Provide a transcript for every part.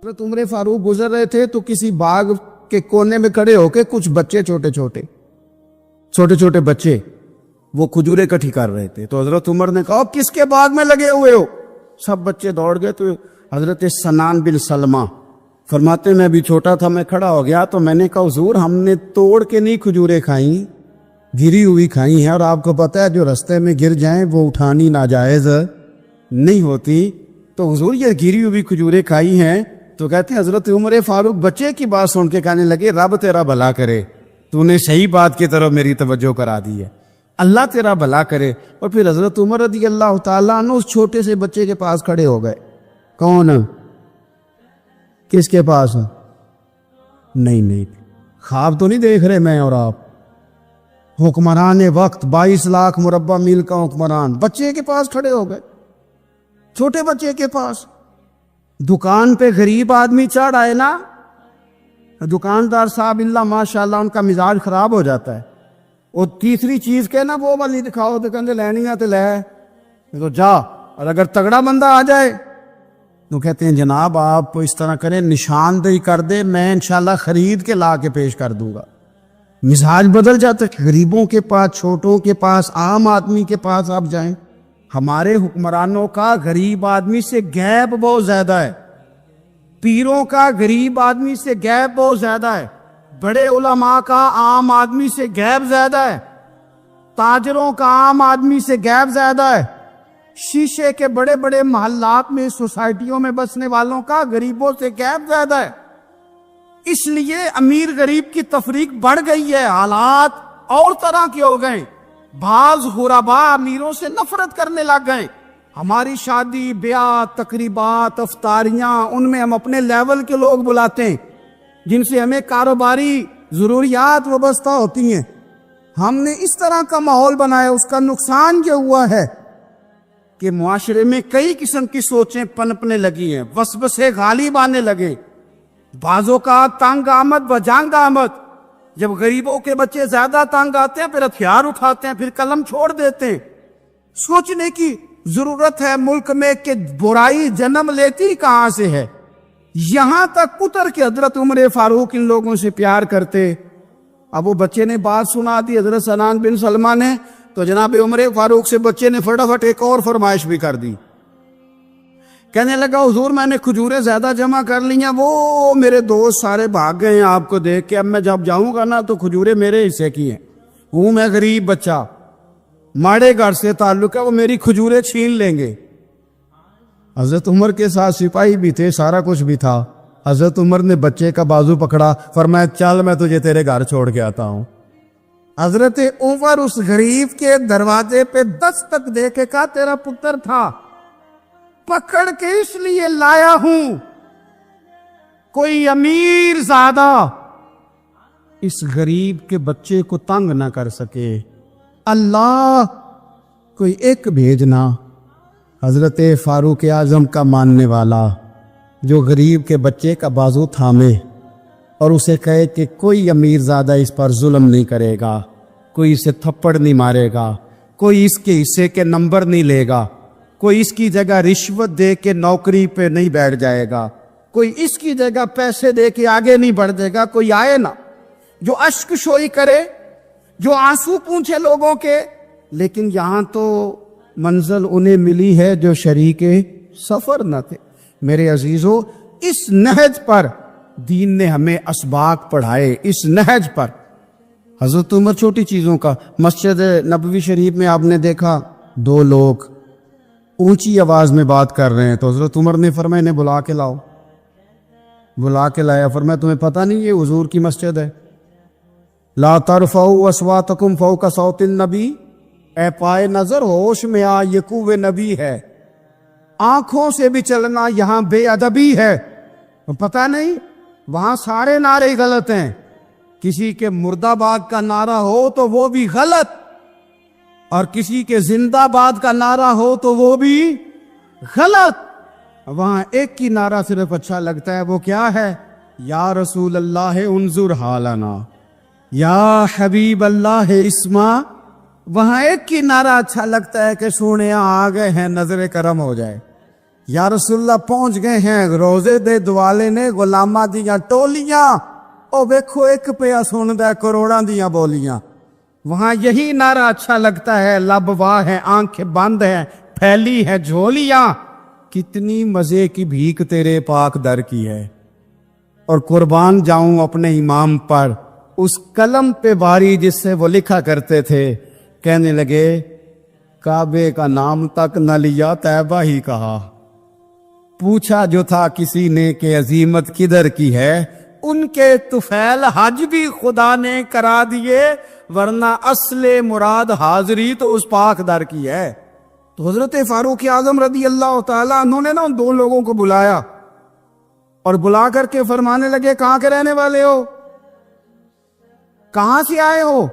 حضرت عمر فاروق گزر رہے تھے تو کسی باغ کے کونے میں کھڑے ہو کے کچھ بچے چھوٹے چھوٹے بچے وہ کھجوریں اکٹھی کر رہے تھے. تو حضرت عمر نے کہا کس کے باغ میں لگے ہوئے ہو؟ سب بچے دوڑ گئے. تو حضرت سنان بن سلمہ فرماتے میں ابھی چھوٹا تھا, میں کھڑا ہو گیا تو میں نے کہا حضور ہم نے توڑ کے نہیں کھجوریں کھائیں, گری ہوئی کھائی ہیں, اور آپ کو پتہ ہے جو رستے میں گر جائیں وہ اٹھانی ناجائز نہیں ہوتی, تو حضور یہ گری ہوئی کھجوریں کھائی ہیں. تو کہتے ہیں حضرت عمر فاروق بچے کی بات سن کے کہنے لگے رب تیرا بھلا کرے, تو نے صحیح بات کی طرف میری توجہ کرا دی ہے, اللہ تیرا بھلا کرے. اور پھر حضرت عمر رضی اللہ تعالیٰ عنہ اس چھوٹے سے بچے کے پاس کھڑے ہو گئے. کون؟ کس کے پاس؟ نہیں خواب تو نہیں دیکھ رہے میں اور آپ, حکمران وقت 22 لاکھ مربع میل کا حکمران بچے کے پاس کھڑے ہو گئے, چھوٹے بچے کے پاس. دکان پہ غریب آدمی چڑھ آئے نا, دکاندار صاحب اللہ ماشاءاللہ ان کا مزاج خراب ہو جاتا ہے. اور تیسری چیز کہ نا وہ والی دکھاؤ تو کہتے لینی ہے تو لے, تو جا. اور اگر تگڑا بندہ آ جائے تو کہتے ہیں جناب آپ اس طرح کریں نشاندہی کر دے, میں انشاءاللہ خرید کے لا کے پیش کر دوں گا. مزاج بدل جاتا ہے. غریبوں کے پاس, چھوٹوں کے پاس, عام آدمی کے پاس آپ جائیں. ہمارے حکمرانوں کا غریب آدمی سے گیپ بہت زیادہ ہے, پیروں کا غریب آدمی سے گیپ بہت زیادہ ہے, بڑے علماء کا عام آدمی سے گیپ زیادہ ہے, تاجروں کا عام آدمی سے گیپ زیادہ ہے, شیشے کے بڑے بڑے محلات میں سوسائٹیوں میں بسنے والوں کا غریبوں سے گیپ زیادہ ہے. اس لیے امیر غریب کی تفریق بڑھ گئی ہے, حالات اور طرح کے ہو گئے. بعض غربا امیروں سے نفرت کرنے لگ گئے. ہماری شادی بیاہ تقریبات افطاریاں ان میں ہم اپنے لیول کے لوگ بلاتے ہیں جن سے ہمیں کاروباری ضروریات وابستہ ہوتی ہیں. ہم نے اس طرح کا ماحول بنایا, اس کا نقصان یہ ہوا ہے کہ معاشرے میں کئی قسم کی سوچیں پنپنے لگی ہیں, وسوسے غالب آنے لگے. بعضوں کا تنگ آمد و جنگ آمد, جب غریبوں کے بچے زیادہ تنگ آتے ہیں پھر ہتھیار اٹھاتے ہیں, پھر قلم چھوڑ دیتے ہیں. سوچنے کی ضرورت ہے ملک میں کہ برائی جنم لیتی کہاں سے ہے. یہاں تک اتر کے حضرت عمر فاروق ان لوگوں سے پیار کرتے. اب وہ بچے نے بات سنا دی حضرت سنان بن سلمہ نے, تو جناب عمر فاروق سے بچے نے فٹافٹ ایک اور فرمائش بھی کر دی. کہنے لگا حضور میں نے کھجوریں زیادہ جمع کر لی ہیں, وہ میرے دوست سارے بھاگ گئے ہیں آپ کو دیکھ کے, اب میں جب جاؤں گا نا تو کھجوریں میرے حصے کی ہیں, ہوں میں غریب بچہ, ماڑے گھر سے تعلق ہے, وہ میری کھجوریں چھین لیں گے. حضرت عمر کے ساتھ سپاہی بھی تھے, سارا کچھ بھی تھا. حضرت عمر نے بچے کا بازو پکڑا, فرمایا چل میں تجھے تیرے گھر چھوڑ کے آتا ہوں. حضرت عمر اس غریب کے دروازے پہ دستک دے کے کہا تیرا پتر تھا, پکڑ کے اس لیے لایا ہوں کوئی امیر زادہ اس غریب کے بچے کو تنگ نہ کر سکے, اللہ کوئی ایک بھیجنا. حضرت فاروق اعظم کا ماننے والا جو غریب کے بچے کا بازو تھامے اور اسے کہے کہ کوئی امیر زادہ اس پر ظلم نہیں کرے گا, کوئی اسے تھپڑ نہیں مارے گا, کوئی اس کے حصے کے نمبر نہیں لے گا, کوئی اس کی جگہ رشوت دے کے نوکری پہ نہیں بیٹھ جائے گا, کوئی اس کی جگہ پیسے دے کے آگے نہیں بڑھ دے گا. کوئی آئے نا جو اشک شوئی کرے, جو آنسو پونچھے لوگوں کے, لیکن یہاں تو منزل انہیں ملی ہے جو شریک سفر نہ تھے. میرے عزیزو, اس نہج پر دین نے ہمیں اسباق پڑھائے, اس نہج پر. حضرت عمر چھوٹی چیزوں کا, مسجد نبوی شریف میں آپ نے دیکھا دو لوگ اونچی آواز میں بات کر رہے ہیں, تو حضرت عمر نے فرمایا انہیں بلا کے لاؤ. بلا کے لایا, فرمایا تمہیں پتہ نہیں یہ حضور کی مسجد ہے؟ لا ترفعوا اصواتکم فوق صوت النبی, اے پائے نظر ہوش میں آ, یہ کوہ نبی ہے. آنکھوں سے بھی چلنا یہاں بے ادبی ہے. پتہ نہیں وہاں سارے نعرے غلط ہیں, کسی کے مرد آباد کا نعرہ ہو تو وہ بھی غلط, اور کسی کے زندہ آباد کا نعرہ ہو تو وہ بھی غلط. وہاں ایک ہی نعرہ صرف اچھا لگتا ہے, وہ کیا ہے؟ یا رسول اللہ انظر حالنا, یا حبیب اللہ اسما. وہاں ایک ہی نعرہ اچھا لگتا ہے کہ سونے آ گئے ہیں, نظر کرم ہو جائے. یا رسول اللہ پہنچ گئے ہیں روزے دے دوالے نے غلاماں دیاں ٹولیاں، او ویکھو ایک پیا سندا کروڑاں دیاں بولیاں، وہاں یہی نعرہ اچھا لگتا ہے، لب واہ ہے آنکھیں بند ہیں پھیلی ہے جھولیاں، کتنی مزے کی بھیک تیرے پاک در کی ہے، اور قربان جاؤں اپنے امام پر، اس قلم پہ باری جس سے وہ لکھا کرتے تھے، کہنے لگے کعبے کا نام تک نہ لیا طیبہ ہی کہا، پوچھا جو تھا کسی نے کہ عظیمت کدھر کی ہے، ان کے طفیل حج بھی خدا نے کرا دیے، ورنہ اصل مراد حاضری تو اس پاک در کی ہے۔ تو حضرت فاروق اعظم رضی اللہ تعالیٰ عنہ نے ان دو لوگوں کو بلایا اور بلا کر کے فرمانے لگے کہاں کے رہنے والے ہو، کہاں سے آئے ہو؟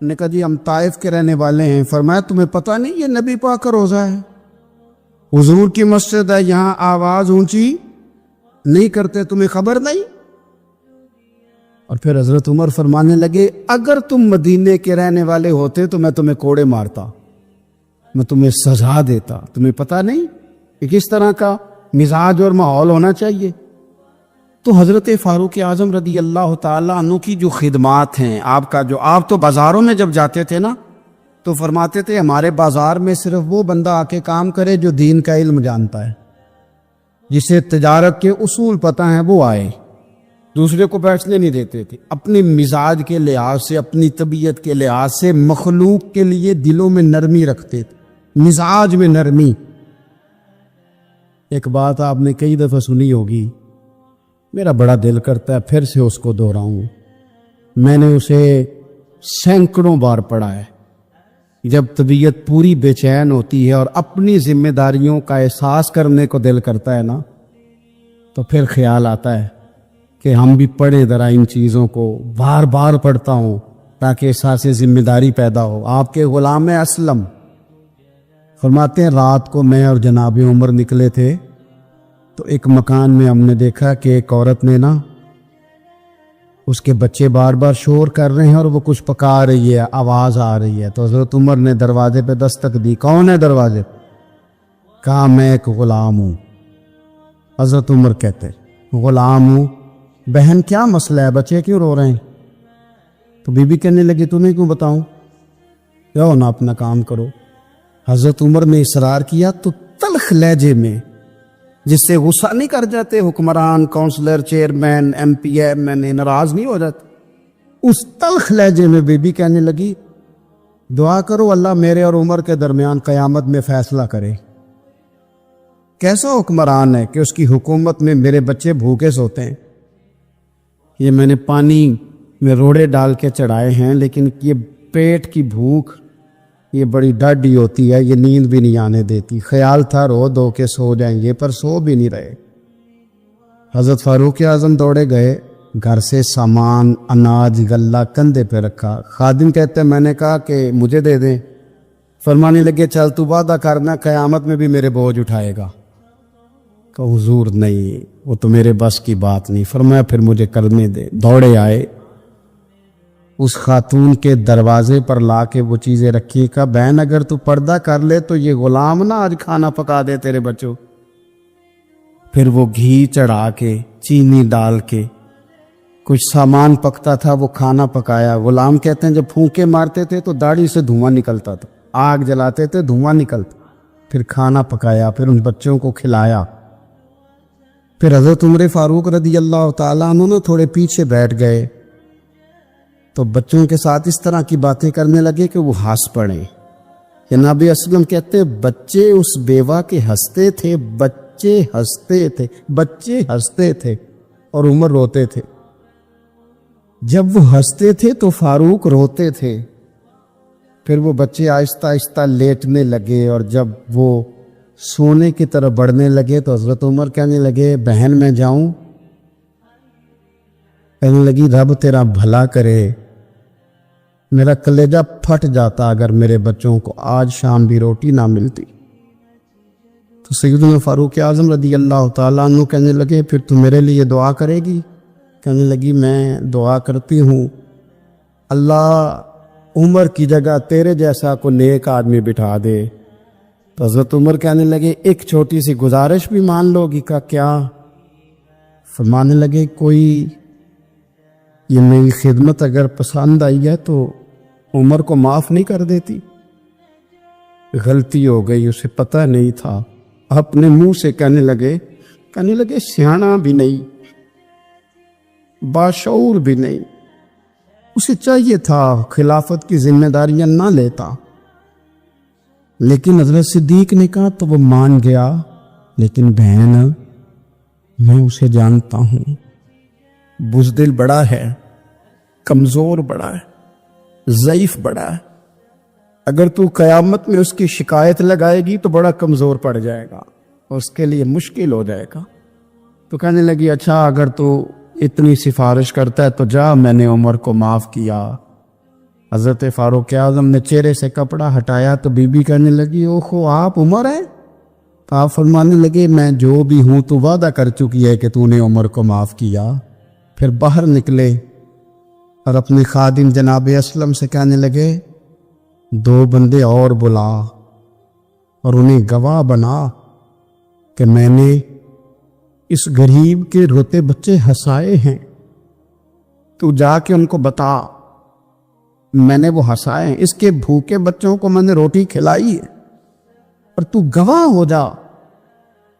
نے کہا جی ہم طائف کے رہنے والے ہیں۔ فرمایا تمہیں پتہ نہیں یہ نبی پاک کا روزہ ہے، حضور کی مسجد ہے، یہاں آواز اونچی نہیں کرتے، تمہیں خبر نہیں؟ اور پھر حضرت عمر فرمانے لگے اگر تم مدینے کے رہنے والے ہوتے تو میں تمہیں کوڑے مارتا، میں تمہیں سزا دیتا، تمہیں پتہ نہیں کہ کس طرح کا مزاج اور ماحول ہونا چاہیے۔ تو حضرت فاروق اعظم رضی اللہ تعالیٰ عنہ کی جو خدمات ہیں، آپ تو بازاروں میں جب جاتے تھے نا تو فرماتے تھے ہمارے بازار میں صرف وہ بندہ آ کے کام کرے جو دین کا علم جانتا ہے، جسے تجارت کے اصول پتہ ہیں وہ آئے، دوسرے کو بیٹھنے نہیں دیتے تھے، اپنے مزاج کے لحاظ سے، اپنی طبیعت کے لحاظ سے مخلوق کے لیے دلوں میں نرمی رکھتے تھے، مزاج میں نرمی۔ ایک بات آپ نے کئی دفعہ سنی ہوگی، میرا بڑا دل کرتا ہے پھر سے اس کو دہراؤں، میں نے اسے سینکڑوں بار پڑھا ہے۔ جب طبیعت پوری بے چین ہوتی ہے اور اپنی ذمہ داریوں کا احساس کرنے کو دل کرتا ہے نا، تو پھر خیال آتا ہے کہ ہم بھی پڑھیں ذرا ان چیزوں کو، بار بار پڑھتا ہوں تاکہ احساس ذمہ داری پیدا ہو۔ آپ کے غلام اسلم فرماتے ہیں رات کو میں اور جناب عمر نکلے تھے تو ایک مکان میں ہم نے دیکھا کہ ایک عورت نے نا، اس کے بچے بار بار شور کر رہے ہیں اور وہ کچھ پکا رہی ہے، آواز آ رہی ہے، تو حضرت عمر نے دروازے پہ دستک دی، کون ہے دروازے پہ؟ کہا میں ایک غلام ہوں۔ حضرت عمر کہتے غلام ہوں، بہن کیا مسئلہ ہے، بچے کیوں رو رہے ہیں؟ تو بی بی کہنے لگی تمہیں کیوں بتاؤں، جاؤ نا اپنا کام کرو۔ حضرت عمر نے اصرار کیا تو تلخ لہجے میں، جس سے غصہ نہیں کر جاتے حکمران، councillor, chairman, M P M N A ناراض نہیں ہو جاتے، اس تلخ لہجے میں بی بی کہنے لگی دعا کرو اللہ میرے اور عمر کے درمیان قیامت میں فیصلہ کرے۔ کیسا حکمران ہے کہ اس کی حکومت میں میرے بچے بھوکے سوتے ہیں، یہ میں نے پانی میں روڑے ڈال کے چڑھائے ہیں، لیکن یہ پیٹ کی بھوک یہ بڑی ڈاڈی ہوتی ہے، یہ نیند بھی نہیں آنے دیتی، خیال تھا رو دو کے سو جائیں گے پر سو بھی نہیں رہے۔ حضرت فاروق اعظم دوڑے گئے، گھر سے سامان، اناج، غلہ کندھے پہ رکھا۔ خادم کہتے ہیں میں نے کہا کہ مجھے دے دیں، فرمانے لگے چل تو وعدہ کرنا قیامت میں بھی میرے بوجھ اٹھائے گا۔ کہ حضور نہیں، وہ تو میرے بس کی بات نہیں۔ فرمایا پھر مجھے کرنے دے۔ دوڑے آئے، اس خاتون کے دروازے پر لا کے وہ چیزیں رکھی، کہا بہن اگر تو پردہ کر لے تو یہ غلام نہ آج کھانا پکا دے تیرے بچوں۔ پھر وہ گھی چڑھا کے، چینی ڈال کے، کچھ سامان پکتا تھا وہ کھانا پکایا۔ غلام کہتے ہیں جب پھونکے مارتے تھے تو داڑھی سے دھواں نکلتا تھا، آگ جلاتے تھے دھواں نکلتا، پھر کھانا پکایا، پھر ان بچوں کو کھلایا۔ پھر حضرت عمر فاروق رضی اللہ تعالیٰ عنہ نے تھوڑے پیچھے بیٹھ گئے تو بچوں کے ساتھ اس طرح کی باتیں کرنے لگے کہ وہ ہنس پڑے۔ جناب اسلم کہتے بچے اس بیوہ کے ہنستے تھے، بچے ہنستے تھے اور عمر روتے تھے۔ جب وہ ہنستے تھے تو فاروق روتے تھے۔ پھر وہ بچے آہستہ آہستہ لیٹنے لگے، اور جب وہ سونے کی طرف بڑھنے لگے تو حضرت عمر کہنے لگے بہن میں جاؤں؟ کہنے لگی رب تیرا بھلا کرے، میرا کلیجہ پھٹ جاتا اگر میرے بچوں کو آج شام بھی روٹی نہ ملتی۔ تو سیدنا فاروق اعظم رضی اللہ تعالیٰ عنہ کہنے لگے پھر تو میرے لیے دعا کرے گی؟ کہنے لگی میں دعا کرتی ہوں اللہ عمر کی جگہ تیرے جیسا کو نیک آدمی بٹھا دے تو حضرت عمر کہنے لگے ایک چھوٹی سی گزارش بھی مان لو گی؟ کا کیا؟ فرمانے لگے کوئی یہ میری خدمت اگر پسند آئی ہے تو عمر کو معاف نہیں کر دیتی؟ غلطی ہو گئی، اسے پتہ نہیں تھا، اپنے منہ سے کہنے لگے سیانا بھی نہیں، باشعور بھی نہیں، اسے چاہیے تھا خلافت کی ذمہ داریاں نہ لیتا۔ لیکن حضرت صدیق نے کہا تو وہ مان گیا، لیکن بہن میں اسے جانتا ہوں، بزدل بڑا ہے، کمزور بڑا ہے، ضعیف بڑا ہے، اگر تو قیامت میں اس کی شکایت لگائے گی تو بڑا کمزور پڑ جائے گا اور اس کے لیے مشکل ہو جائے گا۔ تو کہنے لگی اچھا اگر تو اتنی سفارش کرتا ہے تو جا، میں نے عمر کو معاف کیا۔ حضرت فاروق اعظم نے چہرے سے کپڑا ہٹایا تو بی بی کہنے لگی اوہو آپ عمر ہیں؟ تو آپ فرمانے لگے میں جو بھی ہوں تو وعدہ کر چکی ہے کہ تو نے عمر کو معاف کیا۔ پھر باہر نکلے اور اپنے خادم جناب اسلم سے کہنے لگے 2 بندے اور بلا اور انہیں گواہ بنا کہ میں نے اس غریب کے روتے بچے ہنسائے ہیں، تو جا کے ان کو بتا میں نے وہ ہنسائے ہیں، اس کے بھوکے بچوں کو میں نے روٹی کھلائی ہے، اور تو گواہ ہو جا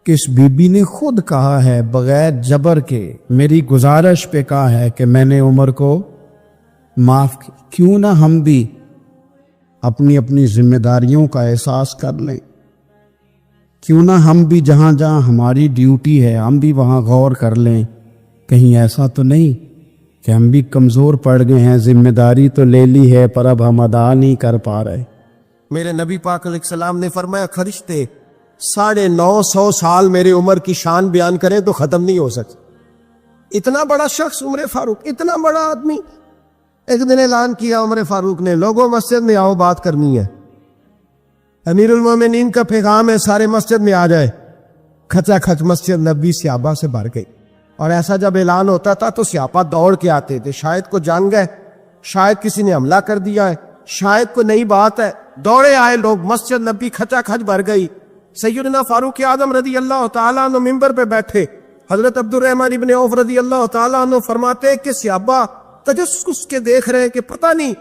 کہ اس بی بی نے خود کہا ہے بغیر جبر کے، میری گزارش پہ کہا ہے کہ میں نے عمر کو معاف کی۔ کیوں نہ ہم بھی اپنی اپنی ذمہ داریوں کا احساس کر لیں، کیوں نہ ہم بھی جہاں جہاں ہماری ڈیوٹی ہے ہم بھی وہاں غور کر لیں، کہیں ایسا تو نہیں کہ ہم بھی کمزور پڑ گئے ہیں، ذمہ داری تو لے لی ہے پر اب ہم ادا نہیں کر پا رہے۔ میرے نبی پاک علیہ السلام نے فرمایا فرشتے 950 سال میرے عمر کی شان بیان کریں تو ختم نہیں ہو سکتے۔ اتنا بڑا شخص عمر فاروق، اتنا بڑا آدمی، ایک دن اعلان کیا عمر فاروق نے لوگوں مسجد میں آؤ بات کرنی ہے، امیر المومنین کا پیغام ہے سارے مسجد میں آ جائے۔ کھچا کھچ مسجد نبی صحابہ سے بھر گئی، اور ایسا جب اعلان ہوتا تھا تو صحابہ دوڑ کے آتے تھے، شاید کو جان گئے، شاید کسی نے حملہ کر دیا ہے، شاید کوئی نئی بات ہے، دوڑے آئے لوگ، مسجد نبی کھچا کھچ بھر گئی۔ سیدنا فاروق اعظم رضی اللہ تعالیٰ عنہ ممبر پہ بیٹھے، حضرت عبد الرحمن ابن عوف رضی اللہ تعالیٰ عنہ فرماتے کہ صحابہ تجسس کے دیکھ رہے کہ پتہ نہیں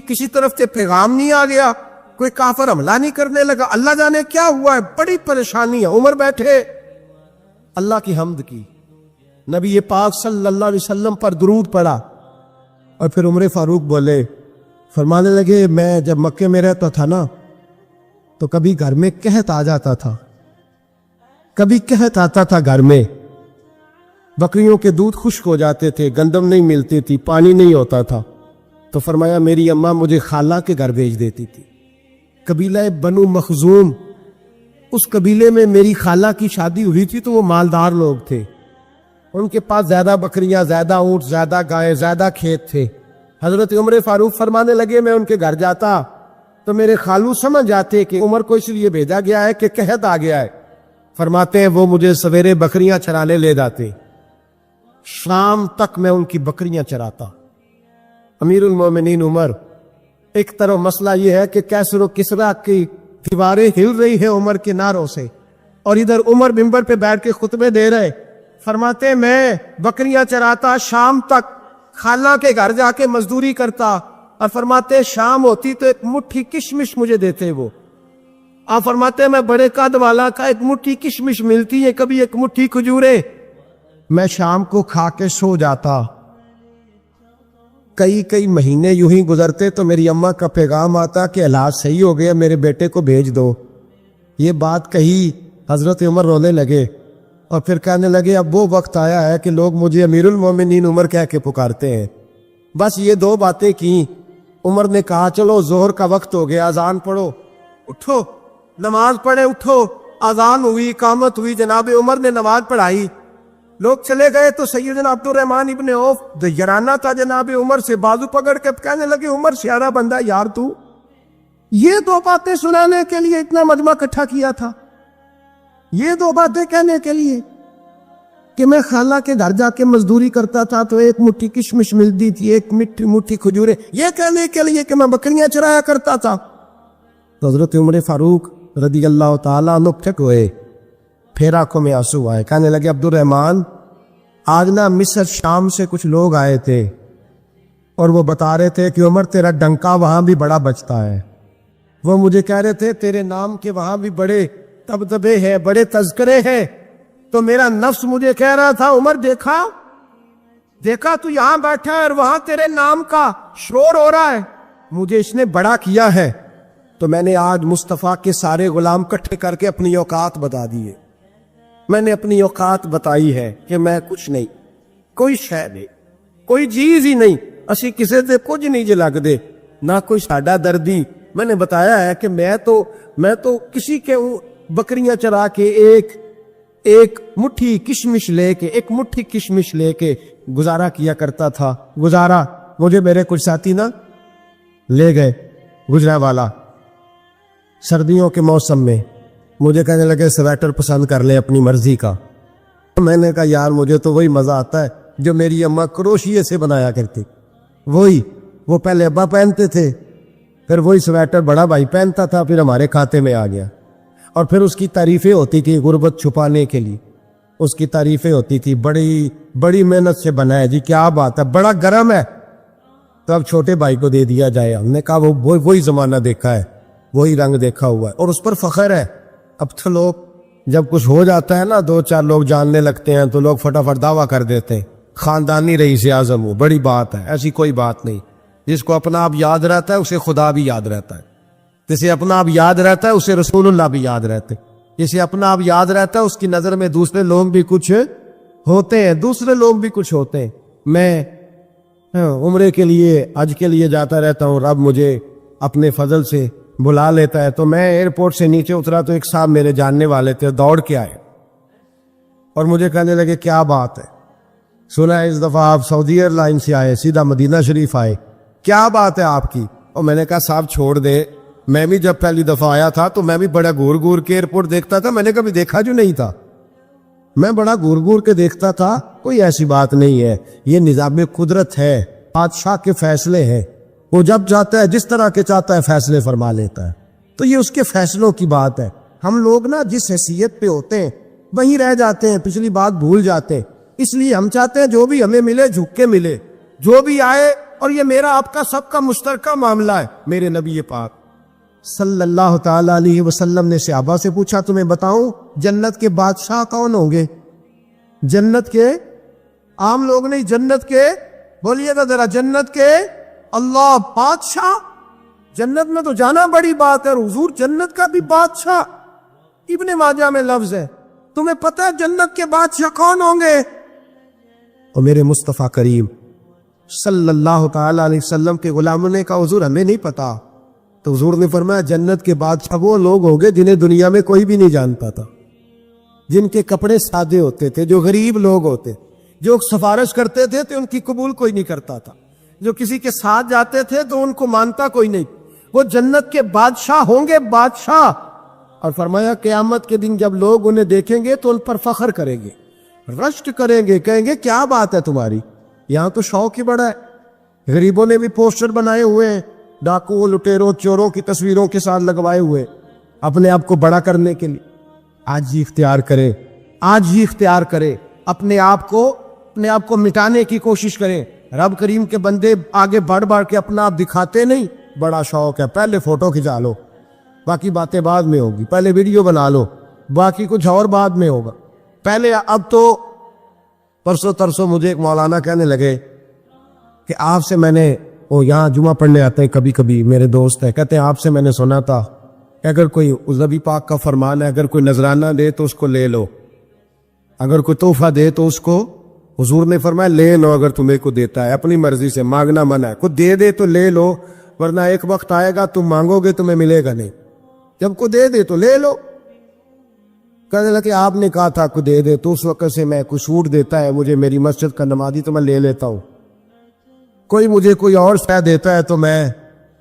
کسی طرف سے پیغام نہیں آ گیا، کوئی کافر حملہ نہیں کرنے لگا، اللہ جانے کیا ہوا ہے، بڑی پریشانی ہے۔ عمر بیٹھے، اللہ کی حمد کی، نبی پاک صلی اللہ علیہ وسلم پر درود پڑھا، اور پھر عمر فاروق بولے، فرمانے لگے میں جب مکے میں رہتا تھا نا تو کبھی گھر میں قحط آ جاتا تھا، کبھی قحط آتا تھا گھر میں، بکریوں کے دودھ خشک ہو جاتے تھے، گندم نہیں ملتی تھی، پانی نہیں ہوتا تھا، تو فرمایا میری اماں مجھے خالہ کے گھر بھیج دیتی تھی۔ قبیلہ بنو مخزوم، اس قبیلے میں میری خالہ کی شادی ہوئی تھی تو وہ مالدار لوگ تھے، ان کے پاس زیادہ بکریاں، زیادہ اونٹ، زیادہ گائے، زیادہ کھیت تھے۔ حضرت عمر فاروق فرمانے لگے میں ان کے گھر جاتا تو میرے خالو سمجھ جاتے کہ عمر کو اس لیے بھیجا گیا ہے کہ قحط آ گیا ہے، فرماتے ہیں وہ مجھے سویرے بکریاں چرانے لے جاتے، شام تک میں ان کی بکریاں چراتا۔ امیر المومنین عمر، ایک طرف مسئلہ یہ ہے کہ کیسر و کسرا کی دیواریں ہل رہی ہیں عمر کے نعروں سے، اور ادھر عمر ممبر پہ بیٹھ کے خطبے دے رہے، فرماتے میں بکریاں چراتا، شام تک خالہ کے گھر جا کے مزدوری کرتا، اور فرماتے شام ہوتی تو ایک مٹھی کشمش مجھے دیتے وہ، آپ فرماتے میں بڑے قد والا کا ایک مٹھی کشمش ملتی ہے، کبھی ایک مٹھی کھجورے، میں شام کو کھا کے سو جاتا۔ کئی مہینے یوں ہی گزرتے تو میری اماں کا پیغام آتا کہ علاج صحیح ہو گیا، میرے بیٹے کو بھیج دو۔ یہ بات کہی، حضرت عمر رونے لگے اور پھر کہنے لگے اب وہ وقت آیا ہے کہ لوگ مجھے امیر المومنین عمر کہہ کے پکارتے ہیں۔ بس یہ 2 باتیں کی، عمر نے کہا چلو ظہر کا وقت ہو گیا، اذان پڑھو، اٹھو نماز پڑھے، اٹھو، اذان ہوئی، اقامت ہوئی، جناب عمر نے نماز پڑھائی، لوگ چلے گئے تو سیدنا عبد الرحمن ابن عوف دیرانہ تھا جناب عمر سے، بازو پکڑ کے کہنے لگے عمر سیارہ بندہ یار تو یہ 2 باتیں سنانے کے لیے اتنا مجمع اکٹھا کیا تھا، یہ 2 باتیں کہنے کے لیے کہ میں خالہ کے گھر جا کے مزدوری کرتا تھا تو ایک مٹھی کشمش ملتی تھی، ایک مٹھی کھجورے، یہ کہنے کے لیے کہ میں بکریاں چرایا کرتا تھا۔ تو حضرت عمر فاروق رضی اللہ تعالیٰ عنہ پھٹ ہوئے، پھر آنکھوں میں آنسو آئے، کہنے لگے عبد الرحمن آج نا مصر شام سے کچھ لوگ آئے تھے اور وہ بتا رہے تھے کہ عمر تیرا ڈنکا وہاں بھی بڑا بجتا ہے، وہ مجھے کہہ رہے تھے تیرے نام کے وہاں بھی بڑے دبدبے ہیں، بڑے تذکرے ہیں، تو میرا نفس مجھے کہہ رہا تھا عمر دیکھا تو یہاں بیٹھا ہے اور وہاں تیرے نام کا شور ہو رہا ہے، مجھے اس نے بڑا کیا ہے، تو میں نے آج مصطفیٰ کے سارے غلام کٹھے کر کے اپنی اوقات بتا دیے، میں نے اپنی اوقات بتائی ہے کہ میں کچھ نہیں، کوئی شے نہیں، کوئی چیز ہی نہیں، اسی کسی سے کچھ نہیں جے لگ دے، نہ کوئی ساڈا دردی، میں نے بتایا ہے کہ میں تو کسی کے بکریاں چرا کے ایک مٹھی کشمش لے کے گزارا کیا کرتا تھا، مجھے میرے کچھ ساتھی نا لے گئے گجرانوالا سردیوں کے موسم میں، مجھے کہنے لگے سویٹر پسند کر لے اپنی مرضی کا، میں نے کہا یار مجھے تو وہی مزہ آتا ہے جو میری اماں کروشیے سے بنایا کرتی، وہ پہلے ابا پہنتے تھے، پھر وہی سویٹر بڑا بھائی پہنتا تھا، پھر ہمارے کھاتے میں آ گیا، اور پھر اس کی تعریفیں ہوتی تھی غربت چھپانے کے لیے، اس کی تعریفیں ہوتی تھی بڑی محنت سے بنا ہے جی، کیا بات ہے، بڑا گرم ہے، تو اب چھوٹے بھائی کو دے دیا جائے، ہم نے کہا وہی زمانہ دیکھا ہے، وہی رنگ دیکھا ہوا ہے، اور اس پر فخر ہے۔ اب تو لوگ جب کچھ ہو جاتا ہے نا، 2-4 لوگ جاننے لگتے ہیں تو لوگ فٹافٹ دعویٰ کر دیتے ہیں خاندانی رئیس اعظم ہو، بڑی بات ہے، ایسی کوئی بات نہیں، جس کو اپنا آپ یاد رہتا ہے اسے خدا بھی یاد رہتا ہے، جسے اپنا آپ یاد رہتا ہے اسے رسول اللہ بھی یاد رہتے، جسے اپنا آپ یاد رہتا ہے اس کی نظر میں دوسرے لوگ بھی کچھ ہوتے ہیں، میں عمرے کے لیے حج کے لیے جاتا رہتا ہوں، رب مجھے اپنے فضل سے بلا لیتا ہے، تو میں ایئرپورٹ سے نیچے اترا تو ایک صاحب میرے جاننے والے تھے، دوڑ کے آئے اور مجھے کہنے لگے کیا بات ہے، سنا اس دفعہ آپ سعودی ایئر لائن سے آئے، سیدھا مدینہ شریف آئے، کیا بات ہے آپ کی؟ اور میں نے کہا صاحب چھوڑ دے، میں بھی جب پہلی دفعہ آیا تھا تو میں بھی بڑا گور کے ایئرپورٹ دیکھتا تھا، میں نے کبھی دیکھا جو نہیں تھا، میں بڑا گور کے دیکھتا تھا، کوئی ایسی بات نہیں ہے، یہ نظام قدرت ہے، بادشاہ کے فیصلے ہیں، وہ جب چاہتا ہے جس طرح کے چاہتا ہے فیصلے فرما لیتا ہے، تو یہ اس کے فیصلوں کی بات ہے۔ ہم لوگ نا جس حیثیت پہ ہوتے ہیں وہیں رہ جاتے ہیں، پچھلی بات بھول جاتے ہیں، اس لیے ہم چاہتے ہیں جو بھی ہمیں ملے جھک کے ملے، جو بھی آئے، اور یہ میرا آپ کا سب کا مشترکہ معاملہ ہے۔ میرے نبی پاک صلی اللہ تعالی علیہ وسلم نے صحابہ سے پوچھا تمہیں بتاؤں جنت کے بادشاہ کون ہوں گے؟ جنت کے عام لوگ نہیں، جنت کے، بولیے گا ذرا، جنت کے اللہ بادشاہ، جنت میں تو جانا بڑی بات ہے، اور حضور جنت کا بھی بادشاہ، ابن ماجہ میں لفظ ہے، تمہیں پتہ ہے جنت کے بادشاہ کون ہوں گے؟ اور میرے مصطفیٰ کریم صلی اللہ تعالی علیہ وسلم کے غلاموں نے کہا حضور ہمیں نہیں پتا، تو حضور نے فرمایا جنت کے بادشاہ وہ لوگ ہوں گے جنہیں دنیا میں کوئی بھی نہیں جانتا تھا، جن کے کپڑے سادے ہوتے تھے، جو غریب لوگ ہوتے، جو سفارش کرتے تھے تو ان کی قبول کوئی نہیں کرتا تھا، جو کسی کے ساتھ جاتے تھے تو ان کو مانتا کوئی نہیں، وہ جنت کے بادشاہ ہوں گے، بادشاہ۔ اور فرمایا قیامت کے دن جب لوگ انہیں دیکھیں گے تو ان پر فخر کریں گے، رشک کریں گے، کہیں گے کیا بات ہے تمہاری، یہاں تو شوق ہی بڑا ہے۔ غریبوں نے بھی پوسٹر بنائے ہوئے ہیں، ڈاکو، لٹیروں، چوروں کی تصویروں کے ساتھ لگوائے ہوئے، اپنے آپ کو بڑا کرنے کے لیے۔ آج ہی اختیار کرے، اپنے آپ کو مٹانے کی کوشش کریں۔ رب کریم کے بندے آگے بڑھ کے اپنا آپ دکھاتے نہیں، بڑا شوق ہے، پہلے فوٹو کھچا لو، باقی باتیں بعد میں ہوگی، پہلے ویڈیو بنا لو، باقی کچھ اور بعد میں ہوگا، پہلے۔ اب تو پرسوں ترسوں مجھے ایک مولانا کہنے لگے کہ آپ سے میں نے، وہ یہاں جمعہ پڑھنے آتے ہیں کبھی کبھی، میرے دوست ہیں، کہتے ہیں آپ سے میں نے سنا تھا کہ اگر کوئی نبی پاک کا فرمان ہے، اگر کوئی نذرانہ دے تو اس کو لے لو، اگر کوئی تحفہ دے تو اس کو، حضور نے فرمایا لے لو، اگر تمہیں کو دیتا ہے اپنی مرضی سے، مانگنا منع ہے، کوئی دے دے تو لے لو، ورنہ ایک وقت آئے گا تم مانگو گے تمہیں ملے گا نہیں، جب کو دے دے تو لے لو۔ کہنے لگے آپ نے کہا تھا کو دے دے، تو اس وقت سے میں کوئی سوٹ دیتا ہے مجھے میری مسجد کا نمازی تو میں لے لیتا ہوں، کوئی مجھے کوئی اور شے دیتا ہے تو میں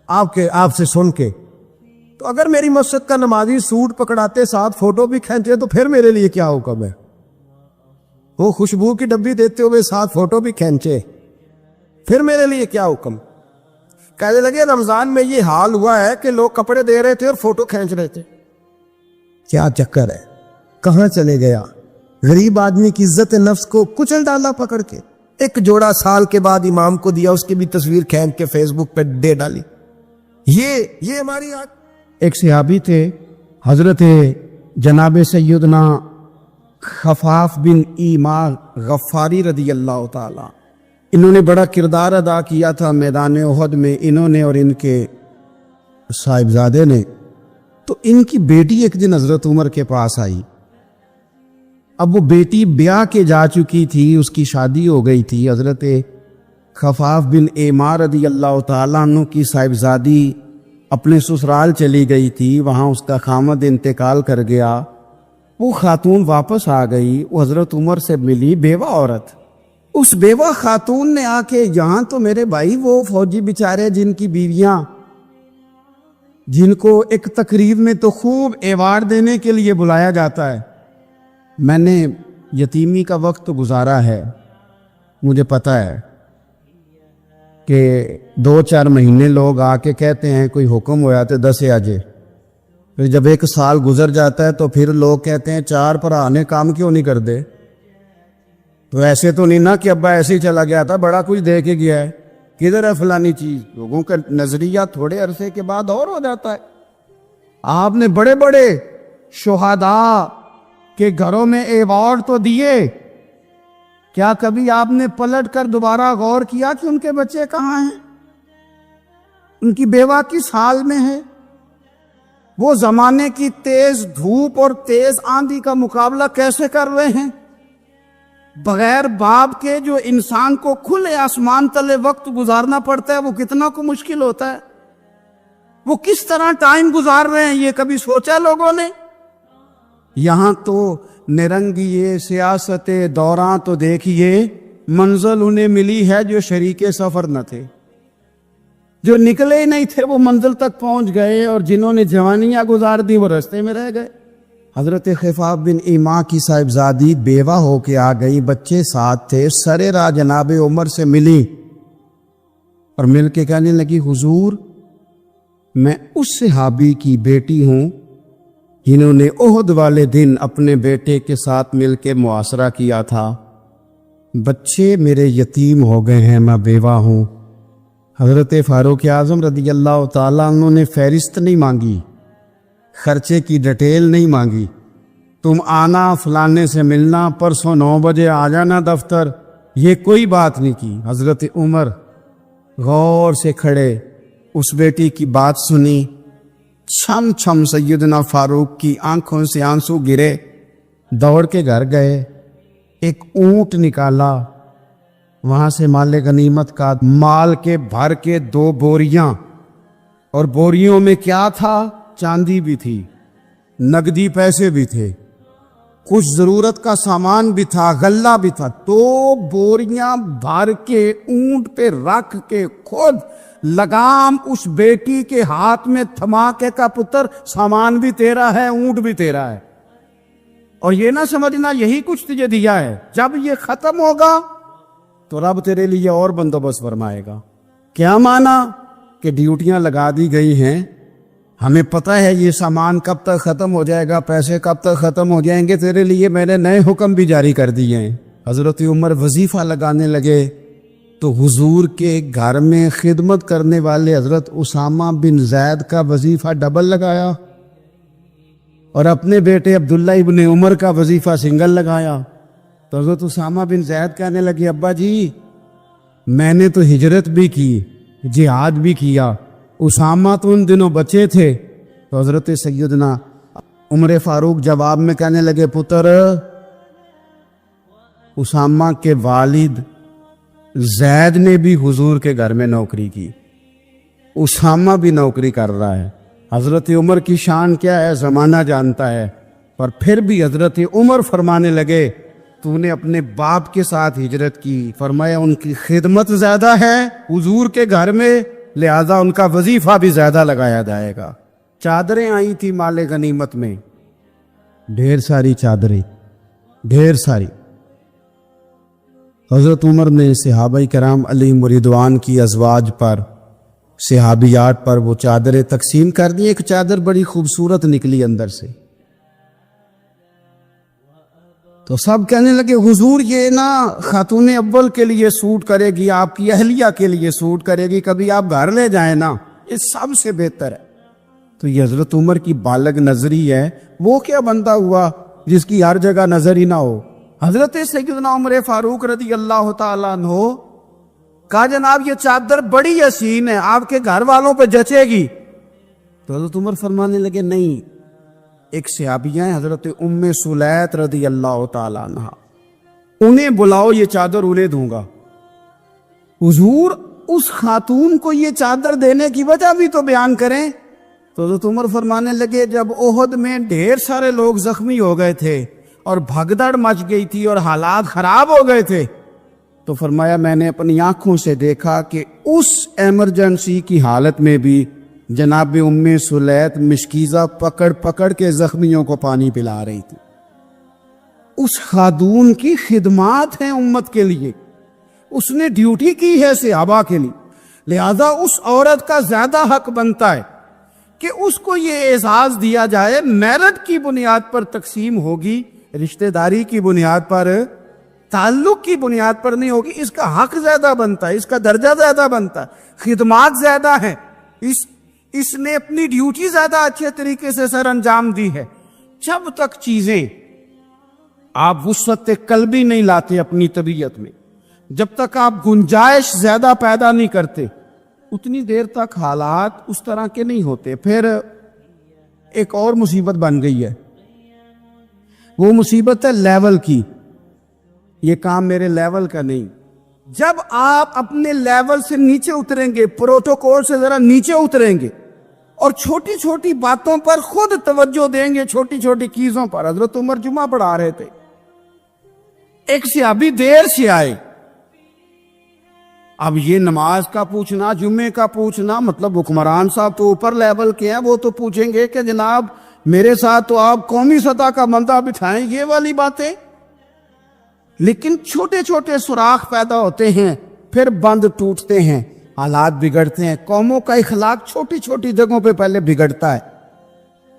آپ سے سن کے، تو اگر میری مسجد کا نمازی سوٹ پکڑاتے ساتھ فوٹو بھی کھینچے تو پھر میرے لیے کیا حکم ہے؟ وہ خوشبو کی ڈبی دیتے ہوئے ساتھ فوٹو بھی کھینچے، پھر میرے لیے کیا حکم؟ کہنے لگے رمضان میں یہ حال ہوا ہے کہ لوگ کپڑے دے رہے تھے اور فوٹو کھینچ رہے تھے، کیا چکر ہے, کہاں چلے گیا؟ غریب آدمی کی عزت نفس کو کچل ڈالا پکڑ کے. ایک جوڑا سال کے بعد امام کو دیا, اس کی بھی تصویر کھینچ کے فیس بک پہ دے ڈالی. یہ ہماری آج. ایک صحابی تھے حضرت جناب سیدنا خفاف بن ایما غفاری رضی اللہ تعالی. انہوں نے بڑا کردار ادا کیا تھا میدان احد میں, انہوں نے اور ان کے صاحبزادے نے. تو ان کی بیٹی ایک دن حضرت عمر کے پاس آئی. اب وہ بیٹی بیاہ کے جا چکی تھی, اس کی شادی ہو گئی تھی. حضرت خفاف بن ایما رضی اللہ تعالیٰ عنہ کی صاحبزادی اپنے سسرال چلی گئی تھی, وہاں اس کا خامد انتقال کر گیا. وہ خاتون واپس آ گئی, وہ حضرت عمر سے ملی, بیوہ عورت. اس بیوہ خاتون نے آ کے, یہاں تو میرے بھائی وہ فوجی بیچارے جن کی بیویاں, جن کو ایک تقریب میں تو خوب ایوارڈ دینے کے لیے بلایا جاتا ہے, میں نے یتیمی کا وقت گزارا ہے, مجھے پتہ ہے کہ 2-4 مہینے لوگ آ کے کہتے ہیں کوئی حکم ہو جاتے 10 آجے, پھر جب 1 سال گزر جاتا ہے تو پھر لوگ کہتے ہیں 4 بھرا نے کام کیوں نہیں کر دے. تو ایسے تو نہیں نا کہ ابا ایسے ہی چلا گیا تھا, بڑا کچھ دے کے گیا ہے, کدھر ہے فلانی چیز. لوگوں کا نظریہ تھوڑے عرصے کے بعد اور ہو جاتا ہے. آپ نے بڑے بڑے شہداء کے گھروں میں ایوارڈ تو دیے, کیا کبھی آپ نے پلٹ کر دوبارہ غور کیا کہ ان کے بچے کہاں ہیں, ان کی بیوہ کس حال میں ہے؟ وہ زمانے کی تیز دھوپ اور تیز آندھی کا مقابلہ کیسے کر رہے ہیں؟ بغیر باپ کے جو انسان کو کھلے آسمان تلے وقت گزارنا پڑتا ہے وہ کتنا کو مشکل ہوتا ہے. وہ کس طرح ٹائم گزار رہے ہیں, یہ کبھی سوچا لوگوں نے؟ یہاں تو نرنگیے سیاست دوراں تو دیکھیے, منزل انہیں ملی ہے جو شریک سفر نہ تھے, جو نکلے نہیں تھے وہ منزل تک پہنچ گئے, اور جنہوں نے جوانیاں گزار دی وہ راستے میں رہ گئے. حضرت خفاف بن ایما کی صاحبزادی بیوہ ہو کے آ گئی, بچے ساتھ تھے. سرے راہ جناب عمر سے ملی اور مل کے کہنے لگی, حضور میں اس صحابی کی بیٹی ہوں جنہوں نے احد والے دن اپنے بیٹے کے ساتھ مل کے معاشرہ کیا تھا. بچے میرے یتیم ہو گئے ہیں, میں بیوہ ہوں. حضرت فاروق اعظم رضی اللہ تعالیٰ عنہ نے فہرست نہیں مانگی, خرچے کی ڈیٹیل نہیں مانگی, تم آنا فلانے سے ملنا, پرسوں 9 بجے آ جانا دفتر, یہ کوئی بات نہیں کی. حضرت عمر غور سے کھڑے, اس بیٹی کی بات سنی, چھم چھم سیدنا فاروق کی آنکھوں سے آنسو گرے, دوڑ کے گھر گئے, ایک اونٹ نکالا, وہاں سے مال غنیمت کا مال کے بھر کے 2 بوریاں, اور بوریوں میں کیا تھا؟ چاندی بھی تھی, نقدی پیسے بھی تھے, کچھ ضرورت کا سامان بھی تھا, غلہ بھی تھا. 2 بوریاں بھر کے اونٹ پہ رکھ کے خود لگام اس بیٹی کے ہاتھ میں تھما کے, کا پتر سامان بھی تیرا ہے, اونٹ بھی تیرا ہے, اور یہ نہ سمجھنا یہی کچھ تجھے دیا ہے, جب یہ ختم ہوگا تو رب تیرے لیے اور بندوبست فرمائے گا. کیا مانا کہ ڈیوٹیاں لگا دی گئی ہیں, ہمیں پتہ ہے یہ سامان کب تک ختم ہو جائے گا, پیسے کب تک ختم ہو جائیں گے, تیرے لیے میں نے نئے حکم بھی جاری کر دیے ہیں. حضرت عمر وظیفہ لگانے لگے تو حضور کے گھر میں خدمت کرنے والے حضرت اسامہ بن زید کا وظیفہ ڈبل لگایا, اور اپنے بیٹے عبداللہ ابن عمر کا وظیفہ سنگل لگایا. تو حضرت اسامہ بن زید کہنے لگے, ابا جی میں نے تو ہجرت بھی کی, جہاد بھی کیا, اسامہ تو ان دنوں بچے تھے. تو حضرت سیدنا عمر فاروق جواب میں کہنے لگے, پتر اسامہ کے والد زید نے بھی حضور کے گھر میں نوکری کی, اسامہ بھی نوکری کر رہا ہے. حضرت عمر کی شان کیا ہے زمانہ جانتا ہے, پر پھر بھی حضرت عمر فرمانے لگے, تو نے اپنے باپ کے ساتھ ہجرت کی, فرمایا ان کی خدمت زیادہ ہے حضور کے گھر میں, لہذا ان کا وظیفہ بھی زیادہ لگایا جائے گا. چادریں آئی تھی مال غنیمت میں, ڈھیر ساری چادریں, ڈھیر ساری. حضرت عمر نے صحابہ کرام علیہم رضوان کی ازواج پر, صحابیات پر وہ چادریں تقسیم کر دی. ایک چادر بڑی خوبصورت نکلی اندر سے, تو سب کہنے لگے حضور یہ نا خاتون اول کے لیے سوٹ کرے گی، آپ کی اہلیہ کے لیے سوٹ کرے گی، کبھی آپ گھر لے جائیں نا، یہ سب سے بہتر ہے۔ تو یہ حضرت عمر کی بالغ نظری ہے، وہ کیا بندہ ہوا جس کی ہر جگہ نظر ہی نہ ہو۔ حضرت سیدنا عمر فاروق رضی اللہ تعالیٰ عنہ کہا جناب یہ چادر بڑی حسین ہے، آپ کے گھر والوں پہ جچے گی۔ تو حضرت عمر فرمانے لگے نہیں، ایک صحابیہ ہیں حضرت ام سلیت رضی اللہ تعالیٰ عنہ، انہیں بلاؤ، یہ چادر انہیں دوں گا۔ حضور اس خاتون کو یہ چادر دینے کی وجہ بھی تو بیان کریں۔ تو حضرت عمر فرمانے لگے جب احد میں ڈھیر سارے لوگ زخمی ہو گئے تھے اور بھگدڑ مچ گئی تھی اور حالات خراب ہو گئے تھے، تو فرمایا میں نے اپنی آنکھوں سے دیکھا کہ اس ایمرجنسی کی حالت میں بھی جناب ام سلیت مشکیزہ پکڑ پکڑ کے زخمیوں کو پانی پلا رہی تھی۔ اس خاتون کی خدمات ہیں امت کے لیے، اس نے ڈیوٹی کی ہے صحابہ کے لیے، لہذا اس عورت کا زیادہ حق بنتا ہے کہ اس کو یہ اعزاز دیا جائے۔ میرٹ کی بنیاد پر تقسیم ہوگی، رشتہ داری کی بنیاد پر، تعلق کی بنیاد پر نہیں ہوگی۔ اس کا حق زیادہ بنتا ہے، اس کا درجہ زیادہ بنتا ہے، خدمات زیادہ ہیں، اس نے اپنی ڈیوٹی زیادہ اچھے طریقے سے سر انجام دی ہے۔ جب تک چیزیں آپ وسعت قلبی نہیں لاتے اپنی طبیعت میں، جب تک آپ گنجائش زیادہ پیدا نہیں کرتے، اتنی دیر تک حالات اس طرح کے نہیں ہوتے۔ پھر ایک اور مصیبت بن گئی ہے، وہ مصیبت ہے لیول کی۔ یہ کام میرے لیول کا نہیں۔ جب آپ اپنے لیول سے نیچے اتریں گے، پروٹوکول سے ذرا نیچے اتریں گے اور چھوٹی چھوٹی باتوں پر خود توجہ دیں گے، چھوٹی چھوٹی چیزوں پر۔ حضرت عمر جمعہ پڑھا رہے تھے، ایک صحابی دیر سے آئے۔ اب یہ نماز کا پوچھنا، جمعے کا پوچھنا، مطلب حکمران صاحب تو اوپر لیول کے ہیں، وہ تو پوچھیں گے کہ جناب میرے ساتھ تو آپ قومی سطح کا بندہ بٹھائیں، یہ والی باتیں۔ لیکن چھوٹے چھوٹے سوراخ پیدا ہوتے ہیں، پھر بند ٹوٹتے ہیں، حالات بگڑتے ہیں۔ قوموں کا اخلاق چھوٹی چھوٹی جگہوں پہ پہلے بگڑتا ہے،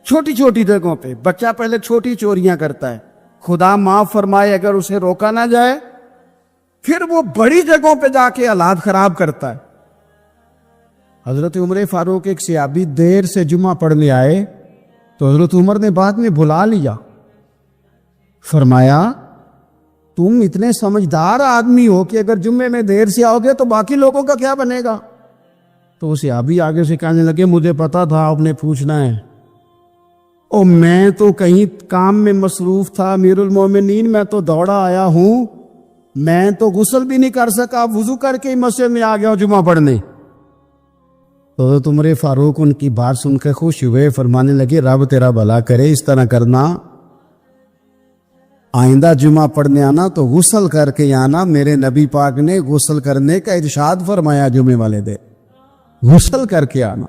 چھوٹی چھوٹی جگہوں پہ۔ بچہ پہلے چھوٹی چوریاں کرتا ہے، خدا معاف فرمائے اگر اسے روکا نہ جائے، پھر وہ بڑی جگہوں پہ جا کے حالات خراب کرتا ہے۔ حضرت عمر فاروق ایک صحابی دیر سے جمعہ پڑھنے آئے، تو حضرت عمر نے بعد میں بلا لیا، فرمایا تم اتنے سمجھدار آدمی ہو کہ اگر جمعے میں دیر سے آؤ گے تو باقی لوگوں کا کیا بنے گا؟ تو صحابی آگے سے کہنے لگے مجھے پتا تھا آپ نے پوچھنا ہے، او میں تو کہیں کام میں مصروف تھا امیر المومنین، میں تو دوڑا آیا ہوں، میں تو غسل بھی نہیں کر سکا، وضو کر کے ہی مسجد میں آ گیا جمعہ پڑھنے۔ تو حضرت عمر فاروق ان کی بات سن کے خوش ہوئے، فرمانے لگے رب تیرا بھلا کرے، اس طرح کرنا، آئندہ جمعہ پڑھنے آنا تو غسل کر کے آنا، میرے نبی پاک نے غسل کرنے کا ارشاد فرمایا جمعے والے دن، غسل کر کے آنا۔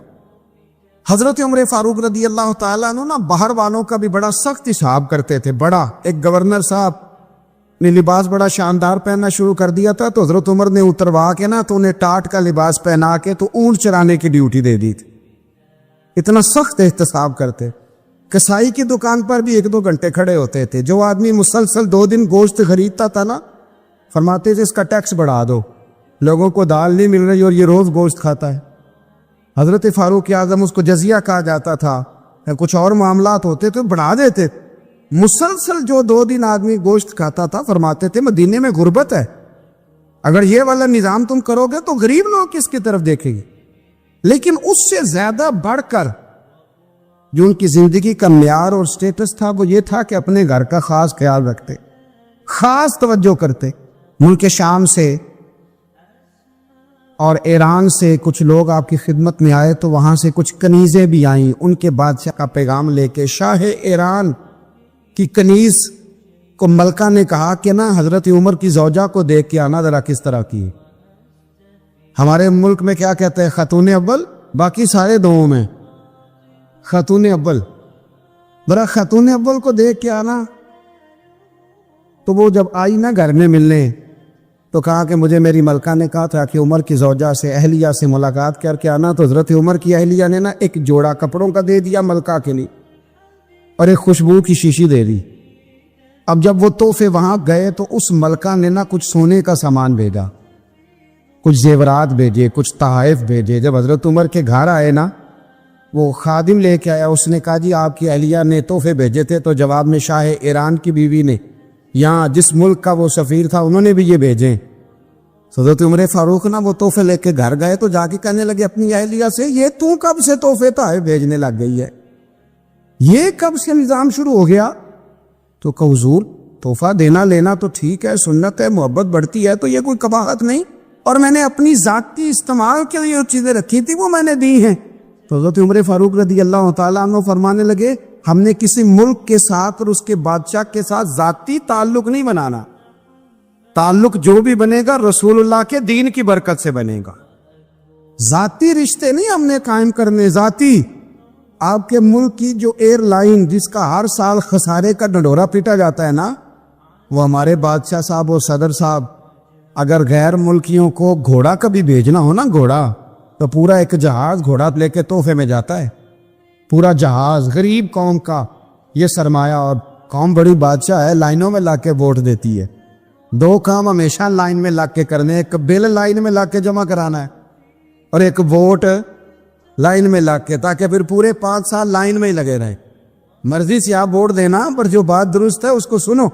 حضرت عمر فاروق رضی اللہ تعالیٰ عنہ نا باہر والوں کا بھی بڑا سخت حساب کرتے تھے۔ بڑا ایک گورنر صاحب نے لباس بڑا شاندار پہننا شروع کر دیا تھا، تو حضرت عمر نے اتروا کے نا تو انہیں ٹاٹ کا لباس پہنا کے تو اونٹ چرانے کی ڈیوٹی دے دی تھی۔ اتنا سخت احتساب کرتے۔ کسائی کی دکان پر بھی 1-2 گھنٹے کھڑے ہوتے تھے۔ جو آدمی مسلسل 2 دن گوشت خریدتا تھا نا، فرماتے تھے اس کا ٹیکس بڑھا دو، لوگوں کو دال نہیں مل رہی اور یہ روز گوشت کھاتا ہے۔ حضرت فاروق اعظم، اس کو جزیہ کہا جاتا تھا، کچھ اور معاملات ہوتے تو بڑھا دیتے۔ مسلسل جو 2 دن آدمی گوشت کھاتا تھا، فرماتے تھے مدینے میں غربت ہے، اگر یہ والا نظام تم کرو گے تو غریب لوگ کس کی طرف دیکھیں گے۔ لیکن اس سے زیادہ بڑھ کر جو ان کی زندگی کا معیار اور سٹیٹس تھا وہ یہ تھا کہ اپنے گھر کا خاص خیال رکھتے، خاص توجہ کرتے۔ ملک شام سے اور ایران سے کچھ لوگ آپ کی خدمت میں آئے تو وہاں سے کچھ کنیزیں بھی آئیں، ان کے بادشاہ کا پیغام لے کے۔ شاہ ایران کی کنیز کو ملکہ نے کہا کہ نا حضرت عمر کی زوجہ کو دیکھ کے آنا ذرا کس طرح کی ہے۔ ہمارے ملک میں کیا کہتے ہیں، خاتون اول، باقی سارے دوؤں میں خاتون اول، ذرا خاتون اول کو دیکھ کے آنا۔ تو وہ جب آئی نا گھر میں ملنے تو کہا کہ مجھے میری ملکہ نے کہا تھا کہ عمر کی زوجہ سے، اہلیہ سے ملاقات کر کے آنا۔ تو حضرت عمر کی اہلیہ نے نا ایک جوڑا کپڑوں کا دے دیا ملکہ کے لیے، اور ایک خوشبو کی شیشی دے دی۔ اب جب وہ تحفے وہاں گئے تو اس ملکہ نے نا کچھ سونے کا سامان بھیجا، کچھ زیورات بھیجے، کچھ تحائف بھیجے۔ جب حضرت عمر کے گھر آئے نا، وہ خادم لے کے آیا، اس نے کہا جی آپ کی اہلیہ نے تحفے بھیجے تھے، تو جواب میں شاہ ایران کی بیوی نے، یہاں جس ملک کا وہ سفیر تھا، انہوں نے بھی یہ بھیجے۔ حضرت عمر فاروق نا وہ تحفے لے کے گھر گئے تو جا کے کہنے لگے اپنی اہلیہ سے، یہ تو کب سے تحفے تحائف بھیجنے لگ گئی ہے، یہ کب سے نظام شروع ہو گیا؟ تو کہ حضور تحفہ دینا لینا تو ٹھیک ہے، سنت ہے، محبت بڑھتی ہے، تو یہ کوئی قباحت نہیں، اور میں نے اپنی ذاتی استعمال کے لیے جو چیزیں رکھی تھی وہ میں نے دی ہیں۔ تو حضرت عمر فاروق رضی اللہ تعالیٰ عنہ فرمانے لگے ہم نے کسی ملک کے ساتھ اور اس کے بادشاہ کے ساتھ ذاتی تعلق نہیں بنانا، تعلق جو بھی بنے گا رسول اللہ کے دین کی برکت سے بنے گا، ذاتی رشتے نہیں ہم نے قائم کرنے۔ ذاتی آپ کے ملک کی جو ایئر لائن جس کا ہر سال خسارے کا ڈنڈورا پیٹا جاتا ہے نا، وہ ہمارے بادشاہ صاحب اور صدر صاحب اگر غیر ملکیوں کو گھوڑا کبھی بھیجنا ہو نا، گھوڑا، تو پورا ایک جہاز گھوڑا لے کے تحفے میں جاتا ہے، پورا جہاز غریب قوم کا یہ سرمایہ، اور قوم بڑی بادشاہ ہے، لائنوں میں لا کے ووٹ دیتی ہے، دو کام ہمیشہ لائن میں لا کے کرنے، ایک بل لائن میں لا کے جمع کرانا ہے اور ایک ووٹ لائن میں لا کے، تاکہ پھر پورے 5 سال لائن میں ہی لگے رہیں۔ مرضی سے آپ ووٹ دینا، پر جو بات درست ہے اس کو سنو۔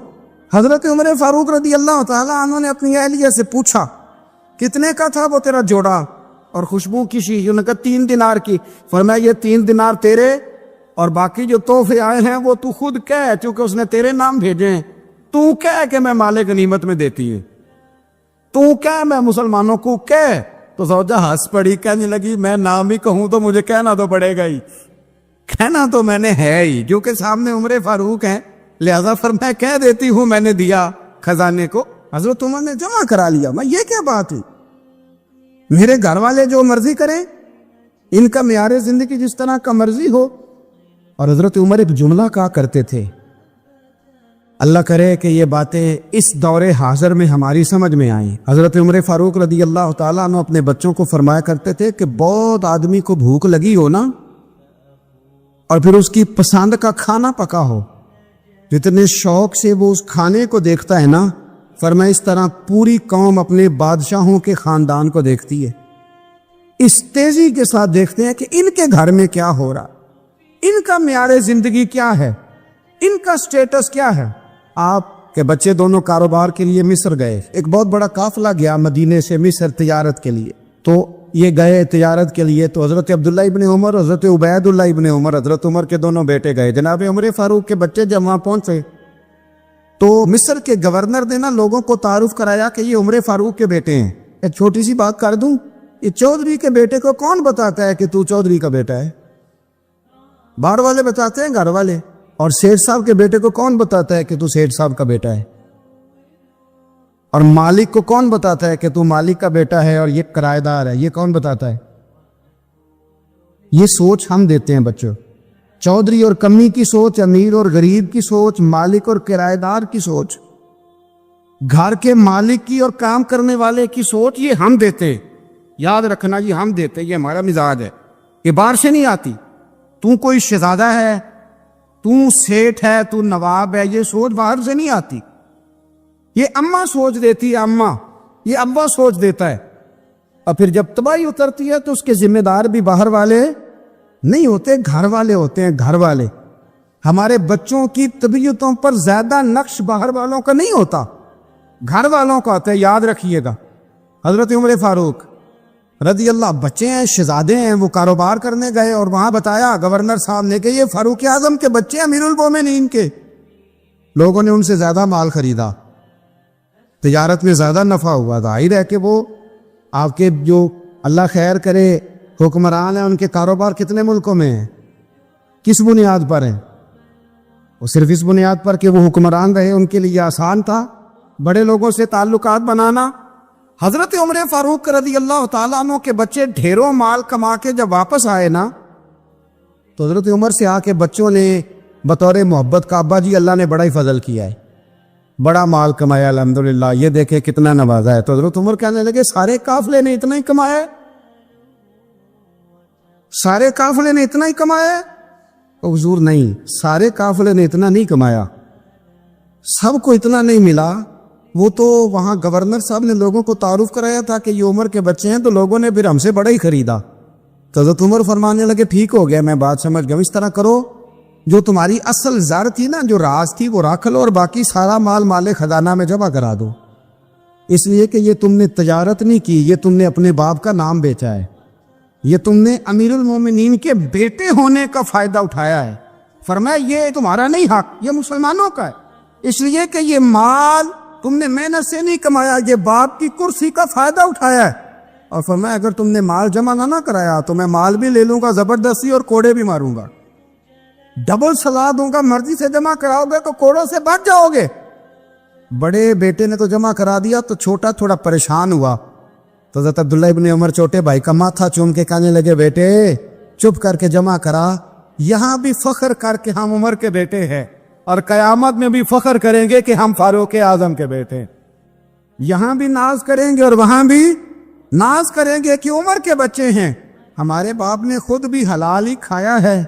حضرت عمر فاروق رضی اللہ تعالیٰ عنہ نے اپنی اہلیہ سے پوچھا کتنے کا تھا وہ تیرا جوڑا اور خوشبو کی شیشی؟ انہوں نے کہا 3 دینار کی۔ فرمایا یہ 3 دینار تیرے، اور باقی جو تحفے آئے ہیں وہ تو خود کہہ، چونکہ اس نے تیرے نام بھیجے ہیں، تو کہہ کہ میں مال غنیمت میں دیتی ہے، تو کہہ میں مسلمانوں کو کہہ۔ تو زوجہ ہنس پڑی، کہنے لگی میں نام ہی کہوں تو مجھے کہنا تو پڑے گا ہی، کہنا تو میں نے ہے ہی، کیونکہ سامنے عمر فاروق ہیں، لہذا فرمایا کہہ دیتی ہوں میں نے دیا خزانے کو۔ حضرت عمر نے جمع کرا لیا۔ میں یہ کیا بات ہے، میرے گھر والے جو مرضی کریں، ان کا معیار زندگی جس طرح کا مرضی ہو۔ اور حضرت عمر ایک جملہ کہا کرتے تھے، اللہ کرے کہ یہ باتیں اس دور حاضر میں ہماری سمجھ میں آئیں۔ حضرت عمر فاروق رضی اللہ تعالیٰ عنہ اپنے بچوں کو فرمایا کرتے تھے کہ بہت آدمی کو بھوک لگی ہو نا، اور پھر اس کی پسند کا کھانا پکا ہو، جتنے شوق سے وہ اس کھانے کو دیکھتا ہے نا، فرمایا اس طرح پوری قوم اپنے بادشاہوں کے خاندان کو دیکھتی ہے، اس تیزی کے ساتھ دیکھتے ہیں کہ ان کے گھر میں کیا ہو رہا، ان کا معیار زندگی کیا ہے، ان کا سٹیٹس کیا ہے۔ آپ کے بچے دونوں کاروبار کے لیے مصر گئے، ایک بہت بڑا قافلہ گیا مدینے سے مصر تجارت کے لیے، تو یہ گئے تجارت کے لیے، تو حضرت عبداللہ ابن عمر، حضرت عبید اللہ ابن عمر، حضرت عمر کے دونوں بیٹے گئے۔ جناب عمر فاروق کے بچے جب وہاں پہنچے تو مصر کے گورنر نے نا لوگوں کو تعارف کرایا کہ یہ عمر فاروق کے بیٹے ہیں۔ ایک چھوٹی سی بات کر دوں، یہ چودھری کے بیٹے کو کون بتاتا ہے کہ تو چودھری کا بیٹا ہے؟ باہر والے بتاتے ہیں، گھر والے۔ اور سیٹھ صاحب کے بیٹے کو کون بتاتا ہے کہ تو سیٹھ صاحب کا بیٹا ہے؟ اور مالک کو کون بتاتا ہے کہ تو مالک کا بیٹا ہے اور یہ کرایہ دار ہے؟ یہ کون بتاتا ہے؟ یہ سوچ ہم دیتے ہیں بچوں، چودھری اور کمی کی سوچ، امیر اور غریب کی سوچ، مالک اور کرایہ دار کی سوچ، گھر کے مالک کی اور کام کرنے والے کی سوچ، یہ ہم دیتے۔ یاد رکھنا یہ ہم دیتے، یہ ہمارا مزاج ہے، یہ باہر سے نہیں آتی۔ تو کوئی شہزادہ ہے، تو سیٹھ ہے، تو نواب ہے، یہ سوچ باہر سے نہیں آتی، یہ اماں سوچ دیتی ہے، اماں، یہ ابا سوچ دیتا ہے۔ اور پھر جب تباہی اترتی ہے تو اس کے ذمہ دار بھی باہر والے نہیں ہوتے، گھر والے ہوتے ہیں، گھر والے۔ ہمارے بچوں کی طبیعتوں پر زیادہ نقش باہر والوں کا نہیں ہوتا، گھر والوں کا ہوتا ہے، یاد رکھیے گا۔ حضرت عمر فاروق رضی اللہ، بچے ہیں، شہزادے ہیں، وہ کاروبار کرنے گئے اور وہاں بتایا گورنر صاحب نے کہ یہ فاروق اعظم کے بچے، امیر المومنین کے۔ لوگوں نے ان سے زیادہ مال خریدا، تجارت میں زیادہ نفع ہوا، ظاہر ہے کہ وہ آپ کے جو اللہ خیر کرے حکمران ہیں، ان کے کاروبار کتنے ملکوں میں ہیں، کس بنیاد پر ہیں؟ وہ صرف اس بنیاد پر کہ وہ حکمران رہے، ان کے لیے آسان تھا بڑے لوگوں سے تعلقات بنانا۔ حضرت عمر فاروق رضی اللہ تعالیٰ عنہ کے بچے ڈھیروں مال کما کے جب واپس آئے نا، تو حضرت عمر سے آ کے بچوں نے بطور محبت کا، ابا جی اللہ نے بڑا ہی فضل کیا ہے، بڑا مال کمایا الحمدللہ، یہ دیکھے کتنا نوازا ہے۔ تو حضرت عمر کہنے لگے سارے قافلے نے اتنا ہی کمایا ہے؟ سارے قافلے نے اتنا ہی کمایا ہے؟ حضور نہیں، سارے قافلے نے اتنا نہیں کمایا، سب کو اتنا نہیں ملا. وہ تو وہاں گورنر صاحب نے لوگوں کو تعارف کرایا تھا کہ یہ عمر کے بچے ہیں, تو لوگوں نے پھر ہم سے بڑا ہی خریدا. تو حضرت عمر فرمانے لگے ٹھیک ہو گیا, میں بات سمجھ گیا, اس طرح کرو جو تمہاری اصل زر تھی نا, جو راز تھی وہ رکھ لو, اور باقی سارا مال خزانہ میں جمع کرا دو. اس لیے کہ یہ تم نے تجارت نہیں کی, یہ تم نے اپنے باپ کا نام بیچا ہے, یہ تم نے امیر المومنین کے بیٹے ہونے کا فائدہ اٹھایا ہے. فرمایا یہ تمہارا نہیں حق, یہ مسلمانوں کا ہے, اس لیے کہ یہ مال تم نے محنت سے نہیں کمایا, یہ باپ کی کرسی کا فائدہ اٹھایا ہے. اور فرمایا اگر تم نے مال جمع نہ کرایا تو میں مال بھی لے لوں گا زبردستی اور کوڑے بھی ماروں گا, ڈبل سزا دوں گا. مرضی سے جمع کراؤ گے تو کوڑوں سے بچ جاؤ گے. بڑے بیٹے نے تو جمع کرا دیا, تو چھوٹا تھوڑا پریشان ہوا. تو حضرت عبداللہ ابن عمر چھوٹے بھائی کا ماتھا چوم کے کہنے لگے بیٹے چپ کر کے جمع کرا, یہاں بھی فخر کر کے ہم عمر کے بیٹے ہیں, اور قیامت میں بھی فخر کریں گے کہ ہم فاروق اعظم کے بیٹے ہیں. یہاں بھی ناز کریں گے اور وہاں بھی ناز کریں گے کہ عمر کے بچے ہیں. ہمارے باپ نے خود بھی حلال ہی کھایا ہے,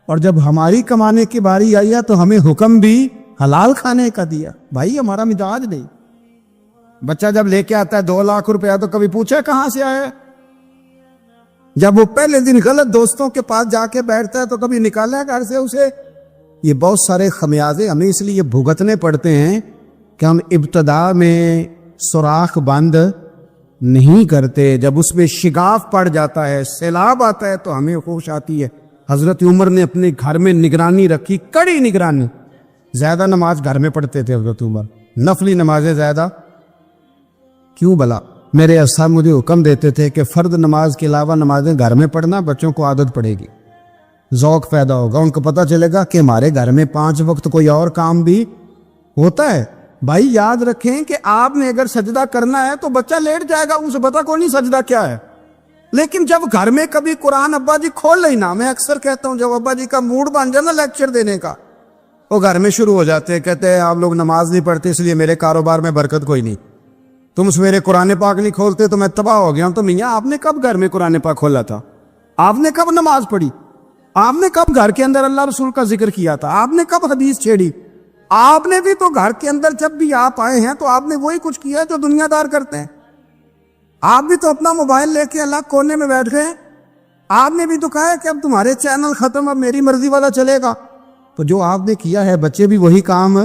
اور جب ہماری کمانے کی باری آئی ہے تو ہمیں حکم بھی حلال کھانے کا دیا. بھائی ہمارا مزاج نہیں. بچہ جب لے کے آتا ہے 2 لاکھ روپیہ تو کبھی پوچھے کہاں سے آیا ہے؟ جب وہ پہلے دن غلط دوستوں کے پاس جا کے بیٹھتا ہے تو کبھی نکالا ہے گھر سے اسے. یہ بہت سارے خمیازے ہمیں اس لیے بھگتنے پڑتے ہیں کہ ہم ابتدا میں سوراخ بند نہیں کرتے. جب اس میں شگاف پڑ جاتا ہے, سیلاب آتا ہے, تو ہمیں ہوش آتی ہے. حضرت عمر نے اپنے گھر میں نگرانی رکھی, کڑی نگرانی. زیادہ نماز گھر میں پڑھتے تھے حضرت عمر, نفلی نمازیں زیادہ کیوں بلا. میرے اساتذہ مجھے حکم دیتے تھے کہ فرض نماز کے علاوہ نمازیں گھر میں پڑھنا, بچوں کو عادت پڑے گی, ذوق پیدا ہوگا, ان کو پتہ چلے گا کہ ہمارے گھر میں 5 وقت کوئی اور کام بھی ہوتا ہے. بھائی یاد رکھیں کہ آپ نے اگر سجدہ کرنا ہے تو بچہ لیٹ جائے گا, اسے پتہ کوئی نہیں سجدہ کیا ہے. لیکن جب گھر میں کبھی قرآن ابا جی کھول لینا, میں اکثر کہتا ہوں جب ابا جی کا موڈ بن جائے نا لیکچر دینے کا, وہ گھر میں شروع ہو جاتے ہیں, کہتے ہیں آپ لوگ نماز نہیں پڑھتے اس لیے میرے کاروبار میں برکت کوئی نہیں, تم سویرے قرآن پاک نہیں کھولتے تو میں تباہ ہو گیا ہوں. تو میاں آپ نے کب گھر میں قرآن پاک کھولا تھا؟ آپ نے کب نماز پڑھی؟ آپ نے کب گھر کے اندر اللہ رسول کا ذکر کیا تھا؟ آپ نے کب حدیث چھیڑی؟ آپ نے بھی تو گھر کے اندر جب بھی آپ آئے ہیں تو آپ نے وہی کچھ کیا جو دنیا دار کرتے ہیں. آپ بھی تو اپنا موبائل لے کے الگ کونے میں بیٹھ گئے. آپ نے بھی تو کہا ہے کہ اب تمہارے چینل ختم, اب میری مرضی والا چلے گا. تو جو آپ نے کیا ہے بچے بھی وہی کام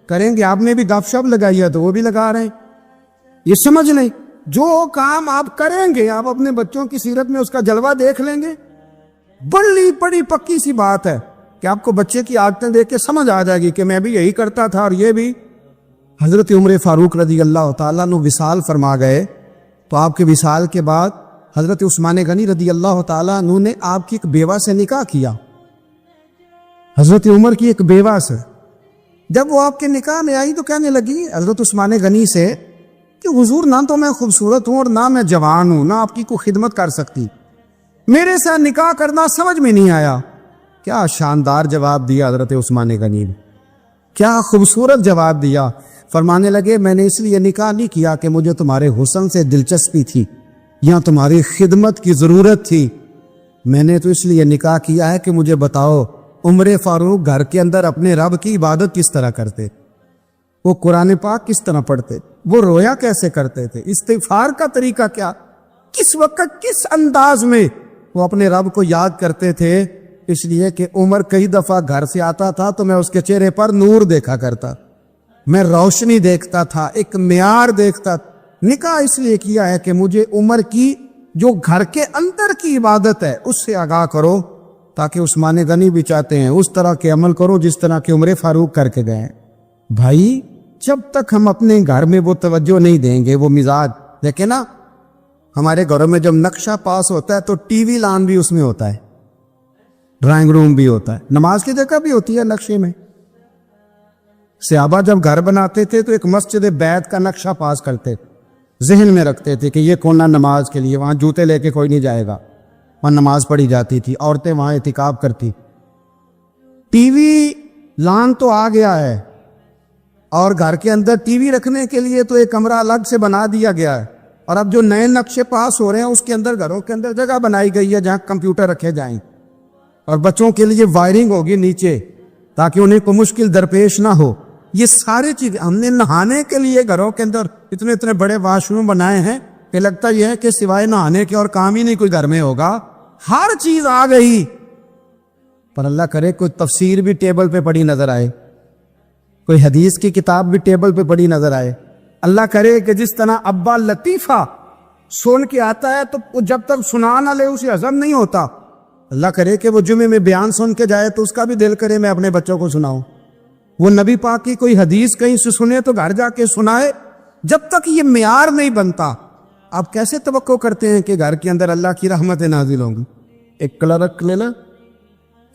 کریں گے. آپ نے بھی گپ شپ لگائی ہے تو وہ بھی لگا رہے ہیں. یہ سمجھ لیں جو کام آپ کریں گے آپ اپنے بچوں کی سیرت میں اس کا جلوہ دیکھ لیں گے. بڑی پکی سی بات ہے کہ آپ کو بچے کی عادتیں دیکھ کے سمجھ آ جائے گی کہ میں بھی یہی کرتا تھا اور یہ بھی. حضرت عمر فاروق رضی اللہ تعالیٰ عنہ وصال فرما گئے, تو آپ کے وصال کے بعد حضرت عثمان غنی رضی اللہ تعالیٰ عنہ نے آپ کی ایک بیوہ سے نکاح کیا. حضرت عمر کی ایک بیوہ سے جب وہ آپ کے نکاح میں آئی تو کہنے لگی حضرت عثمان غنی سے کہ حضور نہ تو میں خوبصورت ہوں اور نہ میں جوان ہوں, نہ آپ کی کوئی خدمت کر سکتی, میرے ساتھ نکاح کرنا سمجھ میں نہیں آیا. کیا شاندار جواب دیا حضرت عثمان غنی نے, کیا خوبصورت جواب دیا. فرمانے لگے میں نے اس لیے نکاح نہیں کیا کہ مجھے تمہارے حسن سے دلچسپی تھی یا تمہاری خدمت کی ضرورت تھی, میں نے تو اس لیے نکاح کیا ہے کہ مجھے بتاؤ عمر فاروق گھر کے اندر اپنے رب کی عبادت کس طرح کرتے, وہ قرآن پاک کس طرح پڑھتے, وہ رویا کیسے کرتے تھے, استغفار کا طریقہ کیا, کس وقت کس انداز میں وہ اپنے رب کو یاد کرتے تھے. اس لیے کہ عمر کئی دفعہ گھر سے آتا تھا تو میں اس کے چہرے پر نور دیکھا کرتا, میں روشنی دیکھتا تھا, ایک معیار دیکھتا. نکاح اس لیے کیا ہے کہ مجھے عمر کی جو گھر کے اندر کی عبادت ہے اس سے آگاہ کرو, تاکہ عثمان غنی بھی چاہتے ہیں اس طرح کے عمل کرو جس طرح کہ عمر فاروق کر کے گئے. بھائی جب تک ہم اپنے گھر میں وہ توجہ نہیں دیں گے, وہ مزاج دیکھیں نا, ہمارے گھروں میں جب نقشہ پاس ہوتا ہے تو ٹی وی لان بھی اس میں ہوتا ہے, ڈرائنگ روم بھی ہوتا ہے, نماز کی جگہ بھی ہوتی ہے نقشے میں. صحابہ جب گھر بناتے تھے تو ایک مسجد بیت کا نقشہ پاس کرتے, ذہن میں رکھتے تھے کہ یہ کونا نماز کے لیے, وہاں جوتے لے کے کوئی نہیں جائے گا, وہاں نماز پڑھی جاتی تھی, عورتیں وہاں اعتکاف کرتی. ٹی وی لان تو آ گیا ہے, اور گھر کے اندر ٹی وی رکھنے کے لیے تو ایک کمرہ الگ سے بنا دیا گیا ہے, اور اب جو نئے نقشے پاس ہو رہے ہیں اس کے اندر گھروں کے اندر جگہ بنائی گئی ہے جہاں کمپیوٹر رکھے جائیں, اور بچوں کے لیے وائرنگ ہوگی نیچے تاکہ انہیں کوئی مشکل درپیش نہ ہو. یہ ساری چیز ہم نے نہانے کے لیے گھروں کے اندر اتنے اتنے بڑے واش روم بنائے ہیں کہ لگتا یہ ہے کہ سوائے نہانے کے اور کام ہی نہیں کوئی گھر میں ہوگا. ہر چیز آ گئی, پر اللہ کرے کوئی تفسیر بھی ٹیبل پہ پڑی نظر آئے, کوئی حدیث کی کتاب بھی ٹیبل پہ پڑی نظر آئے. اللہ کرے کہ جس طرح ابا لطیفہ سن کے آتا ہے تو جب تک سنا نہ لے اسے ہضم نہیں ہوتا. اللہ کرے کہ وہ جمعے میں بیان سن کے جائے تو اس کا بھی دل کرے میں اپنے بچوں کو سناؤں. وہ نبی پاک کی کوئی حدیث کہیں سے سنے تو گھر جا کے سنائے. جب تک یہ معیار نہیں بنتا آپ کیسے توقع کرتے ہیں کہ گھر کے اندر اللہ کی رحمتیں نازل ہوں گی. ایک کلرک نے نا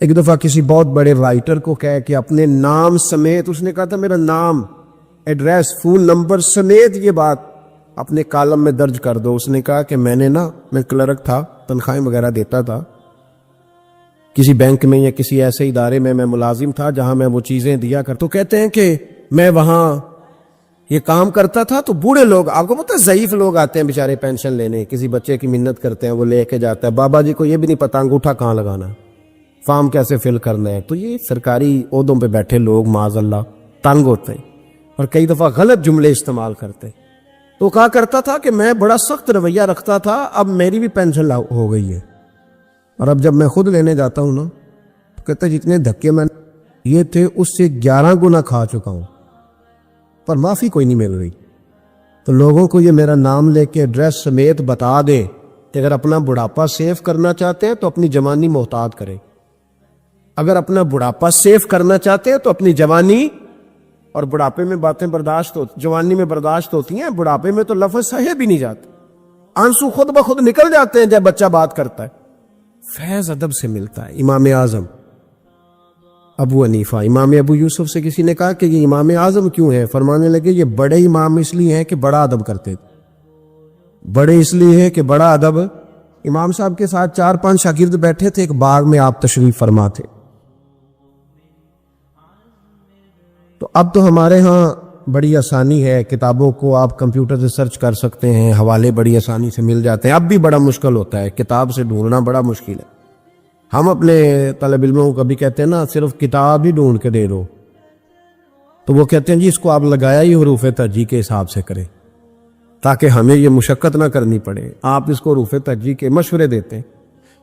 ایک دفعہ کسی بہت بڑے رائٹر کو کہہ کہ اپنے نام سمیت, اس نے کہا تھا میرا نام, ایڈریس, فون نمبر سمیت یہ بات اپنے کالم میں درج کر دو. اس نے کہا کہ میں کلرک تھا, تنخواہیں وغیرہ دیتا تھا کسی بینک میں یا کسی ایسے ادارے میں ملازم تھا جہاں میں وہ چیزیں دیا کرتا. تو کہتے ہیں کہ میں وہاں یہ کام کرتا تھا تو بوڑھے لوگ, آپ کو پتہ ہے ضعیف لوگ آتے ہیں بیچارے پینشن لینے, کسی بچے کی منت کرتے ہیں, وہ لے کے جاتا ہے. بابا جی کو یہ بھی نہیں پتا انگوٹھا کہاں لگانا, فارم کیسے فل کرنا ہے. تو یہ سرکاری عہدوں پہ بیٹھے لوگ معاذ اللہ تنگ ہوتے ہیں اور کئی دفعہ غلط جملے استعمال کرتے. تو کہا کرتا تھا کہ میں بڑا سخت رویہ رکھتا تھا, اب میری بھی پینشن ہو گئی ہے, اور اب جب میں خود لینے جاتا ہوں نا تو کہتا جتنے دھکے میں یہ تھے اس سے 11 گنا کھا چکا ہوں, پر معافی کوئی نہیں مل رہی. تو لوگوں کو یہ میرا نام لے کے ایڈریس سمیت بتا دے کہ اگر اپنا بڑھاپا سیف کرنا چاہتے ہیں تو اپنی جوانی محتاط کریں. اگر اپنا بڑھاپا سیف کرنا چاہتے ہیں تو اپنی جوانی, اور بڑھاپے میں باتیں برداشت ہوتی, جوانی میں برداشت ہوتی ہیں, بڑھاپے میں تو لفظ سہے بھی نہیں جاتے, آنسو خود بخود نکل جاتے ہیں جب بچہ بات کرتا ہے. فیض ادب سے ملتا ہے. امام اعظم ابو حنیفہ, امام ابو یوسف سے کسی نے کہا کہ یہ امام اعظم کیوں ہے؟ فرمانے لگے یہ بڑے امام اس لیے ہیں کہ بڑا ادب کرتے تھے. بڑے اس لیے ہے کہ بڑا ادب. امام صاحب کے ساتھ 4-5 شاگرد بیٹھے تھے, ایک باغ میں آپ تشریف فرما تھے. تو اب تو ہمارے ہاں بڑی آسانی ہے, کتابوں کو آپ کمپیوٹر سے سرچ کر سکتے ہیں, حوالے بڑی آسانی سے مل جاتے ہیں. اب بھی بڑا مشکل ہوتا ہے, کتاب سے ڈھونڈنا بڑا مشکل ہے. ہم اپنے طالب علموں کو کبھی کہتے ہیں نا صرف کتاب ہی ڈھونڈ کے دے دو, تو وہ کہتے ہیں جی اس کو آپ لگایا ہی حروف ترجیح کے حساب سے کریں تاکہ ہمیں یہ مشقت نہ کرنی پڑے. آپ اس کو حروف ترجیح کے مشورے دیتے ہیں.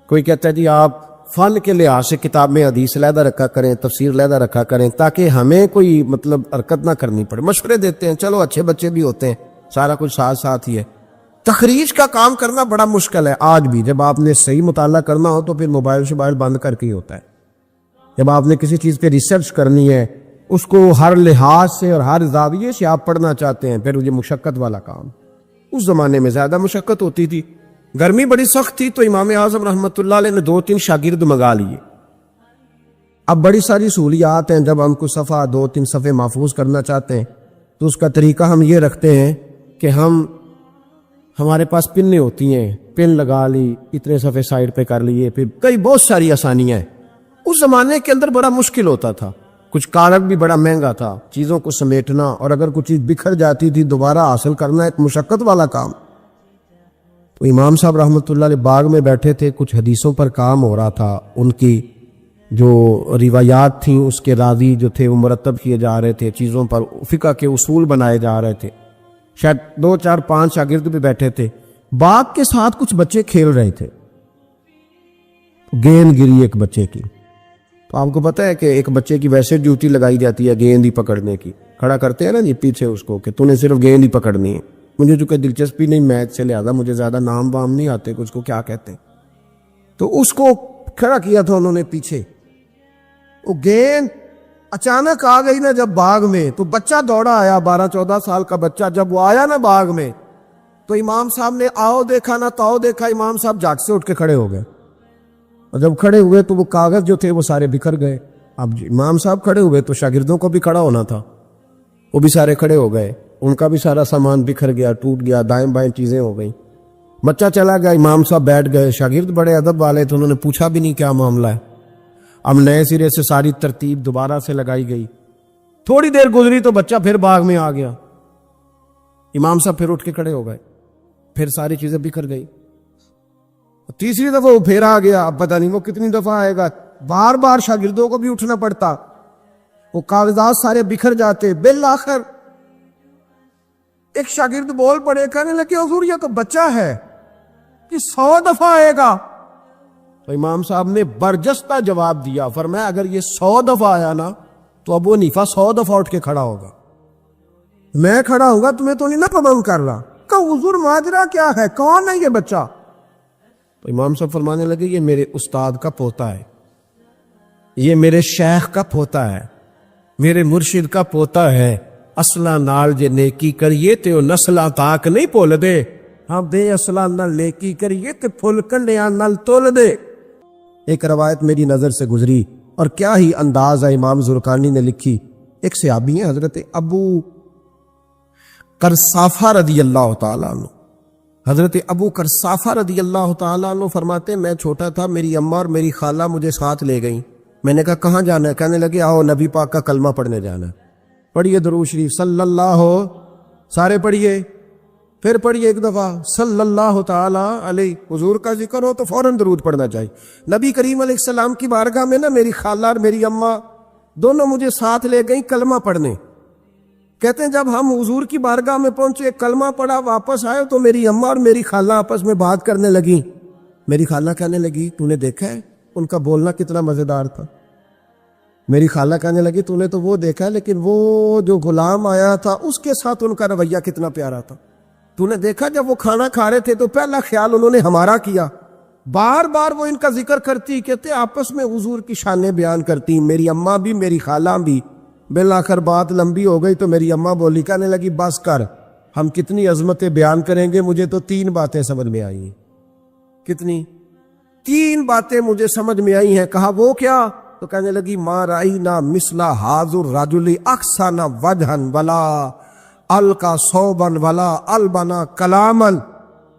کوئی کہتا ہے جی آپ فن کے لحاظ سے کتاب میں حدیث علیحدہ رکھا کریں, تفسیر علیحدہ رکھا کریں تاکہ ہمیں کوئی حرکت نہ کرنی پڑے. مشورے دیتے ہیں, چلو اچھے بچے بھی ہوتے ہیں, سارا کچھ ساتھ ساتھ ہی ہے. تخریج کا کام کرنا بڑا مشکل ہے آج بھی. جب آپ نے صحیح مطالعہ کرنا ہو تو پھر موبائل شبائل بند کر کے ہی ہوتا ہے. جب آپ نے کسی چیز پہ ریسرچ کرنی ہے, اس کو ہر لحاظ سے اور ہر زاویے سے آپ پڑھنا چاہتے ہیں, پھر یہ مشقت والا کام. اس زمانے میں زیادہ مشقت ہوتی تھی, گرمی بڑی سخت تھی, تو امام اعظم رحمۃ اللہ علیہ نے 2-3 شاگرد منگا لیے. اب بڑی ساری سہولیات ہیں, جب ہم کو صفحہ 2-3 صفحے محفوظ کرنا چاہتے ہیں تو اس کا طریقہ ہم یہ رکھتے ہیں کہ ہمارے پاس پنیں ہوتی ہیں, پن لگا لی, اتنے صفحے سائڈ پہ کر لیے, پھر کئی بہت ساری آسانیاں ہیں. اس زمانے کے اندر بڑا مشکل ہوتا تھا, کچھ کاغذ بھی بڑا مہنگا تھا, چیزوں کو سمیٹنا, اور اگر کچھ چیز بکھر جاتی تھی دوبارہ حاصل کرنا ایک مشقت والا کام. تو امام صاحب رحمۃ اللہ علیہ باغ میں بیٹھے تھے, کچھ حدیثوں پر کام ہو رہا تھا, ان کی جو روایات تھیں اس کے راضی جو تھے وہ مرتب کیے جا رہے تھے, چیزوں پر فقہ کے اصول بنائے جا رہے تھے. شاید 2-4-5 شاگرد بھی بیٹھے تھے. باغ کے ساتھ کچھ بچے کھیل رہے تھے, گیند گری ایک بچے کی. تو آپ کو پتہ ہے کہ ایک بچے کی ویسے ڈیوٹی لگائی جاتی ہے گیند ہی پکڑنے کی, کھڑا کرتے ہیں نا جی پیچھے اس کو کہ تو نے صرف گیند ہی پکڑنی ہے. مجھے چونکہ دلچسپی نہیں میچ سے, لہذا مجھے زیادہ نام وام نہیں آتے کہ اس کو کیا کہتے ہیں. تو اس کو کھڑا کیا تھا انہوں نے پیچھے. وہ گیند اچانک آ گئی نا جب باغ میں, تو بچہ دوڑا آیا, 12-14 سال کا بچہ. جب وہ آیا نا باغ میں تو امام صاحب نے آؤ دیکھا نہ تاؤ دیکھا, امام صاحب جھٹ سے اٹھ کے کھڑے ہو گئے. اور جب کھڑے ہوئے تو وہ کاغذ جو تھے وہ سارے بکھر گئے. اب امام صاحب کھڑے ہوئے تو شاگردوں کو بھی کھڑا ہونا تھا, وہ بھی سارے کھڑے ہو گئے, ان کا بھی سارا سامان بکھر گیا, ٹوٹ گیا, دائیں بائیں چیزیں ہو گئیں. بچہ چلا گیا, امام صاحب بیٹھ گئے. شاگرد بڑے ادب والے تھے, انہوں نے پوچھا بھی نہیں کیا معاملہ ہے. اب نئے سرے سے ساری ترتیب دوبارہ سے لگائی گئی. تھوڑی دیر گزری تو بچہ پھر باغ میں آ گیا. امام صاحب پھر اٹھ کے کھڑے ہو گئے, پھر ساری چیزیں بکھر گئی. تیسری دفعہ وہ پھر آ گیا. اب پتہ نہیں وہ کتنی دفعہ آئے گا, بار بار شاگردوں کو بھی اٹھنا پڑتا. وہ کاغذات سارے بکھر جاتے. بالآخر ایک شاگرد بول پڑے, کہنے لگے حضور یہ تو بچہ ہے کہ 100 دفعہ آئے گا. تو امام صاحب نے برجستہ جواب دیا, فرمایا اگر یہ 100 دفعہ آیا نا تو ابو حنیفہ 100 دفعہ اٹھ کے کھڑا ہوگا. میں کھڑا ہوں گا, تمہیں تو نہیں نا پابند کر رہا. کہ حضور ماجرا کیا ہے, کون ہے یہ بچہ؟ تو امام صاحب فرمانے لگے یہ میرے استاد کا پوتا ہے, یہ میرے شیخ کا پوتا ہے, میرے مرشد کا پوتا ہے. اصلا نال جے نیکی کریے تے او نسلاں تاک نہیں بھول دے, ہاں بے اصلا نال نیکی کریے تے پھل کنڈیاں نال تول دے. ایک روایت میری نظر سے گزری اور کیا ہی انداز ہے امام زرقانی نے لکھی. ایک صحابی ہیں حضرت ابو قرصافہ رضی اللہ تعالیٰ عنہ. حضرت ابو قرصافہ رضی اللہ تعالیٰ عنہ فرماتے میں چھوٹا تھا, میری اماں اور میری خالہ مجھے ساتھ لے گئیں. میں نے کہا کہاں جانا ہے؟ کہنے لگے آؤ نبی پاک کا کلمہ پڑھنے جانا ہے. پڑھیے درود شریف صلی اللہ ہو, سارے پڑھیے. پھر پڑھیے ایک دفعہ صلی اللہ تعالیٰ علیہ. حضور کا ذکر ہو تو فوراً درود پڑھنا چاہیے. نبی کریم علیہ السلام کی بارگاہ میں نا میری خالہ اور میری اماں دونوں مجھے ساتھ لے گئیں کلمہ پڑھنے. کہتے ہیں جب ہم حضور کی بارگاہ میں پہنچے, کلمہ پڑھا, واپس آئے تو میری اماں اور میری خالہ آپس میں بات کرنے لگیں. میری خالہ کہنے لگی تو نے دیکھا ہے ان کا بولنا کتنا مزیدار تھا. میری خالہ کہنے لگی تو نے تو وہ دیکھا ہے, لیکن وہ جو غلام آیا تھا اس کے ساتھ ان کا رویہ کتنا پیارا تھا. تو نے دیکھا جب وہ کھانا کھا رہے تھے تو پہلا خیال انہوں نے ہمارا کیا. بار بار وہ ان کا ذکر کرتی, کہتے آپس میں حضور کی شانیں بیان کرتی, میری اماں بھی میری خالہ بھی. بالآخر بات لمبی ہو گئی تو میری اماں بولی, کہنے لگی بس کر, ہم کتنی عظمتیں بیان کریں گے, مجھے تو 3 باتیں سمجھ میں آئی ہیں. کتنی؟ 3 باتیں مجھے سمجھ میں آئی ہیں. کہا وہ کیا؟ تو کہنے لگی ما رأینا مثلا حاضر رجل احسن وجہا ولا القا صوبا ولا البنا کلاما.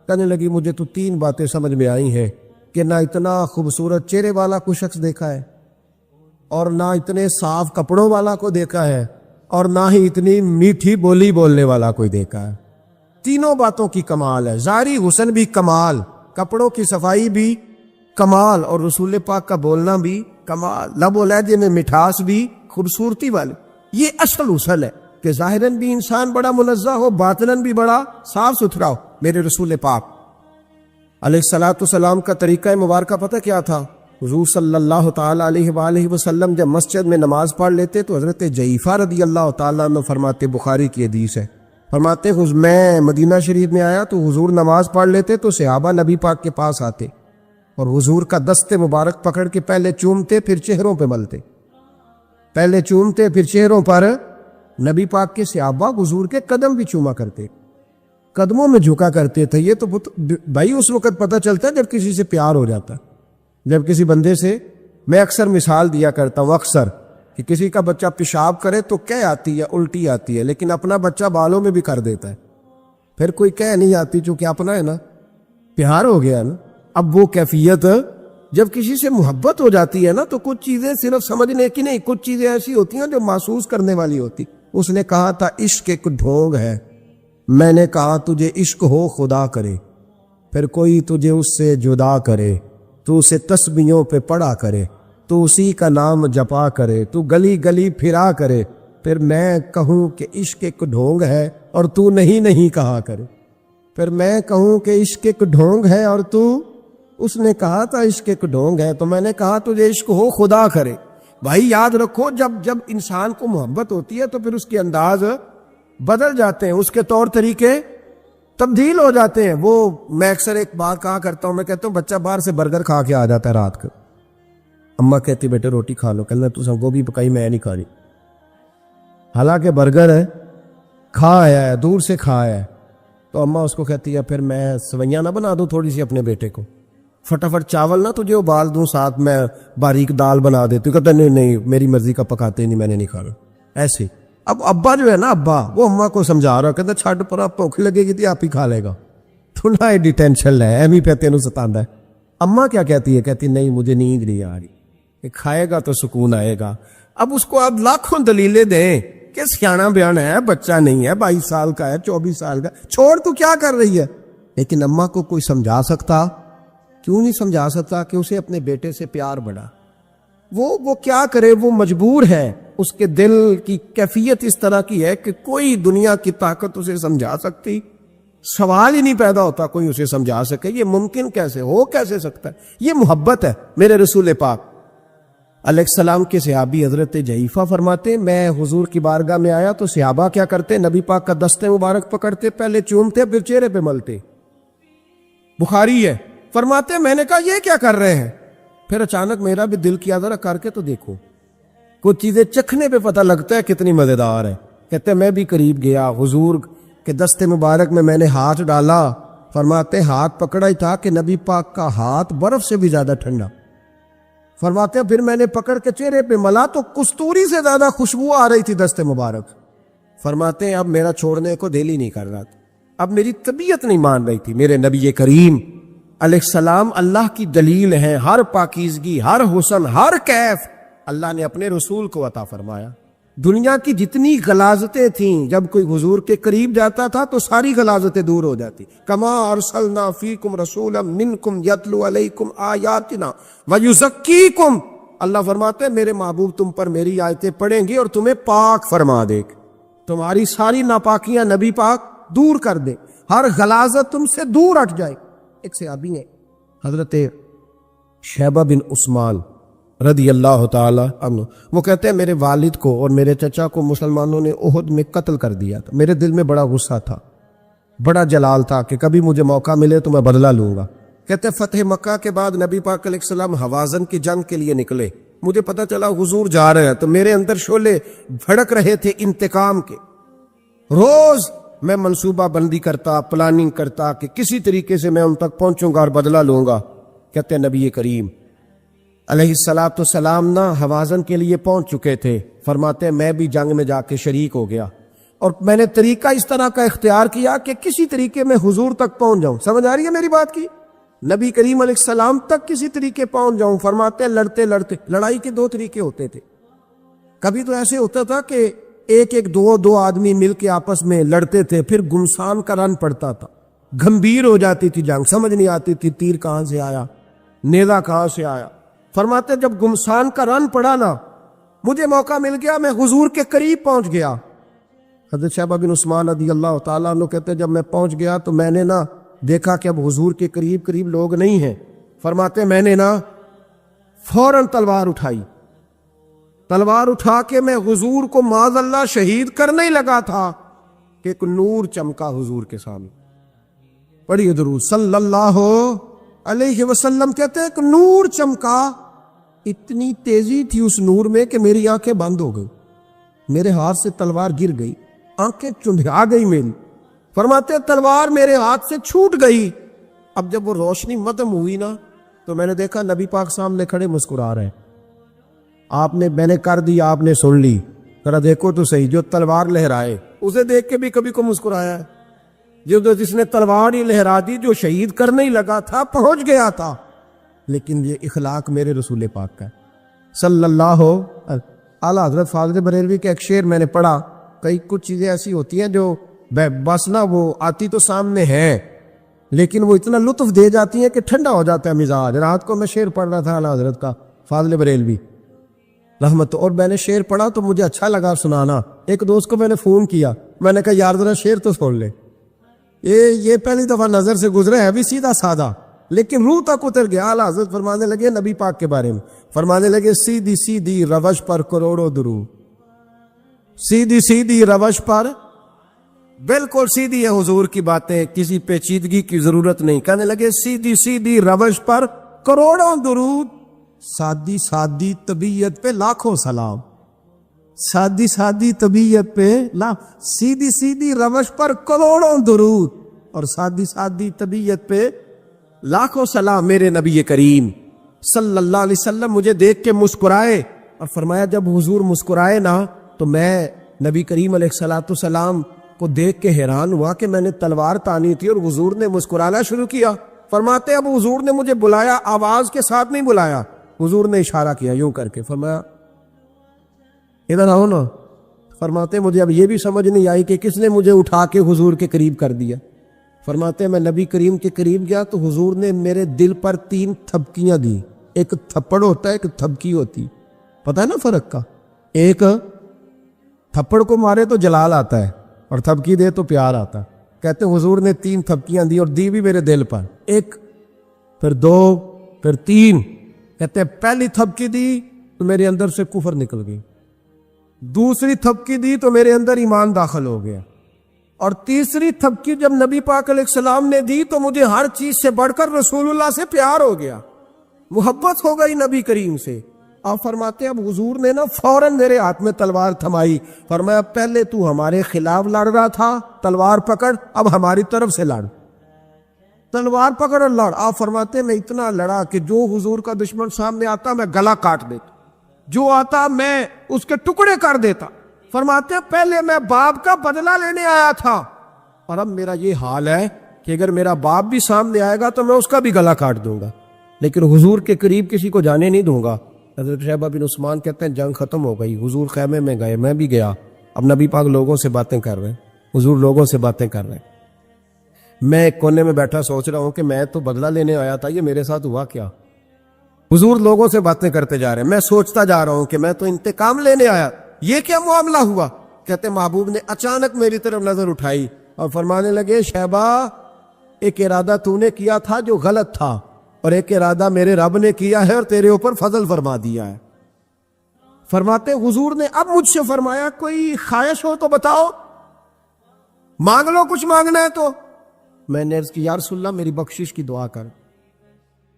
کہنے لگی مجھے تو 3 باتیں سمجھ میں آئی ہیں کہ نہ اتنا خوبصورت چہرے والا کوئی شخص دیکھا ہے, اور نہ اتنے صاف کپڑوں والا کو دیکھا ہے, اور نہ ہی اتنی میٹھی بولی بولنے والا کوئی دیکھا ہے. تینوں باتوں کی کمال ہے. ظاہری حسن بھی کمال, کپڑوں کی صفائی بھی کمال, اور رسول پاک کا بولنا بھی کمال. لب و لہجے میں مٹھاس بھی خوبصورتی والی. یہ اصل اصل ہے کہ ظاہراً بھی انسان بڑا منزہ ہو, باطناً بھی بڑا صاف ستھرا ہو. میرے رسول پاک علیہ الصلوۃ والسلام کا طریقہ مبارکہ پتہ کیا تھا؟ حضور صلی اللہ تعالیٰ علیہ وآلہ وسلم جب مسجد میں نماز پڑھ لیتے تو حضرت جعفر رضی اللہ تعالیٰ عنہ فرماتے, بخاری کی حدیث ہے, فرماتے میں مدینہ شریف میں آیا تو حضور نماز پڑھ لیتے تو صحابہ نبی پاک کے پاس آتے اور حضور کا دست مبارک پکڑ کے پہلے چومتے پھر چہروں پہ ملتے. پہلے چومتے پھر چہروں پر. نبی پاک کے صحابہ حضور کے قدم بھی چوما کرتے, قدموں میں جھکا کرتے تھے. یہ تو بھائی اس وقت پتہ چلتا ہے جب کسی سے پیار ہو جاتا, جب کسی بندے سے. میں اکثر مثال دیا کرتا ہوں اکثر کہ کسی کا بچہ پیشاب کرے تو کہہ آتی ہے, الٹی آتی ہے, لیکن اپنا بچہ بالوں میں بھی کر دیتا ہے. پھر کوئی کہہ نہیں آتی چونکہ اپنا ہے نا, پیار ہو گیا نا. اب وہ کیفیت جب کسی سے محبت ہو جاتی ہے نا تو کچھ چیزیں صرف سمجھنے کی نہیں, کچھ چیزیں ایسی ہوتی ہیں جو محسوس کرنے والی ہوتی. اس نے کہا تھا عشق ایک ڈھونگ ہے, میں نے کہا تجھے عشق ہو خدا کرے, پھر کوئی تجھے اس سے جدا کرے, تو اسے تسبیحوں پہ پڑھا کرے, تو اسی کا نام جپا کرے, تو گلی گلی پھرا کرے, پھر میں کہوں کہ عشق ایک ڈھونگ ہے اور تو نہیں کہا کرے. پھر میں کہوں کہ عشق ایک ڈھونگ ہے اور تو, اس نے کہا تھا عشق ایک ڈھونگ ہے تو میں نے کہا تجھے عشق ہو خدا کرے. بھائی یاد رکھو جب انسان کو محبت ہوتی ہے تو پھر اس کے انداز بدل جاتے ہیں, اس کے طور طریقے تبدیل ہو جاتے ہیں. وہ میں اکثر ایک بات کہا کرتا ہوں, میں کہتا ہوں بچہ باہر سے برگر کھا کے آ جاتا ہے رات کو, اماں کہتی بیٹے روٹی کھا لو, کہنا تو سب گوبھی پکائی میں نہیں کھا رہی, حالانکہ برگر ہے, کھا آیا ہے, دور سے کھا آیا ہے. تو اماں اس کو کہتی ہے پھر میں سویاں نہ بنا دوں تھوڑی سی اپنے بیٹے کو, فٹافٹ چاول نہ تجھے ابال دوں, ساتھ میں باریک دال بنا دیتی. کہتا نہیں میری مرضی کا پکاتے نہیں, میں نے نہیں کھانا. ایسے اب ابا جو ہے نا, ابا وہ اماں کو سمجھا رہا, کہتا چھڈ پر آپ بھوک لگے گی تھی آپ ہی کھا لے گا, تو نہ ایڈی ٹینشن ہے, ایویں پہ تینوں ستاندا ہے. اماں کیا کہتی ہے؟ کہتی نہیں مجھے نیند نہیں آ رہی, کہ کھائے گا تو سکون آئے گا. اب اس کو آپ لاکھوں دلیلیں دیں کہ سیانا بیان ہے, بچہ نہیں ہے, 22 سال کا ہے, 24 سال کا, چھوڑ تو کیا کر رہی ہے. لیکن اماں کو کوئی سمجھا سکتا؟ کیوں نہیں سمجھا سکتا کہ اسے اپنے بیٹے سے پیار بڑھا. وہ کیا کرے, وہ مجبور ہے. اس کے دل کی کیفیت اس طرح کی ہے کہ کوئی دنیا کی طاقت اسے سمجھا سکتی، سوال ہی نہیں پیدا ہوتا کوئی اسے سمجھا سکے یہ ممکن کیسے ہو، کیسے سکتا ہے۔ یہ محبت ہے میرے رسول پاک علیہ السلام کے صحابی حضرت جعفہ فرماتے ہیں میں حضور کی بارگاہ میں آیا تو صحابہ کیا کرتے، نبی پاک کا دست مبارک پکڑتے، پہلے چومتے پھر چہرے پہ ملتے، بخاری ہے۔ فرماتے میں نے کہا یہ کیا کر رہے ہیں؟ پھر اچانک میرا بھی دل کیا ذرا کر کے تو دیکھو، کچھ چیزیں چکھنے پہ پتہ لگتا ہے کتنی مزیدار ہے۔ کہتے میں بھی قریب گیا، حضور کے دست مبارک میں نے ہاتھ ڈالا، فرماتے ہاتھ پکڑا ہی تھا کہ نبی پاک کا ہاتھ برف سے بھی زیادہ ٹھنڈا۔ فرماتے پھر میں نے پکڑ کے چہرے پہ ملا تو کستوری سے زیادہ خوشبو آ رہی تھی دست مبارک۔ فرماتے اب میرا چھوڑنے کو دل ہی نہیں کر رہا تھا، اب میری طبیعت نہیں مان رہی تھی۔ میرے نبی کریم علیہ السلام اللہ کی دلیل ہیں، ہر پاکیزگی، ہر حسن، ہر کیف اللہ نے اپنے رسول کو عطا فرمایا۔ دنیا کی جتنی غلاظتیں تھیں جب کوئی حضور کے قریب جاتا تھا تو ساری غلاظتیں دور ہو جاتی۔ کما ارسلنا فیکم رسولا منکم یتلو علیکم آیاتنا ویزکیکم، اللہ فرماتے ہیں میرے محبوب تم پر میری آیتیں پڑھیں گی اور تمہیں پاک فرما دے گا، تمہاری ساری ناپاکیاں نبی پاک دور کر دے، ہر غلاظت تم سے دور ہٹ جائے۔ ایک صحابی ہیں حضرت شیبہ بن عثمان رضی اللہ تعالی عنہ، وہ کہتے ہیں میرے والد کو اور میرے چچا کو مسلمانوں نے احد میں قتل کر دیا تھا، میرے دل میں بڑا غصہ تھا، بڑا جلال تھا کہ کبھی مجھے موقع ملے تو میں بدلہ لوں گا۔ کہتے ہیں فتح مکہ کے بعد نبی پاک علیہ السلام حوازن کی جنگ کے لیے نکلے، مجھے پتہ چلا حضور جا رہے ہیں تو میرے اندر شعلے بھڑک رہے تھے انتقام کے۔ روز میں منصوبہ بندی کرتا، پلاننگ کرتا کہ کسی طریقے سے میں ان تک پہنچوں گا اور بدلہ لوں گا۔ کہتے ہیں نبی کریم علیہ السلام نا حوازن کے لیے پہنچ چکے تھے، فرماتے ہیں میں بھی جنگ میں جا کے شریک ہو گیا اور میں نے طریقہ اس طرح کا اختیار کیا کہ کسی طریقے میں حضور تک پہنچ جاؤں۔ سمجھ آ رہی ہے میری بات کی؟ نبی کریم علیہ السلام تک کسی طریقے پہنچ جاؤں۔ فرماتے ہیں لڑتے لڑتے، لڑائی کے دو طریقے ہوتے تھے، کبھی تو ایسے ہوتا تھا کہ ایک دو آدمی مل کے آپس میں لڑتے تھے، پھر گمسان کا رن پڑتا تھا، گھمبیر ہو جاتی تھی جنگ، سمجھ نہیں آتی تھی تیر کہاں سے آیا، نیزہ کہاں سے آیا۔ فرماتے جب گمسان کا رن پڑا نا، مجھے موقع مل گیا، میں حضور کے قریب پہنچ گیا۔ حضرت شیبہ بن عثمان رضی اللہ تعالیٰ عنہ کہتے ہیں جب میں پہنچ گیا تو میں نے نا دیکھا کہ اب حضور کے قریب لوگ نہیں ہیں۔ فرماتے میں نے نا فوراً تلوار اٹھائی، تلوار اٹھا کے میں حضور کو معاذ اللہ شہید کرنے ہی لگا تھا کہ ایک نور چمکا حضور کے سامنے۔ پڑھیے درود صلی اللہ علیہ وسلم۔ کہتے ہیں ایک نور چمکا، اتنی تیزی تھی اس نور میں کہ میری آنکھیں بند ہو گئی، میرے ہاتھ سے تلوار گر گئی، آنکھیں چندھا گئی میری۔ فرماتے ہیں تلوار میرے ہاتھ سے چھوٹ گئی۔ اب جب وہ روشنی ختم ہوئی نا تو میں نے دیکھا نبی پاک سامنے کھڑے مسکرا رہے ہیں۔ آپ نے، میں نے کر دی، آپ نے سن لی، ذرا دیکھو تو صحیح، جو تلوار لہرائے اسے دیکھ کے بھی کبھی کو مسکرایا ہے، جس نے تلوار ہی لہرا دی، جو شہید کرنے ہی لگا تھا، پہنچ گیا تھا۔ لیکن یہ اخلاق میرے رسول پاک کا ہے صلی اللہ اعلیٰ حضرت فاضل بریلوی کا ایک شعر میں نے پڑھا، کئی کچھ چیزیں ایسی ہوتی ہیں جو بس نا وہ آتی تو سامنے ہے لیکن وہ اتنا لطف دے جاتی ہیں کہ ٹھنڈا ہو جاتا ہے مزاج۔ رات کو میں شعر پڑھ رہا تھا اعلیٰ حضرت کا فاضل بریلوی رحمت، اور میں نے شعر پڑھا تو مجھے اچھا لگا سنانا۔ ایک دوست کو میں نے فون کیا، میں نے کہا یار ذرا شعر تو سن لے، یہ پہلی دفعہ نظر سے گزرے ہے، ابھی سیدھا سادہ لیکن روح تک اتر گیا۔ اعلیٰ حضرت فرمانے لگے نبی پاک کے بارے میں، فرمانے لگے سیدھی سیدھی روش پر کروڑوں درود، سیدھی سیدھی روش پر، بالکل سیدھی ہے حضور کی باتیں، کسی پیچیدگی کی ضرورت نہیں۔ کہنے لگے سیدھی سیدھی روش پر کروڑوں درود، سادی سادی طبیعت پہ لاکھوں سلام، سادی سادی طبیعت پہ سیدھی سیدھی روش پر کروڑوں درود اور سادی سادی طبیعت پہ لاکھوں سلام۔ میرے نبی کریم صلی اللہ علیہ وسلم مجھے دیکھ کے مسکرائے اور فرمایا جب حضور مسکرائے نا تو میں نبی کریم علیہ السلام کو دیکھ کے حیران ہوا کہ میں نے تلوار تانی تھی اور حضور نے مسکرانا شروع کیا۔ فرماتے اب حضور نے مجھے بلایا، آواز کے ساتھ نہیں بلایا، حضور نے اشارہ کیا یوں کر کے، فرمایا ادھر آؤ نا۔ فرماتے مجھے اب یہ بھی سمجھ نہیں آئی کہ کس نے مجھے اٹھا کے حضور کے قریب کر دیا۔ فرماتے میں نبی کریم کے قریب گیا تو حضور نے میرے دل پر 3 تھپکیاں دی، ایک تھپڑ ہوتا ہے ایک تھپکی ہوتی، پتہ ہے نا فرق کا؟ ایک تھپڑ کو مارے تو جلال آتا ہے اور تھپکی دے تو پیار آتا ہے. کہتے حضور نے 3 تھپکیاں دی اور دی بھی میرے دل پر, 1 پھر 2 پھر 3. کہتے پہلی تھپکی دی تو میرے اندر سے کفر نکل گئی, دوسری تھپکی دی تو میرے اندر ایمان داخل ہو گیا, اور تیسری تھپکی جب نبی پاک علیہ السلام نے دی تو مجھے ہر چیز سے بڑھ کر رسول اللہ سے پیار ہو گیا, محبت ہو گئی نبی کریم سے. آپ فرماتے ہیں اب حضور نے نا فوراً میرے ہاتھ میں تلوار تھمائی, فرمایا پہلے تو ہمارے خلاف لڑ رہا تھا, تلوار پکڑ اب ہماری طرف سے لڑ, تلوار پکڑ اور لڑ. آپ فرماتے ہیں میں اتنا لڑا کہ جو حضور کا دشمن سامنے آتا میں گلا کاٹ دیتا, جو آتا میں اس کے ٹکڑے کر دیتا. فرماتے ہیں پہلے میں باپ کا بدلہ لینے آیا تھا اور اب میرا یہ حال ہے کہ اگر میرا باپ بھی سامنے آئے گا تو میں اس کا بھی گلا کاٹ دوں گا, لیکن حضور کے قریب کسی کو جانے نہیں دوں گا. حضرت شیبہ بن عثمان کہتے ہیں جنگ ختم ہو گئی, حضور خیمے میں گئے, میں بھی گیا. اب نبی پاک لوگوں سے باتیں کر رہے ہیں, حضور لوگوں سے باتیں کر رہے ہیں. میں ایک کونے میں بیٹھا سوچ رہا ہوں کہ میں تو بدلہ لینے آیا تھا, یہ میرے ساتھ ہوا کیا؟ حضور لوگوں سے باتیں کرتے جا رہے ہیں, میں سوچتا جا رہا ہوں کہ میں تو انتقام لینے آیا, یہ کیا معاملہ ہوا؟ کہتے محبوب نے اچانک میری طرف نظر اٹھائی اور فرمانے لگے شیبہ ایک ارادہ تو نے کیا تھا جو غلط تھا, اور ایک ارادہ میرے رب نے کیا ہے اور تیرے اوپر فضل فرما دیا ہے. فرماتے حضور نے اب مجھ سے فرمایا کوئی خواہش ہو تو بتاؤ, مانگ لو کچھ مانگنا ہے تو. میں نے عرض کی یا رسول اللہ میری بخشش کی دعا کر,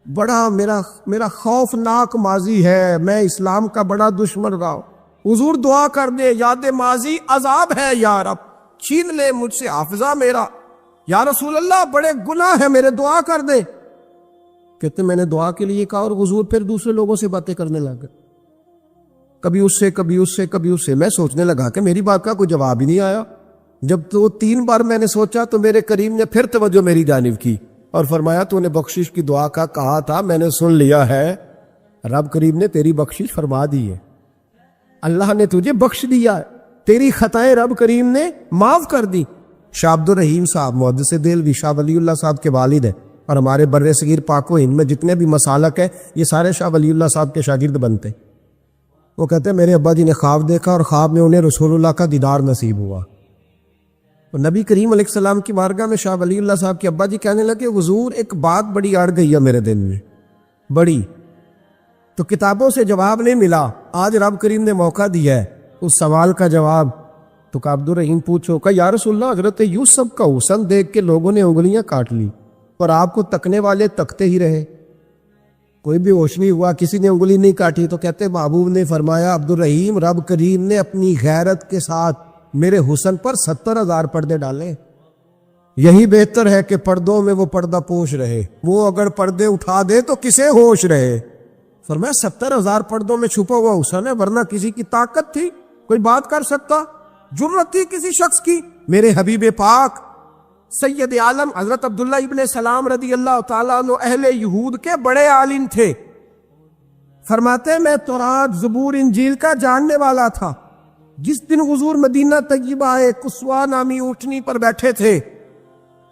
بڑا میرا خوفناک ماضی ہے, میں اسلام کا بڑا دشمن رہا ہوں, حضور دعا کر دے, یاد ماضی عذاب ہے یا رب, چھین لے مجھ سے حافظہ میرا. یا رسول اللہ بڑے گناہ ہیں میرے, دعا کر دے. کہتے میں نے دعا کے لیے کہا اور حضور پھر دوسرے لوگوں سے باتیں کرنے لگے, کبھی اس سے کبھی اس سے کبھی اس سے. میں سوچنے لگا کہ میری بات کا کوئی جواب ہی نہیں آیا. جب تو 3 بار میں نے سوچا تو میرے کریم نے پھر توجہ میری جانب کی اور فرمایا تو نے بخشش کی دعا کا کہا تھا, میں نے سن لیا ہے, رب کریم نے تیری بخشش فرما دی ہے, اللہ نے تجھے بخش دیا ہے, تیری خطائیں رب کریم نے معاف کر دی. شاہ عبد الرحیم صاحب محدث دہلوی شاہ ولی اللہ صاحب کے والد ہیں, اور ہمارے بر صغیر پاک و ہند میں جتنے بھی مسالک ہیں یہ سارے شاہ ولی اللہ صاحب کے شاگرد بنتے. وہ کہتے ہیں میرے ابا جی نے خواب دیکھا اور خواب میں انہیں رسول اللہ کا دیدار نصیب ہوا. تو نبی کریم علیہ السلام کی بارگاہ میں شاہ ولی اللہ صاحب کے ابا جی کہنے لگے حضور ایک بات بڑی اڑ گئی ہے میرے دل میں, بڑی, تو کتابوں سے جواب نہیں ملا, آج رب کریم نے موقع دیا ہے اس سوال کا جواب. تو کہ عبد الرحیم پوچھو کہ یا رسول اللہ حضرت یوسف کا حسن دیکھ کے لوگوں نے انگلیاں کاٹ لی اور آپ کو تکنے والے تکتے ہی رہے, کوئی بھی ہوش نہیں ہوا, کسی نے انگلی نہیں کاٹی. تو کہتے محبوب نے فرمایا عبد الرحیم رب کریم نے اپنی غیرت کے ساتھ میرے حسن پر 70,000 پردے ڈالے, یہی بہتر ہے کہ پردوں میں وہ پردہ پوش رہے, وہ اگر پردے اٹھا دے تو کسے ہوش رہے. فرمایا 70,000 پردوں میں چھپا ہوا حسن ہے, ورنہ کسی کی طاقت تھی کوئی بات کر سکتا, جرت تھی کسی شخص کی. میرے حبیب پاک سید عالم حضرت عبداللہ ابن سلام رضی اللہ تعالیٰ عنہ اہل یہود کے بڑے عالم تھے. فرماتے ہیں میں تورات زبور انجیل کا جاننے والا تھا. جس دن حضور مدینہ طیبہ آئے کسوا نامی اونٹنی پر بیٹھے تھے,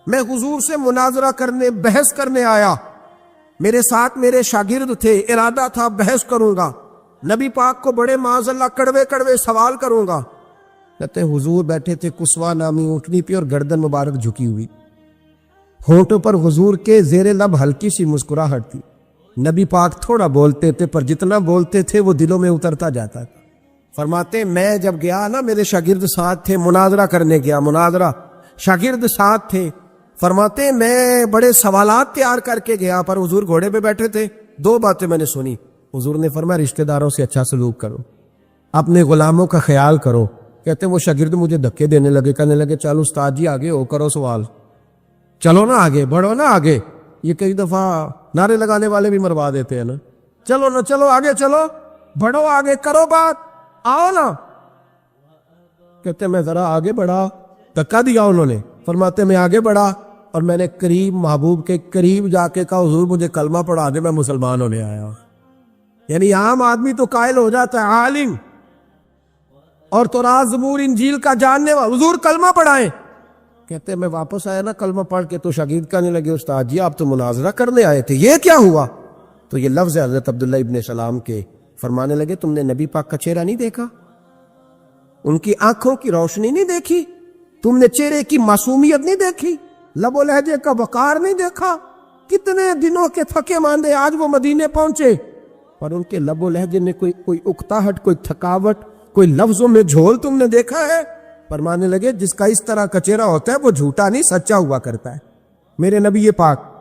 میں حضور سے مناظرہ کرنے بحث کرنے آیا, میرے ساتھ میرے شاگرد تھے, ارادہ تھا بحث کروں گا, نبی پاک کو بڑے معاذ اللہ کڑوے کڑوے سوال کروں گا. کہتے حضور بیٹھے تھے کسوا نامی اونٹنی پہ اور گردن مبارک جھکی ہوئی, ہونٹوں پر حضور کے زیر لب ہلکی سی مسکراہٹ تھی. نبی پاک تھوڑا بولتے تھے پر جتنا بولتے تھے وہ دلوں میں اترتا جاتا تھا. فرماتے میں جب گیا نا میرے شاگرد ساتھ تھے, مناظرہ کرنے گیا, مناظرہ شاگرد ساتھ تھے. فرماتے میں بڑے سوالات تیار کر کے گیا پر حضور گھوڑے پہ بیٹھے تھے. 2 باتیں میں نے سنی. حضور نے فرمایا رشتہ داروں سے اچھا سلوک کرو, اپنے غلاموں کا خیال کرو. کہتے وہ شاگرد مجھے دھکے دینے لگے, کہنے لگے چلو استاد جی آگے ہو, کرو سوال, چلو نا آگے بڑھو نا آگے. یہ کئی دفعہ نعرے لگانے والے بھی مروا دیتے ہیں نا, چلو نا چلو آگے چلو, بڑھو آگے, کرو بات, آؤ نا. کہتے میں ذرا آگے بڑھا, دھکا دیا انہوں نے. فرماتے میں آگے بڑھا اور میں نے قریب محبوب کے قریب جا کے کہا حضور مجھے کلمہ پڑھا دے, میں مسلمان ہونے آیا. یعنی عام آدمی تو قائل ہو جاتا ہے عالم اور تورات زبور انجیل کا جاننے والا, حضور کلمہ پڑھائیں. کہتے میں واپس آیا نا کلمہ پڑھ کے تو شاگرد کہنے لگے استاد جی آپ تو مناظرہ کرنے آئے تھے, یہ کیا ہوا؟ تو یہ لفظ حضرت عبداللہ ابن سلام کے. فرمانے لگے تم نے نبی پاک کا چہرہ نہیں دیکھا, ان کی آنکھوں کی روشنی نہیں دیکھی؟ تم نے چہرے کی معصومیت نہیں دیکھی؟ لب و لہجے کا وقار نہیں دیکھا؟ کتنے دنوں کے تھکے ماندے آج وہ مدینے پہنچے، اور ان کے لب و لہجے میں کوئی اکتاہٹ، کوئی تھکاوٹ، کوئی لفظوں میں جھول تم نے دیکھا ہے؟ فرمانے لگے جس کا اس طرح کا چہرہ ہوتا ہے وہ جھوٹا نہیں سچا ہوا کرتا ہے۔ میرے نبی پاک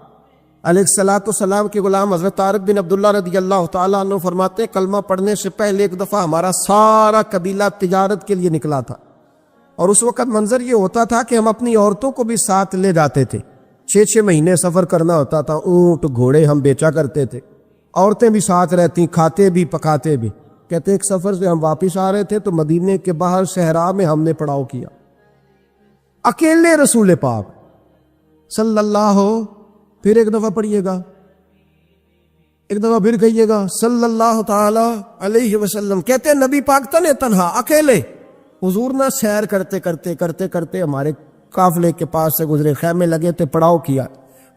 علیہ الصلوۃ والسلام کے غلام حضرت طارق بن عبداللہ رضی اللہ تعالیٰ عنہ فرماتے ہیں کلمہ پڑھنے سے پہلے ایک دفعہ ہمارا سارا قبیلہ تجارت کے لیے نکلا تھا، اور اس وقت منظر یہ ہوتا تھا کہ ہم اپنی عورتوں کو بھی ساتھ لے جاتے تھے۔ 6 مہینے سفر کرنا ہوتا تھا، اونٹ گھوڑے ہم بیچا کرتے تھے، عورتیں بھی ساتھ رہتی، کھاتے بھی پکاتے بھی۔ کہتے ایک سفر سے ہم واپس آ رہے تھے تو مدینے کے باہر صحرا میں ہم نے پڑاؤ کیا، اکیلے رسول پاک صلی اللہ پھر ایک دفعہ پڑھیے گا، ایک دفعہ پھر کہیے گا صلی اللہ تعالی علیہ وسلم۔ کہتے ہیں نبی پاک تنے تنہا اکیلے، حضور نہ سیر کرتے کرتے کرتے کرتے ہمارے قافلے کے پاس سے گزرے، خیمے لگے تھے، پڑاؤ کیا،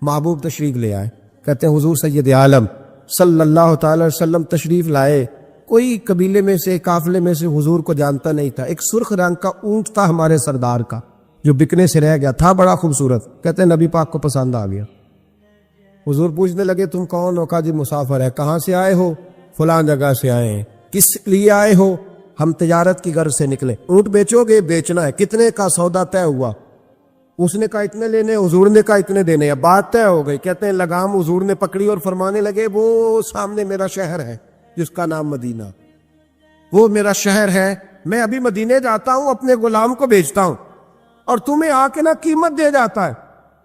محبوب تشریف لے آئے۔ کہتے ہیں حضور سید عالم صلی اللہ تعالی وسلم تشریف لائے، کوئی قبیلے میں سے قافلے میں سے حضور کو جانتا نہیں تھا۔ ایک سرخ رنگ کا اونٹ تھا ہمارے سردار کا جو بکنے سے رہ گیا تھا، بڑا خوبصورت۔ کہتے ہیں نبی پاک کو پسند آ گیا۔ حضور پوچھنے لگے تم کون ہو؟ کہا جی مسافر ہے۔ کہاں سے آئے ہو؟ فلاں جگہ سے آئے ہیں۔ کس لیے آئے ہو؟ ہم تجارت کی غرض سے نکلے۔ اونٹ بیچو گے؟ بیچنا ہے۔ کتنے کا سودا طے ہوا؟ اس نے کہا اتنے لینے، حضور نے کہا اتنے دینے، اب بات طے ہو گئی۔ کہتے ہیں لگام حضور نے پکڑی اور فرمانے لگے وہ سامنے میرا شہر ہے جس کا نام مدینہ، وہ میرا شہر ہے، میں ابھی مدینے جاتا ہوں، اپنے غلام کو بیچتا ہوں اور تمہیں آ کے نہ قیمت دے جاتا ہے۔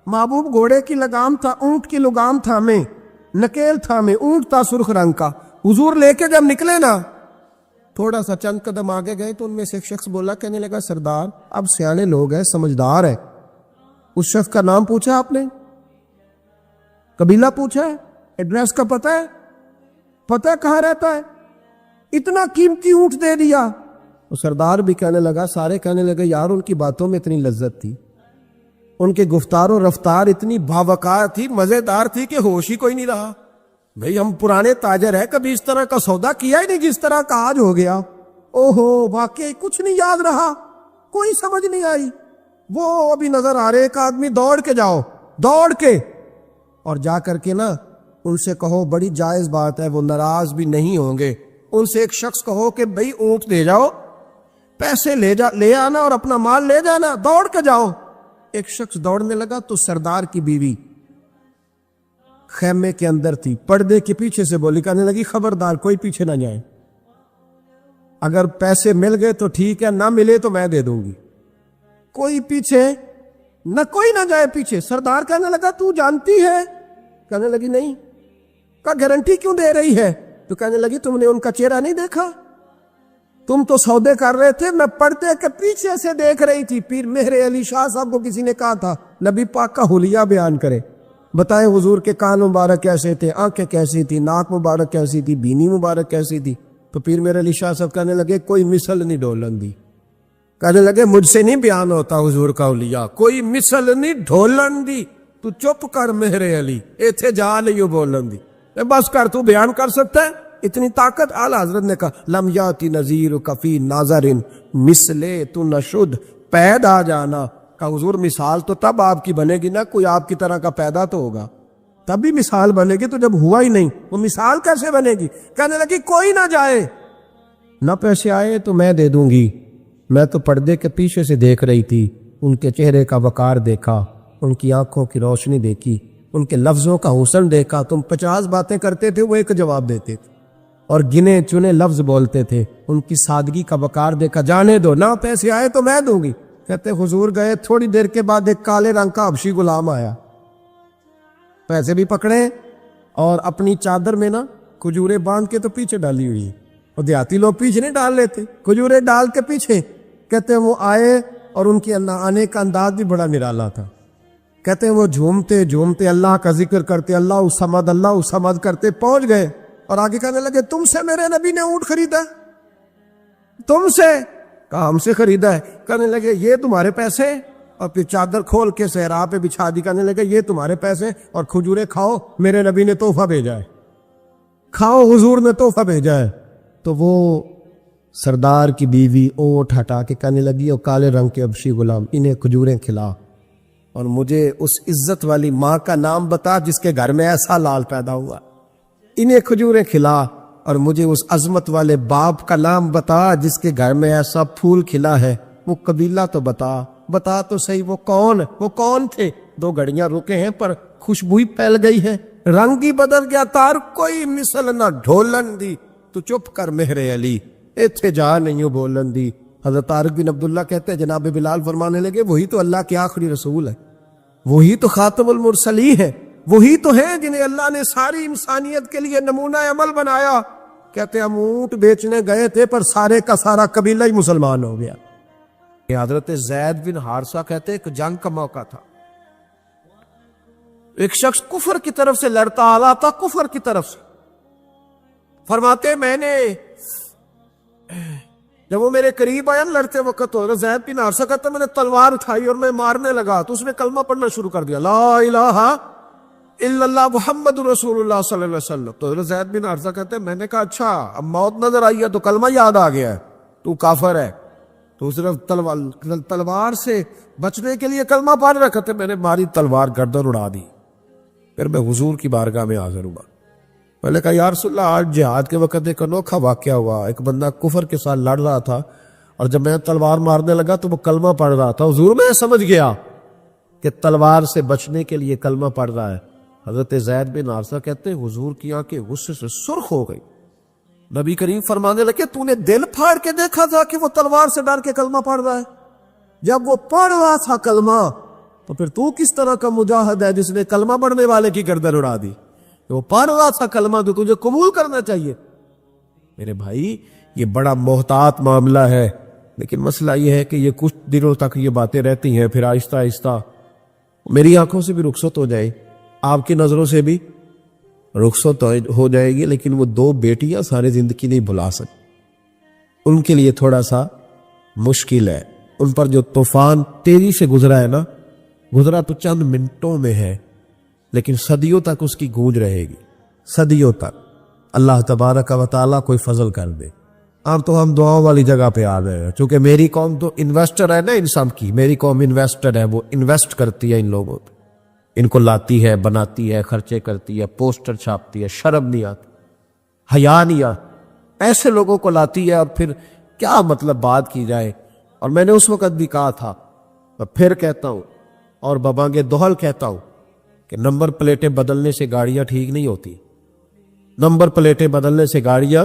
محبوب گھوڑے کی لگام تھا، اونٹ کی لگام تھا میں، نکیل تھا میں، اونٹ تھا سرخ رنگ کا۔ حضور لے کے جب نکلے نا، تھوڑا سا چند قدم آگے گئے تو ان میں سے ایک شخص بولا، کہنے لگا سردار اب سیانے لوگ ہیں، سمجھدار ہے۔ اس شخص کا نام پوچھا آپ نے، قبیلہ پوچھا ہے، ایڈریس کا پتہ ہے، پتہ کہاں رہتا ہے، اتنا قیمتی اونٹ دے دیا۔ وہ سردار بھی کہنے لگا، سارے کہنے لگے یار ان کی باتوں میں اتنی لذت تھی، ان کے گفتار و رفتار اتنی باوقار تھی، مزیدار تھی کہ ہوش ہی کوئی نہیں رہا۔ بھئی ہم پرانے تاجر ہیں، کبھی اس طرح کا سودا کیا ہی نہیں جس طرح کا آج ہو گیا۔ اوہو واقعی کچھ نہیں یاد رہا، کوئی سمجھ نہیں آئی۔ وہ ابھی نظر آ رہے، ایک آدمی دوڑ کے جاؤ، دوڑ کے، اور جا کر کے نا ان سے کہو، بڑی جائز بات ہے، وہ ناراض بھی نہیں ہوں گے۔ ان سے ایک شخص کہو کہ بھئی اونٹ دے جاؤ، پیسے لے آنا اور اپنا مال لے جانا، دوڑ کے جاؤ۔ ایک شخص دوڑنے لگا تو سردار کی بیوی خیمے کے اندر تھی، پردے کے پیچھے سے بولی، کہنے لگی خبردار کوئی پیچھے نہ جائے، اگر پیسے مل گئے تو ٹھیک ہے، نہ ملے تو میں دے دوں گی، کوئی پیچھے نہ، کوئی نہ جائے پیچھے۔ سردار کہنے لگا تو جانتی ہے؟ کہنے لگی نہیں۔ کا گارنٹی کیوں دے رہی ہے؟ تو کہنے لگی تم نے ان کا چہرہ نہیں دیکھا؟ تم تو سودے کر رہے تھے، میں پردے کے پیچھے سے دیکھ رہی تھی۔ پیر مہر علی شاہ صاحب کو کسی نے کہا تھا نبی پاک کا حلیہ بیان کرے، بتائے حضور کے کان مبارک کیسے تھے، آنکھیں کیسی تھی، ناک مبارک کیسی تھی، بینی مبارک کیسی تھی۔ تو پیر مہر علی شاہ صاحب کہنے لگے کوئی مثل نہیں ڈھولن دی، کہنے لگے مجھ سے نہیں بیان ہوتا حضور کا حلیہ، کوئی مثل نہیں ڈھولن دی، تو چپ کر مہر علی، ایتھے جا نہیں بولن دی، بس کر، تو بیان کر سکتا ہے اتنی طاقت۔ اعلیٰ حضرت نے کہا لم یاتی نذیر کفی ناظر مثلے تو نشد، پیدا جانا۔ کہا حضور مثال تو تب آپ کی بنے گی نا، کوئی آپ کی طرح کا پیدا تو ہوگا، تبھی مثال بنے گی، تو جب ہوا ہی نہیں وہ مثال کیسے بنے گی؟ کہنے لگی کوئی نہ جائے، نہ پیسے آئے تو میں دے دوں گی۔ میں تو پردے کے پیچھے سے دیکھ رہی تھی، ان کے چہرے کا وقار دیکھا، ان کی آنکھوں کی روشنی دیکھی، ان کے لفظوں کا حسن دیکھا۔ تم 50 باتیں کرتے تھے، وہ ایک جواب دیتے تھے، اور گنے چنے لفظ بولتے تھے، ان کی سادگی کا وقار دیکھا۔ جانے دو، نہ پیسے آئے تو میں دوں گی۔ کہتے حضور گئے، تھوڑی دیر کے بعد ایک کالے رنگ کا حبشی غلام آیا، پیسے بھی پکڑے اور اپنی چادر میں نا کھجورے باندھ کے تو پیچھے ڈالی ہوئی، اور دیہاتی لوگ پیچھے نہیں ڈال لیتے، کھجورے ڈال کے پیچھے۔ کہتے ہیں وہ آئے اور ان کے آنے کا انداز بھی بڑا نرالا تھا۔ کہتے ہیں وہ جھومتے جھومتے اللہ کا ذکر کرتے، اللہ الصمد کرتے پہنچ گئے، اور آگے کہنے لگے تم سے میرے نبی نے اونٹ خریدا؟ تم سے؟ کہا ہم سے خریدا ہے۔ کہنے لگے یہ تمہارے پیسے؟ اور پھر چادر کھول کے صحرا پہ بچھا دی، کہنے لگے یہ تمہارے پیسے، اور کھجورے کھاؤ، میرے نبی نے تحفہ بھیجا ہے، کھاؤ، حضور نے تحفہ بھیجا ہے۔ تو وہ سردار کی بیوی اونٹ ہٹا کے کہنے لگی اور کالے رنگ کے حبشی غلام انہیں کھجوریں کھلا اور مجھے اس عزت والی ماں کا نام بتا جس کے گھر میں ایسا لال پیدا ہوا. انہیں کھجوریں کھلا اور مجھے اس عظمت والے باپ کا نام بتا جس کے گھر میں ایسا پھول کھلا ہے. وہ قبیلہ تو بتا تو صحیح وہ کون تھے. 2 گھڑیاں رکے ہیں پر خوشبو ہی پھیل گئی ہے, رنگ ہی بدل گیا. تار کوئی مثل نہ ڈھولن دی, تو چپ کر مہر علی ایتھے جا نہیں بولن دی. حضرت طارق بن عبداللہ کہتے ہیں جناب بلال فرمانے لگے وہی تو اللہ کے آخری رسول ہے, وہی تو خاتم المرسلین ہے, وہی تو ہیں جنہیں اللہ نے ساری انسانیت کے لیے نمونہ عمل بنایا. کہتے ہیں ہم اونٹ بیچنے گئے تھے پر سارے کا سارا قبیلہ ہی مسلمان ہو گیا. حضرت زید بن حارثہ کہتے ایک جنگ کا موقع تھا, ایک شخص کفر کی طرف سے لڑتا آ رہا تھا, کفر کی طرف سے. فرماتے میں نے جب وہ میرے قریب آیا نا لڑتے وقت, تو زید بن حارثہ کہتا میں نے تلوار اٹھائی اور میں مارنے لگا تو اس نے کلمہ پڑھنا شروع کر دیا, لا الہ الا اللہ محمد رسول اللہ صلی اللہ علیہ وسلم. تو حضرت زید بن حارثہ کہتے ہیں میں نے کہا اچھا اب موت نظر آئی ہے تو کلمہ یاد آ گیا ہے, تو کافر ہے. تو صرف تلوار سے بچنے کے لیے کلمہ پڑھ رہا. کہتے میں نے ماری تلوار گردن اڑا دی. پھر میں حضور کی بارگاہ میں حاضر ہوا. میں نے کہا یا رسول اللہ آج جہاد کے وقت ایک انوکھا واقعہ ہوا, ایک بندہ کفر کے ساتھ لڑ رہا تھا اور جب میں تلوار مارنے لگا تو وہ کلمہ پڑھ رہا تھا. حضور میں سمجھ گیا کہ تلوار سے بچنے کے لیے کلمہ پڑھ رہا ہے. حضرت زید بن حارثہ کہتے ہیں حضور کی آنکھیں غصے سے سرخ ہو گئی. نبی کریم فرمانے لگے تو نے دل پھاڑ کے دیکھا تھا کہ وہ تلوار سے ڈر کے کلمہ پڑھ رہا ہے؟ جب وہ پڑھ رہا تھا کلمہ تو پھر تو کس طرح کا مجاہد ہے جس نے کلمہ پڑھنے والے کی گردن اڑا دی؟ وہ پڑھ رہا تھا کلمہ تو تجھے قبول کرنا چاہیے. میرے بھائی یہ بڑا محتاط معاملہ ہے, لیکن مسئلہ یہ ہے کہ یہ کچھ دنوں تک یہ باتیں رہتی ہیں, پھر آہستہ آہستہ میری آنکھوں سے بھی رخصت ہو جائے, آپ کی نظروں سے بھی رخصت ہو جائے گی, لیکن وہ 2 بیٹیاں ساری زندگی نہیں بھلا سکتی. ان کے لیے تھوڑا سا مشکل ہے. ان پر جو طوفان تیزی سے گزرا ہے نا, گزرا تو چند منٹوں میں ہے لیکن صدیوں تک اس کی گونج رہے گی, صدیوں تک. اللہ تبارک و تعالیٰ کوئی فضل کر دے. اب تو ہم دعاؤں والی جگہ پہ آ گئے ہیں, چونکہ میری قوم تو انویسٹر ہے نا, ان سب کی میری قوم انویسٹر ہے, وہ انویسٹ کرتی ہے ان لوگوں پہ, ان کو لاتی ہے, بناتی ہے, خرچے کرتی ہے, پوسٹر چھاپتی ہے, شرم نہیں آتی, حیا نہیں آتی, ایسے لوگوں کو لاتی ہے. اور پھر کیا مطلب بات کی جائے. اور میں نے اس وقت بھی کہا تھا اور پھر کہتا ہوں اور ببانگے دوہل کہتا ہوں کہ نمبر پلیٹیں بدلنے سے گاڑیاں ٹھیک نہیں ہوتی. نمبر پلیٹیں بدلنے سے گاڑیاں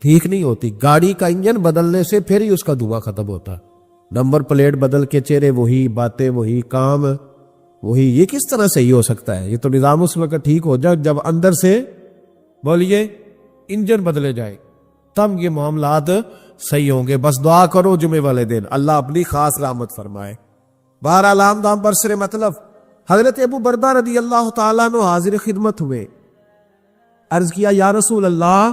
ٹھیک نہیں ہوتی. گاڑی کا انجن بدلنے سے پھر ہی اس کا دھواں ختم ہوتا. نمبر پلیٹ بدل کے چہرے وہی, باتیں وہی, کام وہی, یہ کس طرح صحیح ہو سکتا ہے؟ یہ تو نظام اس وقت ٹھیک ہو جائے جب اندر سے بولیے انجن بدلے جائے, تب یہ معاملات صحیح ہوں گے. بس دعا کرو جمعے والے دن اللہ اپنی خاص رحمت فرمائے. بہرحال دام برسر مطلب حضرت ابو بردہ رضی اللہ تعالیٰ عنہ حاضر خدمت ہوئے. عرض کیا یا رسول اللہ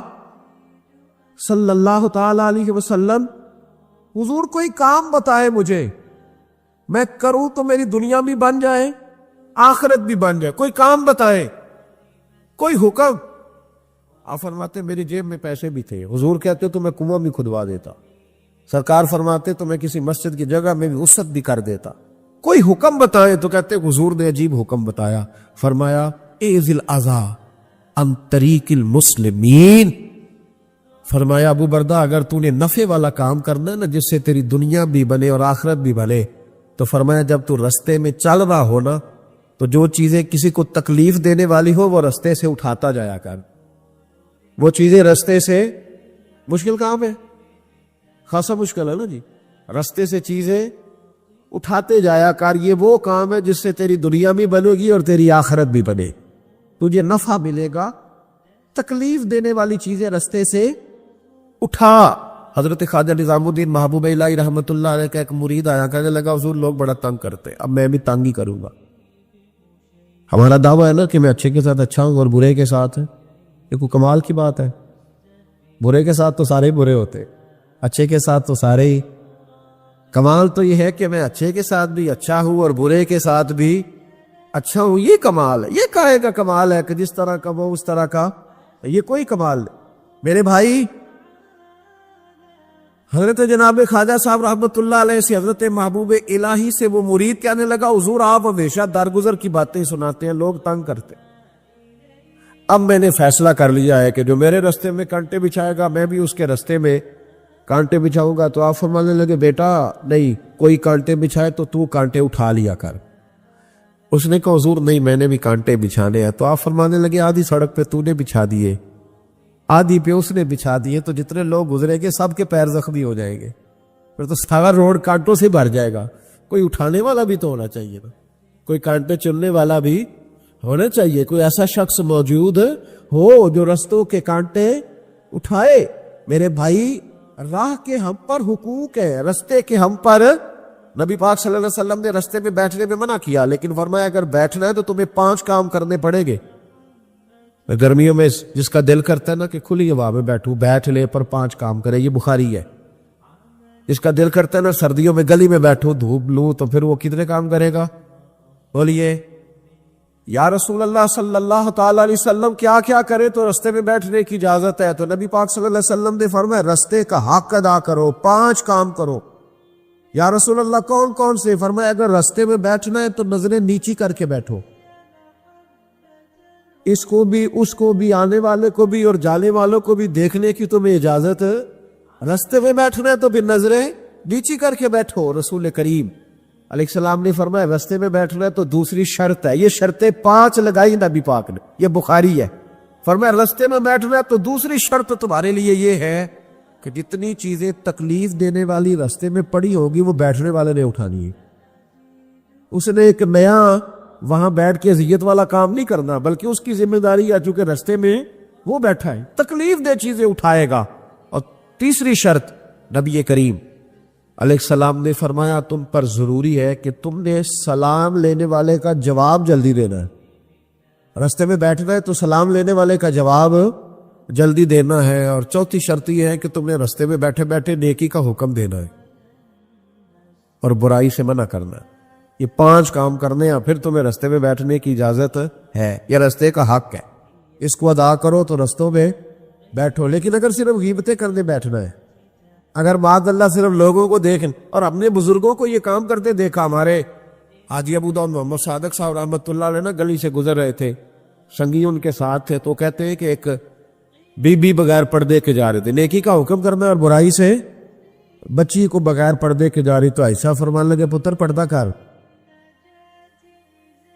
صلی اللہ تعالیٰ علیہ وسلم, حضور کوئی کام بتائے مجھے, میں کروں تو میری دنیا بھی بن جائے آخرت بھی بن جائے, کوئی کام بتائے, کوئی حکم. آپ فرماتے میری جیب میں پیسے بھی تھے. حضور کہتے تو میں کنواں بھی کھدوا دیتا. سرکار فرماتے تو میں کسی مسجد کی جگہ میں بھی وسعت بھی کر دیتا. کوئی حکم بتائے تو کہتے حضور نے عجیب حکم بتایا. فرمایا ایذل اذا عن طریق المسلمین. فرمایا ابو بردہ اگر تو نے نفع والا کام کرنا ہے نا, جس سے تیری دنیا بھی بنے اور آخرت بھی بنے, تو فرمایا جب تو رستے میں چل رہا ہو نا تو جو چیزیں کسی کو تکلیف دینے والی ہو وہ رستے سے اٹھاتا جایا کر. وہ چیزیں رستے سے, مشکل کام ہے, خاصا مشکل ہے نا جی, رستے سے چیزیں اٹھاتے جایا کر. یہ وہ کام ہے جس سے تیری دنیا بھی بنے گی اور تیری آخرت بھی بنے, تجھے نفع ملے گا. تکلیف دینے والی چیزیں رستے سے اٹھا. حضرت خواجہ نظام الدین محبوب الہی رحمۃ اللہ علیہ کا ایک مرید آیا, کہنے لگا حضور لوگ بڑا تنگ کرتے, اب میں بھی تنگ ہی کروں گا. ہمارا دعویٰ ہے نا کہ میں اچھے کے ساتھ اچھا ہوں اور برے کے ساتھ ہے. یہ کوئی کمال کی بات ہے. برے کے ساتھ تو سارے برے ہوتے, اچھے کے ساتھ تو سارے ہی. کمال تو یہ ہے کہ میں اچھے کے ساتھ بھی اچھا ہوں اور برے کے ساتھ بھی اچھا ہوں. یہ کمال ہے. یہ کہے گا کمال ہے کہ جس طرح کا وہ اس طرح کا, یہ کوئی کمال نہیں. میرے بھائی حضرت جناب خواجہ صاحب رحمۃ اللہ علیہ سے حضرت محبوب الہی سے وہ مرید کہنے لگا حضور آپ ہمیشہ درگزر کی باتیں سناتے ہیں، لوگ تنگ کرتے ہیں، اب میں نے فیصلہ کر لیا ہے کہ جو میرے رستے میں کانٹے بچھائے گا میں بھی اس کے رستے میں کانٹے بچھاؤں گا۔ تو آپ فرمانے لگے بیٹا نہیں، کوئی کانٹے بچھائے تو کانٹے اٹھا لیا کر۔ اس نے کہا حضور نہیں، میں نے بھی کانٹے بچھانے ہیں۔ تو آپ فرمانے لگے آدھی سڑک پہ تو نے بچھا دیے، آدھی پہ اس نے بچھا دیے، تو جتنے لوگ گزریں گے سب کے پیر زخمی ہو جائیں گے، پھر تو سارا روڈ کانٹوں سے بھر جائے گا۔ کوئی اٹھانے والا بھی تو ہونا چاہیے نا، کوئی کانٹے چننے والا بھی ہونا چاہیے، کوئی ایسا شخص موجود ہو جو رستوں کے کانٹے اٹھائے۔ میرے بھائی راہ کے ہم پر حقوق ہے، رستے کے ہم پر۔ نبی پاک صلی اللہ علیہ وسلم نے رستے میں بیٹھنے میں منع کیا، لیکن فرمایا اگر بیٹھنا ہے تو تمہیں 5 کام کرنے پڑیں گے۔ گرمیوں میں جس کا دل کرتا ہے نا کہ کھلی ہوا میں بیٹھوں، بیٹھ لے، پر 5 کام کرے، یہ بخاری ہے۔ جس کا دل کرتا ہے نا سردیوں میں گلی میں بیٹھوں، دھوپ لوں، تو پھر وہ کتنے کام کرے گا؟ بولیے یا رسول اللہ صلی اللہ تعالی علیہ وسلم کیا کیا کرے تو رستے میں بیٹھنے کی اجازت ہے؟ تو نبی پاک صلی اللہ علیہ وسلم نے فرمایا رستے کا حق ادا کرو، 5 کام کرو۔ یا رسول اللہ کون کون سے؟ فرمایا اگر رستے میں بیٹھنا ہے تو نظریں نیچی کر کے بیٹھو، اس کو بھی اس کو بھی، آنے والے کو بھی اور جانے والوں کو بھی دیکھنے کی تمہیں اجازت ہے۔ رستے میں بیٹھنا ہے تو بھی نظریں نیچی کر کے بیٹھو۔ رسول کریم علیہ السلام نے فرمایا رستے میں بیٹھنا ہے تو دوسری شرط ہے، یہ شرطیں 5 لگائی نبی پاک نے، یہ بخاری ہے۔ فرمایا رستے میں بیٹھنا ہے تو دوسری شرط تمہارے لیے یہ ہے کہ جتنی چیزیں تکلیف دینے والی رستے میں پڑی ہوگی وہ بیٹھنے والے نے اٹھانی ہے۔ اس نے ایک نیا وہاں بیٹھ کے اذیت والا کام نہیں کرنا، بلکہ اس کی ذمہ داری ہے چونکہ رستے میں وہ بیٹھا ہے، تکلیف دہ چیزیں اٹھائے گا۔ اور تیسری شرط نبی کریم علیہ السلام نے فرمایا تم پر ضروری ہے کہ تم نے سلام لینے والے کا جواب جلدی دینا ہے۔ رستے میں بیٹھنا ہے تو سلام لینے والے کا جواب جلدی دینا ہے۔ اور چوتھی شرط یہ ہے کہ تم نے رستے میں بیٹھے بیٹھے نیکی کا حکم دینا ہے اور برائی سے منع کرنا ہے۔ یہ 5 کام کرنے ہیں، پھر تمہیں رستے میں بیٹھنے کی اجازت ہے، یہ رستے کا حق ہے، اس کو ادا کرو تو رستوں میں بیٹھو۔ لیکن اگر صرف غیبتیں کرنے بیٹھنا ہے، اگر معاذ اللہ صرف لوگوں کو دیکھیں، اور اپنے بزرگوں کو یہ کام کرتے دیکھا، ہمارے حاجی ابو داؤد محمد صادق صاحب رحمۃ اللہ علیہ نا گلی سے گزر رہے تھے، سنگی ان کے ساتھ تھے، تو کہتے ہیں کہ ایک بی بی بغیر پردے کے جا رہے تھے، نیکی کا حکم کرنا اور برائی سے بچی کو بغیر پردے کے جا رہی، تو ایسا فرمانے لگے پتر پردہ کر۔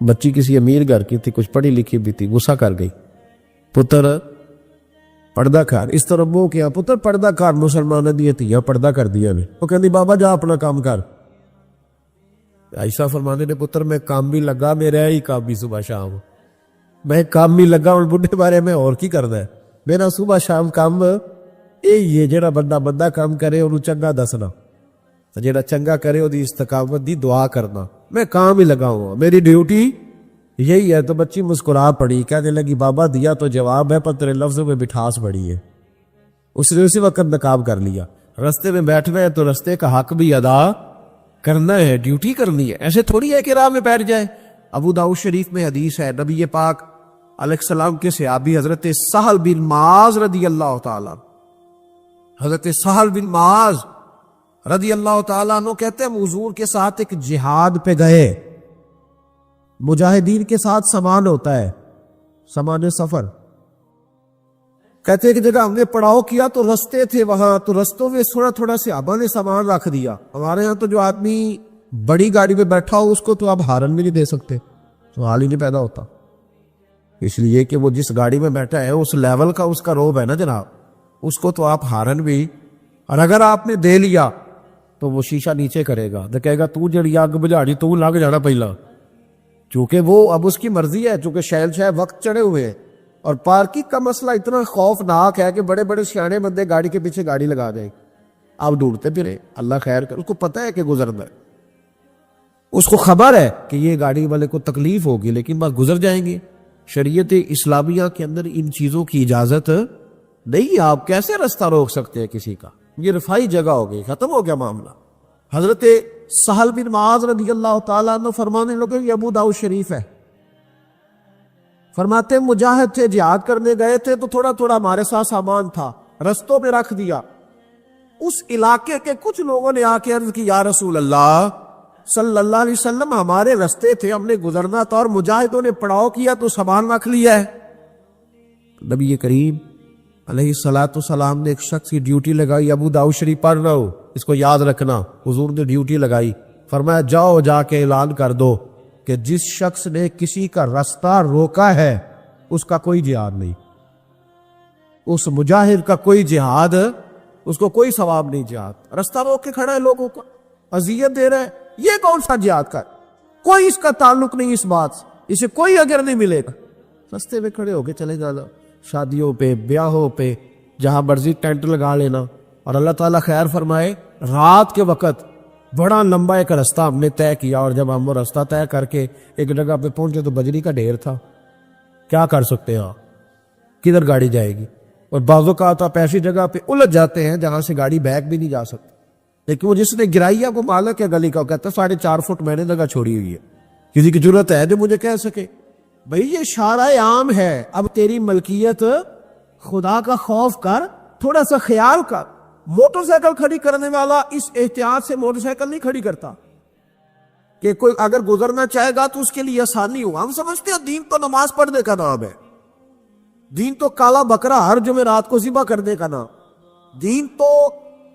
بچی کسی امیر گھر کی تھی، کچھ پڑھی لکھی بھی تھی، غصہ کر گئی، پتر پردہ کر۔ اس طرح وہ کیا پتر پردہ کر، مسلمان دیے تھی یا پردہ کر دیا نے۔ وہ کہتی بابا جا اپنا کام کر۔ ایسا فرمانے نے پتر میں کام بھی لگا، میرا ہی کام بھی صبح شام، میں کام بھی لگا، اور بڈھے بارے میں اور کی کرنا ہے، میرا صبح شام کام یہ جڑا بندہ کام کرے انہوں چنگا دسنا، جڑا چنگا کرے وہ استقامت دی دعا کرنا، میں کام ہی لگا ہوں، میری ڈیوٹی یہی ہے۔ تو بچی مسکرا پڑی، کہنے لگی بابا دیا تو جواب ہے پر تیرے لفظوں میں مٹھاس بڑی ہے۔ اس نے اسی وقت نقاب کر لیا۔ رستے میں بیٹھنا ہے تو رستے کا حق بھی ادا کرنا ہے، ڈیوٹی کرنی ہے، ایسے تھوڑی ہے کہ راہ میں بیٹھ جائے۔ ابو داؤد شریف میں حدیث ہے، نبی پاک علیہ السلام کے صحابی حضرت سہل بن معاذ رضی اللہ تعالیٰ، حضرت سہل بن معاذ رضی اللہ تعالیٰ عنہ کہتے ہیں حضور کے ساتھ ایک جہاد پہ گئے، مجاہدین کے ساتھ سامان ہوتا ہے، سامان سفر، کہتے ہیں کہ جگہ ہم نے پڑاؤ کیا تو رستے تھے وہاں، تو رستوں میں تھوڑا تھوڑا صحابہ نے سامان رکھ دیا۔ ہمارے ہاں تو جو آدمی بڑی گاڑی میں بیٹھا ہو اس کو تو آپ ہارن بھی نہیں دے سکتے، تو حال ہی نہیں پیدا ہوتا، اس لیے کہ وہ جس گاڑی میں بیٹھا ہے اس لیول کا اس کا روب ہے نا جناب، اس کو تو آپ ہارن بھی، اور اگر آپ نے دے لیا تو وہ شیشہ نیچے کرے گا، تو کہے گا تو جڑی آگ بجھاڑی تو لگ جانا پہلا، چونکہ وہ اب اس کی مرضی ہے، چونکہ شہل شاہ وقت چڑھے ہوئے ہیں۔ اور پارکنگ کا مسئلہ اتنا خوفناک ہے کہ بڑے بڑے سیانے بندے گاڑی کے پیچھے گاڑی لگا دیں، آپ ڈھونڈتے پھرے، اللہ خیر کر، اس کو پتہ ہے کہ گزرنا ہے، اس کو خبر ہے کہ یہ گاڑی والے کو تکلیف ہوگی، لیکن بس گزر جائیں گے۔ شریعت اسلامیہ کے اندر ان چیزوں کی اجازت نہیں، آپ کیسے رستہ روک سکتے ہیں کسی کا؟ یہ رفائی جگہ ہو گئی، ختم ہو گیا معاملہ۔ حضرت سہل بن معاذ رضی اللہ تعالیٰ عنہ فرمانے لگے، یہ ابو داؤد شریف ہے، فرماتے مجاہد تھے، جہاد کرنے گئے تھے تو تھوڑا تھوڑا ہمارے ساتھ سامان تھا، رستوں میں رکھ دیا، اس علاقے کے کچھ لوگوں نے آ کے عرض کی یا رسول اللہ صلی اللہ علیہ وسلم ہمارے رستے تھے, ہم نے گزرنا تھا اور مجاہدوں نے پڑاؤ کیا تو سامان رکھ لیا ہے. نبی کریم علیہ الصلوۃ والسلام نے ایک شخص کی ڈیوٹی لگائی, ابو داؤد شریف پڑھ رہا ہو, اس کو یاد رکھنا, حضور نے ڈیوٹی لگائی, فرمایا جاؤ جا کے اعلان کر دو کہ جس شخص نے کسی کا راستہ روکا ہے اس کا کوئی جہاد نہیں, اس مجاہد کا کوئی جہاد, اس کو کوئی ثواب نہیں جہاد. راستہ روک کے کھڑا ہے, لوگوں کو اذیت دے رہا ہے, یہ کون سا جہاد کا؟ کوئی اس کا تعلق نہیں اس بات سے, اسے کوئی اگر نہیں ملے گا. رستے میں کھڑے ہو کے چلے جانا, شادیوں پہ, بیاہوں پہ, جہاں مرضی ٹینٹ لگا لینا. اور اللہ تعالیٰ خیر فرمائے, رات کے وقت بڑا لمبا ایک راستہ ہم نے طے کیا, اور جب ہم وہ راستہ طے کر کے ایک جگہ پہ پہنچے تو بجری کا ڈھیر تھا. کیا کر سکتے ہیں, کدھر گاڑی جائے گی؟ اور بعضوں کا آتا ایسی جگہ پہ الجھ جاتے ہیں جہاں سے گاڑی بیک بھی نہیں جا سکتی. لیکن وہ جس نے گرائی ہے وہ مالک ہے گلی کا, کہتا ہے 4.5 فٹ میں نے جگہ چھوڑی ہوئی ہے, کسی کی ضرورت ہے جو مجھے کہہ سکے بھئی یہ شارع عام ہے, اب تیری ملکیت, خدا کا خوف کر, تھوڑا سا خیال کر. موٹر سائیکل کھڑی کرنے والا اس احتیاط سے موٹر سائیکل نہیں کھڑی کرتا کہ کوئی اگر گزرنا چاہے گا تو اس کے لیے آسانی ہو. ہم سمجھتے ہیں دین تو نماز پڑھنے کا نام ہے, دین تو کالا بکرا ہر جمعرات کو ذبح کرنے کا نام, دین تو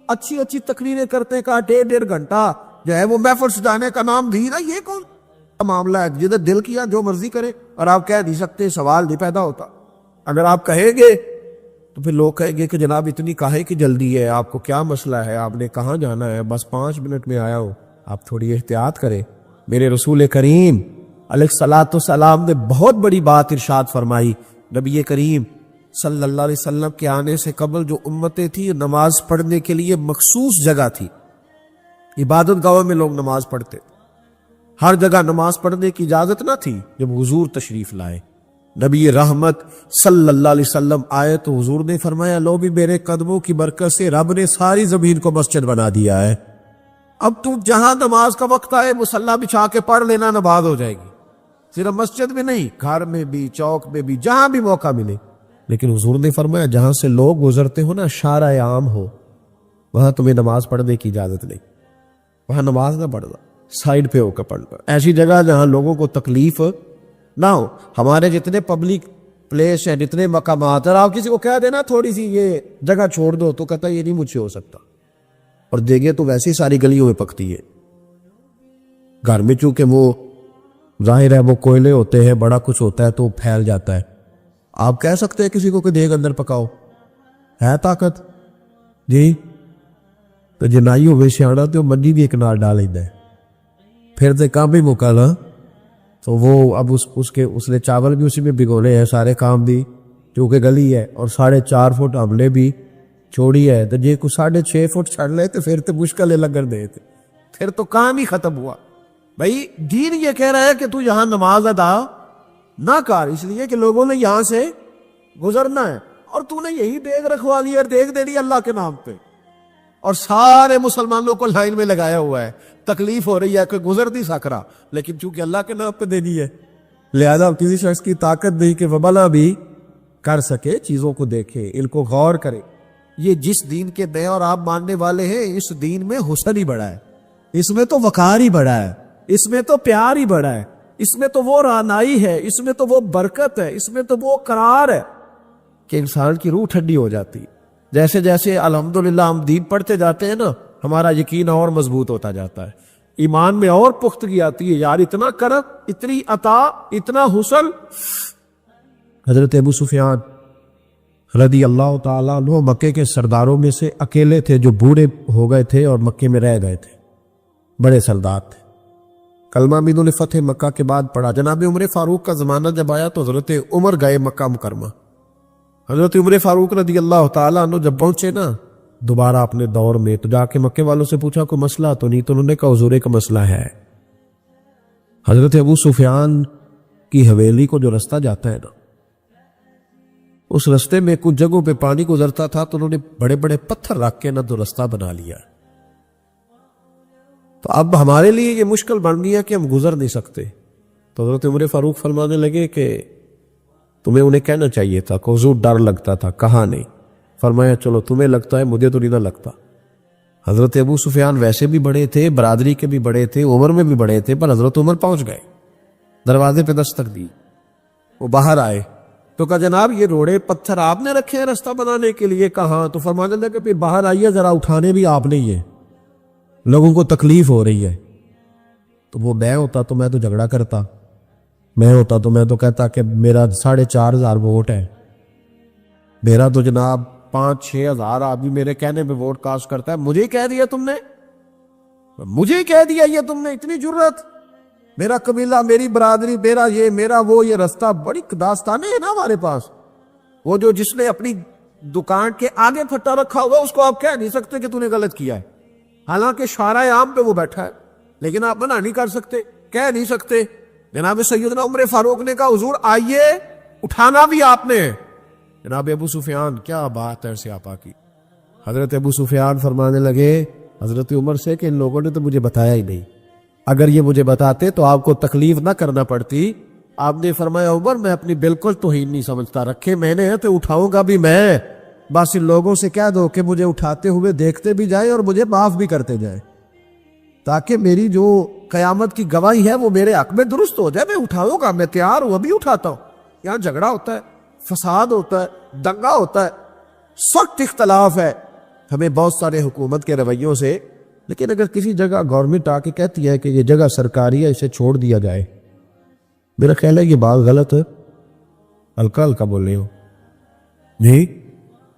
اچھی اچھی تقریریں کرنے کا 1.5 گھنٹہ جو ہے وہ محفل سجانے کا نام دین ہے. یہ کون معاملہ ہے؟ جدھر دل کیا جو مرضی کرے, اور آپ کہہ نہیں سکتے, سوال نہیں پیدا ہوتا. اگر آپ کہیں گے تو پھر لوگ کہیں گے کہ جناب اتنی کاہے کی جلدی ہے, آپ کو کیا مسئلہ ہے, آپ نے کہاں جانا ہے, بس 5 منٹ میں آیا ہوں. آپ تھوڑی احتیاط کریں. میرے رسول کریم علیہ الصلوۃ والسلام نے بہت بڑی بات ارشاد فرمائی. نبی کریم صلی اللہ علیہ وسلم کے آنے سے قبل جو امتیں تھی, نماز پڑھنے کے لیے مخصوص جگہ تھی, عبادت گاہوں میں لوگ نماز پڑھتے, ہر جگہ نماز پڑھنے کی اجازت نہ تھی. جب حضور تشریف لائے, نبی رحمت صلی اللہ علیہ وسلم آئے تو حضور نے فرمایا لو بھی میرے قدموں کی برکت سے رب نے ساری زمین کو مسجد بنا دیا ہے, اب تو جہاں نماز کا وقت آئے مصلی بچھا کے پڑھ لینا, نماز ہو جائے گی. صرف مسجد میں نہیں, گھر میں بھی, چوک میں بھی, جہاں بھی موقع ملے. لیکن حضور نے فرمایا جہاں سے لوگ گزرتے ہو نا, شارع عام ہو, وہاں تمہیں نماز پڑھنے کی اجازت نہیں, وہاں نماز نہ پڑھنا, سائڈ پہ ہو کر پڑھنا. ایسی جگہ جہاں لوگوں کو تکلیف نہ ہو. ہمارے جتنے پبلک پلیس ہیں, جتنے مقامات ہیں, آپ کسی کو کہہ دینا تھوڑی سی یہ جگہ چھوڑ دو تو کہتا ہے یہ نہیں مجھ سے ہو سکتا, اور دیکھیں تو ویسی ساری گلیوں میں پکتی ہے. گھر میں چونکہ وہ ظاہر ہے وہ کوئلے ہوتے ہیں, بڑا کچھ ہوتا ہے تو پھیل جاتا ہے. آپ کہہ سکتے ہیں کسی کو کہ دیگ اندر پکاؤ, ہے طاقت جی؟ تو جنائی ہوئے سیاڑا تو منجی بھی ایک نال ڈال لیتا ہے, پھر تو کام بھی مکا نا. تو وہ اب اس نے چاول بھی اسی میں بھگونے ہیں, سارے کام بھی, چونکہ گلی ہے, اور 4.5 فٹ حملے بھی چھوڑی ہے. تو جی کو 6.5 فٹ چھڑ لے تو پھر تو مشکل ہے لگن دے, پھر تو کام ہی ختم ہوا. بھائی دین یہ کہہ رہا ہے کہ تو یہاں نماز ادا نہ کر, اس لیے کہ لوگوں نے یہاں سے گزرنا ہے, اور تو نے یہی دیگ رکھوا لی اور دیگ دے دی اللہ کے نام پہ, اور سارے مسلمانوں کو لائن میں لگایا ہوا ہے. تکلیف ہو رہی ہے کہ گزر نہیں سک رہا, لیکن چونکہ اللہ کے نام پہ دینی ہے, لہذا کسی شخص کی طاقت نہیں کہ وبلا بھی کر سکے. چیزوں کو دیکھے, ان کو غور کرے. یہ جس دین کے میں اور آپ ماننے والے ہیں, اس دین میں حسن ہی بڑا ہے, اس میں تو وقار ہی بڑا ہے, اس میں تو پیار ہی بڑا ہے, اس میں تو وہ رعنائی ہے, اس میں تو وہ برکت ہے, اس میں تو وہ قرار ہے کہ انسان کی روح ٹھنڈی ہو جاتی. جیسے جیسے الحمدللہ ہم دین پڑھتے جاتے ہیں نا, ہمارا یقین اور مضبوط ہوتا جاتا ہے, ایمان میں اور پختگی آتی ہے. یار اتنا کرم, اتنی عطا, اتنا حسن. حضرت ابو سفیان رضی اللہ تعالیٰ عنہ مکے کے سرداروں میں سے اکیلے تھے جو بوڑھے ہو گئے تھے اور مکے میں رہ گئے تھے. بڑے سردار تھے. کلمہ بھی انہوں نے فتح مکہ کے بعد پڑھا. جناب عمر فاروق کا زمانہ جب آیا تو حضرت عمر گئے مکہ مکرمہ. حضرت عمر فاروق رضی اللہ تعالیٰ عنہ جب پہنچے نا دوبارہ اپنے دور میں, تو جا کے مکے والوں سے پوچھا کوئی مسئلہ تو نہیں, تو انہوں نے کہا حضور کا مسئلہ ہے. حضرت ابو سفیان کی حویلی کو جو رستہ جاتا ہے نا, اس رستے میں کچھ جگہوں پہ پانی گزرتا تھا, تو انہوں نے بڑے بڑے پتھر رکھ کے نا تو رستہ بنا لیا. تو اب ہمارے لیے یہ مشکل بن گیا کہ ہم گزر نہیں سکتے. تو حضرت عمر فاروق فرمانے لگے کہ تمہیں انہیں کہنا چاہیے تھا کہ حضور ڈر لگتا تھا. کہا نہیں. فرمایا چلو تمہیں لگتا ہے, مجھے تو نہیں نہ لگتا. حضرت ابو سفیان ویسے بھی بڑے تھے، برادری کے بھی بڑے تھے، عمر میں بھی بڑے تھے، پر حضرت عمر پہنچ گئے، دروازے پہ دستک دی، وہ باہر آئے تو کہا جناب یہ روڑے پتھر آپ نے رکھے ہیں رستہ بنانے کے لیے؟ کہاں؟ تو فرمانے لگے کہ پھر باہر آئیے ذرا، اٹھانے بھی آپ نے ہی ہے، لوگوں کو تکلیف ہو رہی ہے۔ تو وہ میں ہوتا تو میں تو جھگڑا کرتا، میں ہوتا تو میں تو کہتا کہ میرا 4,500 ووٹ ہے، میرا تو جناب 5-6 ہزار آدمی میرے کہنے پہ ووٹ کاسٹ کرتا ہے، مجھے ہی کہہ دیا تم نے، مجھے ہی کہہ دیا یہ تم نے، اتنی جرت، میرا قبیلہ، میری برادری، میرا یہ میرا وہ، یہ رستہ، بڑی داستانیں ہیں نا ہمارے پاس۔ وہ جو جس نے اپنی دکان کے آگے پھٹا رکھا ہوا اس کو آپ کہہ نہیں سکتے کہ تو نے غلط کیا ہے، حالانکہ شارع عام پہ وہ بیٹھا ہے، لیکن آپ منع نہیں کر سکتے، کہہ نہیں سکتے۔ جناب سیدنا عمر فاروق نے کہا حضور آئیے، اٹھانا بھی آپ نے۔ جناب ابو سفیان، کیا بات ہے سیاپا کی، حضرت ابو سفیان فرمانے لگے حضرت عمر سے کہ ان لوگوں نے تو مجھے بتایا ہی نہیں، اگر یہ مجھے بتاتے تو آپ کو تکلیف نہ کرنا پڑتی۔ آپ نے فرمایا عمر میں اپنی بالکل توہین نہیں سمجھتا، رکھے میں نے تو اٹھاؤں گا بھی میں، بس ان لوگوں سے کہہ دو کہ مجھے اٹھاتے ہوئے دیکھتے بھی جائیں اور مجھے معاف بھی کرتے جائیں، تاکہ میری جو قیامت کی گواہی ہے وہ میرے حق میں درست ہو جائے۔ میں اٹھاؤں گا، میں تیار ہوں، ابھی اٹھاتا ہوں۔ یہاں جھگڑا ہوتا ہے، فساد ہوتا ہے، دنگا ہوتا ہے، سخت اختلاف ہے ہمیں بہت سارے حکومت کے رویوں سے، لیکن اگر کسی جگہ گورنمنٹ آ کے کہتی ہے کہ یہ جگہ سرکاری ہے، اسے چھوڑ دیا جائے، میرا خیال ہے یہ بات غلط ہے۔ ہلکا ہلکا بول رہے ہو، نہیں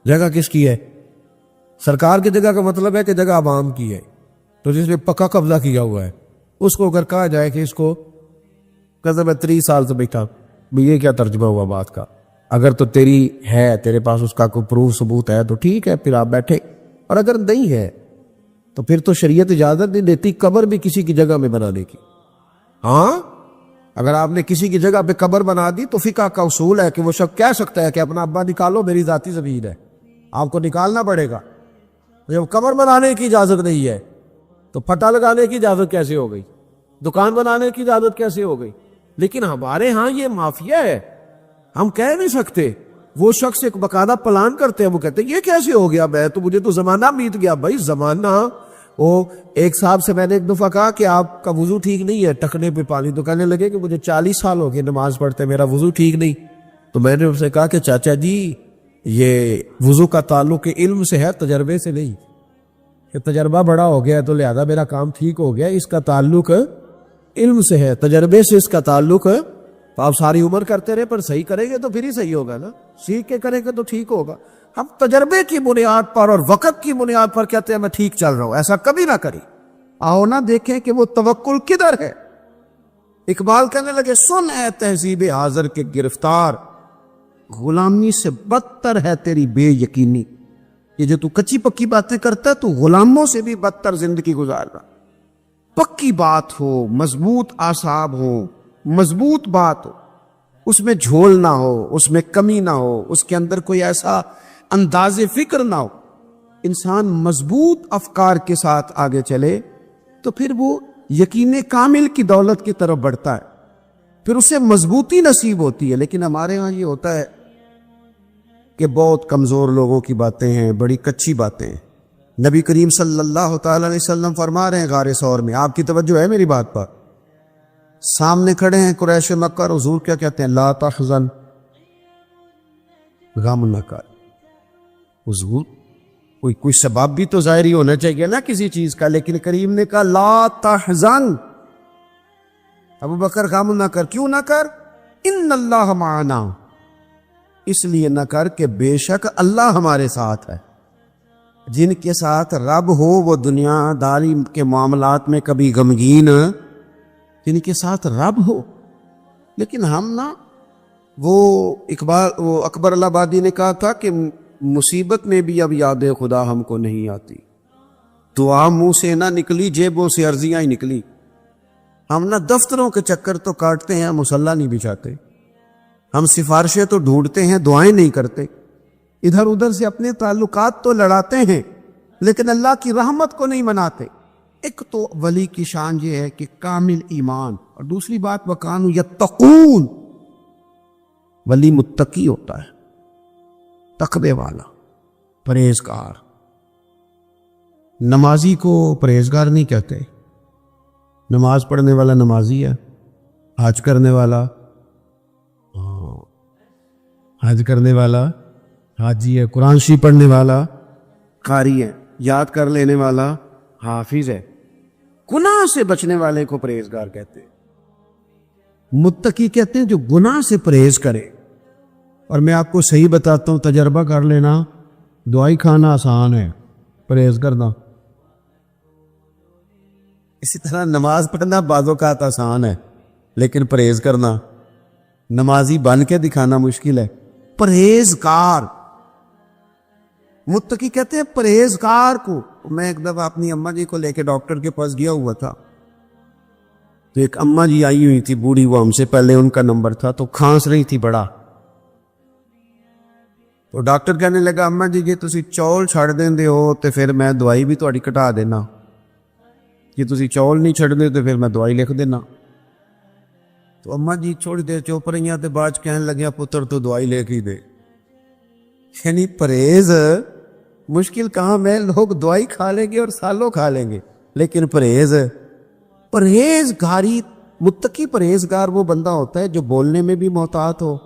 جگہ کس کی ہے؟ سرکار کی جگہ کا مطلب ہے کہ جگہ عوام کی ہے، تو جس نے پکا قبضہ کیا ہوا ہے اس کو اگر کہا جائے کہ اس کو کہتا میں 30 سال سے بیٹھا، یہ کیا ترجمہ ہوا بات کا؟ اگر تو تیری ہے، تیرے پاس اس کا کوئی پروف ثبوت ہے تو ٹھیک ہے، پھر آپ بیٹھے، اور اگر نہیں ہے تو پھر تو شریعت اجازت نہیں دیتی قبر بھی کسی کی جگہ میں بنانے کی۔ ہاں اگر آپ نے کسی کی جگہ پہ قبر بنا دی تو فقہ کا اصول ہے کہ وہ شخص کہہ سکتا ہے کہ اپنا ابا نکالو، میری ذاتی زمین ہے، آپ کو نکالنا پڑے گا۔ جب قبر بنانے کی اجازت نہیں ہے تو پھٹا لگانے کی اجازت کیسے ہو گئی؟ دکان بنانے کی اجازت کیسے ہو گئی؟ لیکن ہمارے ہاں یہ مافیا ہے، ہم کہہ نہیں سکتے۔ وہ شخص ایک باقاعدہ پلان کرتے ہیں، وہ کہتے ہیں یہ کیسے ہو گیا، میں تو مجھے تو زمانہ بیت گیا۔ بھائی زمانہ، وہ ایک صاحب سے میں نے ایک دفعہ کہا کہ آپ کا وضو ٹھیک نہیں ہے، ٹکنے پہ پانی، تو کہنے لگے کہ مجھے 40 سال ہو گئے نماز پڑھتے، میرا وضو ٹھیک نہیں۔ تو میں نے ان سے کہا کہ چاچا جی یہ وضو کا تعلق علم سے ہے، تجربے سے نہیں، کہ تجربہ بڑا ہو گیا ہے تو لہذا میرا کام ٹھیک ہو گیا، اس کا تعلق علم سے ہے، تجربے سے اس کا تعلق ہے۔ تو آپ ساری عمر کرتے رہے، پر صحیح کریں گے تو پھر ہی صحیح ہوگا نا، سیکھ کے کریں گے تو ٹھیک ہوگا۔ ہم تجربے کی بنیاد پر اور وقت کی بنیاد پر کہتے ہیں میں ٹھیک چل رہا ہوں، ایسا کبھی نہ کریں۔ آؤ نہ دیکھیں کہ وہ توکل کدھر ہے۔ اقبال کہنے لگے سن اے تہذیب حاضر کے گرفتار، غلامی سے بدتر ہے تیری بے یقینی۔ یہ جو تو کچی پکی باتیں کرتا ہے تو غلاموں سے بھی بدتر زندگی گزار رہا۔ پکی بات ہو، مضبوط اعصاب ہو، مضبوط بات ہو، اس میں جھول نہ ہو، اس میں کمی نہ ہو، اس کے اندر کوئی ایسا انداز فکر نہ ہو، انسان مضبوط افکار کے ساتھ آگے چلے تو پھر وہ یقین کامل کی دولت کی طرف بڑھتا ہے، پھر اسے مضبوطی نصیب ہوتی ہے۔ لیکن ہمارے ہاں یہ ہوتا ہے کہ بہت کمزور لوگوں کی باتیں ہیں، بڑی کچی باتیں ہیں۔ نبی کریم صلی اللہ تعالی علیہ وسلم فرما رہے ہیں غار ثور میں، آپ کی توجہ ہے میری بات پر، سامنے کھڑے ہیں قریش مکہ، حضور کیا کہتے ہیں؟ لا تحزن، غم نہ کر۔ حضور کوئی سبب بھی تو ظاہری ہونا چاہیے نا کسی چیز کا، لیکن کریم نے کہا لا تحزن، ابو بکر غم نہ کر۔ کیوں نہ کر؟ ان اللہ معنا، اس لیے نہ کر کہ بے شک اللہ ہمارے ساتھ ہے۔ جن کے ساتھ رب ہو وہ دنیا داری کے معاملات میں کبھی غمگین، جن کے ساتھ رب ہو۔ لیکن ہم نا، وہ اکبر الہآبادی نے کہا تھا کہ مصیبت میں بھی اب یاد خدا ہم کو نہیں آتی، دعا منہ سے نہ نکلی، جیبوں سے عرضیاں ہی نکلی۔ ہم نہ دفتروں کے چکر تو کاٹتے ہیں، مصلی نہیں بچھاتے، ہم سفارشیں تو ڈھونڈتے ہیں، دعائیں نہیں کرتے، ادھر ادھر سے اپنے تعلقات تو لڑاتے ہیں لیکن اللہ کی رحمت کو نہیں مناتے۔ ایک تو ولی کی شان یہ ہے کہ کامل ایمان، اور دوسری بات وَكَانُوا يَتَّقُونَ، ولی متقی ہوتا ہے، تقوی والا، پرہیزگار۔ نمازی کو پرہیزگار نہیں کہتے. نماز پڑھنے والا نمازی ہے, حج کرنے والا حج کرنے والا حاجی ہے, قرآن شریف پڑھنے والا قاری ہے, یاد کر لینے والا حافظ ہے. گناہ سے بچنے والے کو پرہیزگار کہتے ہیں. متقی کہتے ہیں جو گناہ سے پرہیز کرے. اور میں آپ کو صحیح بتاتا ہوں, تجربہ کر لینا, دوائی کھانا آسان ہے, پرہیز کرنا. اسی طرح نماز پڑھنا بعض اوقات آسان ہے, لیکن پرہیز کرنا, نمازی بن کے دکھانا مشکل ہے. پرہیزگار, متقی کہتے ہیں پرہیزگار کو. میں ایک دفعہ اپنی اماں جی کو لے کے ڈاکٹر کے پاس گیا ہوا تھا, تو ایک اماں جی آئی ہوئی تھی بوڑھی, وہ ہم سے پہلے ان کا نمبر تھا, تو کھانس رہی تھی بڑا. تو ڈاکٹر کہنے لگا اماں جی جی تسی چول چھڑ دیندے ہو تے پھر میں دوائی بھی تہاڈی کٹا دینا, جی تسی چول نہیں چھڑ دے تو پھر میں دوائی لکھ دینا. تو اماں جی تھوڑی دیر چپ رہیاں تے بعد کہنے لگیا پتر تو دوائی لے کے ہی دے. یعنی پرہیز مشکل کام ہے, لوگ دوائی کھا لیں گے اور سالوں کھا لیں گے, لیکن پرہیزگاری, متقی پرہیزگار وہ بندہ ہوتا ہے جو بولنے میں بھی محتاط ہو,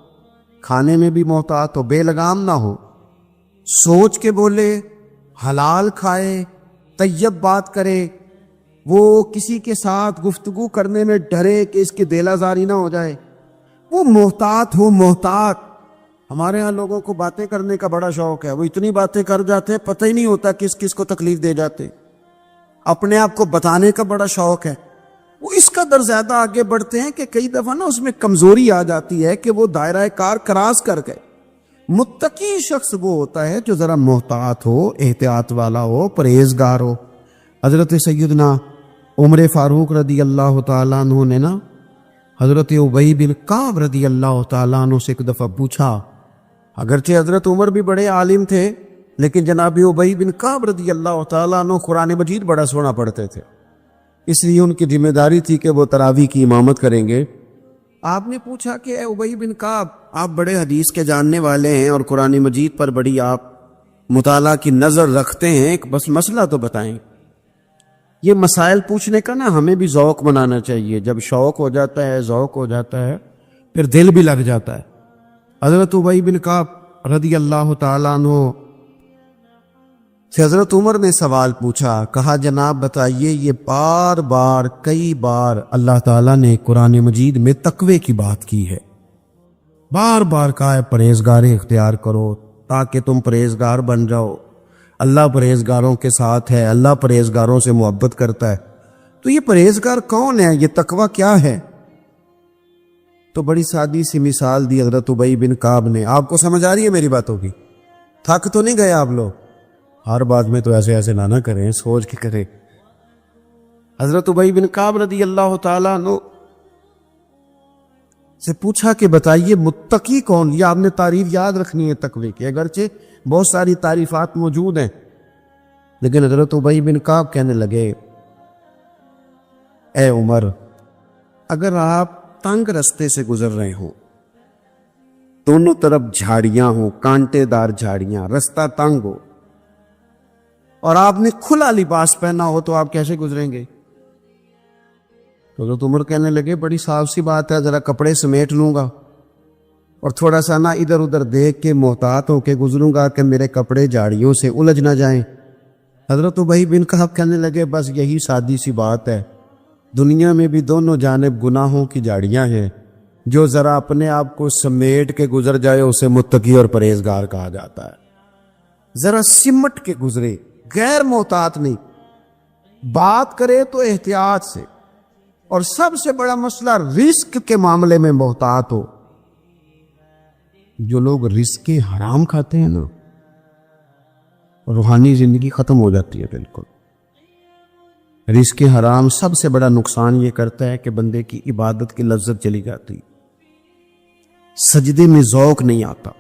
کھانے میں بھی محتاط ہو, بے لگام نہ ہو, سوچ کے بولے, حلال کھائے, طیب بات کرے. وہ کسی کے ساتھ گفتگو کرنے میں ڈرے کہ اس کی دل آزاری نہ ہو جائے. وہ محتاط ہو, محتاط. ہمارے ہاں لوگوں کو باتیں کرنے کا بڑا شوق ہے, وہ اتنی باتیں کر جاتے ہیں پتہ ہی نہیں ہوتا کس کس کو تکلیف دے جاتے. اپنے آپ کو بتانے کا بڑا شوق ہے, وہ اس قدر زیادہ آگے بڑھتے ہیں کہ کئی دفعہ نا اس میں کمزوری آ جاتی ہے کہ وہ دائرہ کار کراس کر گئے. متقی شخص وہ ہوتا ہے جو ذرا محتاط ہو, احتیاط والا ہو, پرہیزگار ہو. حضرت سیدنا عمر فاروق رضی اللہ تعالیٰ عنہ نے نا حضرت ابی بن کعب رضی اللہ تعالیٰ عنہ سے ایک دفعہ پوچھا. اگرچہ حضرت عمر بھی بڑے عالم تھے, لیکن جناب ابی بن کعب رضی اللہ تعالیٰ عنہ قرآن مجید بڑا سونا پڑھتے تھے, اس لیے ان کی ذمہ داری تھی کہ وہ تراویح کی امامت کریں گے. آپ نے پوچھا کہ اے ابی بن کعب, آپ بڑے حدیث کے جاننے والے ہیں اور قرآن مجید پر بڑی آپ مطالعہ کی نظر رکھتے ہیں, ایک بس مسئلہ تو بتائیں. یہ مسائل پوچھنے کا نا ہمیں بھی ذوق بنانا چاہیے. جب شوق ہو جاتا ہے, ذوق ہو جاتا ہے, پھر دل بھی لگ جاتا ہے. حضرت ابی بن کعب رضی اللہ تعالیٰ عنہ سے حضرت عمر نے سوال پوچھا. کہا جناب بتائیے, یہ بار بار کئی بار اللہ تعالیٰ نے قرآن مجید میں تقوی کی بات کی ہے, بار بار کہا ہے پرہیزگاری اختیار کرو تاکہ تم پرہیزگار بن جاؤ. اللہ پرہیزگاروں کے ساتھ ہے, اللہ پرہیزگاروں سے محبت کرتا ہے. تو یہ پرہیزگار کون ہے, یہ تقوی کیا ہے؟ تو بڑی سادی سی مثال دی حضرت ابی بن کعب نے. آپ کو سمجھ آ رہی ہے میری باتوں کی؟ تھک تو نہیں گئے آپ لوگ؟ ہر بات میں تو ایسے نہ کریں, سوچ کے کریں. حضرت ابی بن کعب رضی اللہ تعالیٰ عنہ سے پوچھا کہ بتائیے متقی کون. یہ آپ نے تعریف یاد رکھنی ہے تقوی کی, اگرچہ بہت ساری تعریفات موجود ہیں, لیکن حضرت ابی بن کعب کہنے لگے اے عمر, اگر آپ تنگ رستے سے گزر رہے ہوں, دونوں طرف جھاڑیاں ہوں, کانٹے دار جھاڑیاں, رستہ تنگ ہو, اور آپ نے کھلا لباس پہنا ہو, تو آپ کیسے گزریں گے؟ تو حضرت عمر کہنے لگے بڑی صاف سی بات ہے, ذرا کپڑے سمیٹ لوں گا اور تھوڑا سا نہ ادھر ادھر دیکھ کے محتاط ہو کے گزروں گا کہ میرے کپڑے جھاڑیوں سے الجھ نہ جائیں. حضرت ابی بن کعب کہنے لگے بس یہی سادی سی بات ہے, دنیا میں بھی دونوں جانب گناہوں کی جھاڑیاں ہیں, جو ذرا اپنے آپ کو سمیٹ کے گزر جائے اسے متقی اور پرہیزگار کہا جاتا ہے. ذرا سمٹ کے گزرے, غیر محتاط نہیں, بات کرے تو احتیاط سے, اور سب سے بڑا مسئلہ رزق کے معاملے میں محتاط ہو. جو لوگ رزق حرام کھاتے ہیں نا, روحانی زندگی ختم ہو جاتی ہے بالکل. رزق حرام سب سے بڑا نقصان یہ کرتا ہے کہ بندے کی عبادت کی لذت چلی جاتی, سجدے میں ذوق نہیں آتا.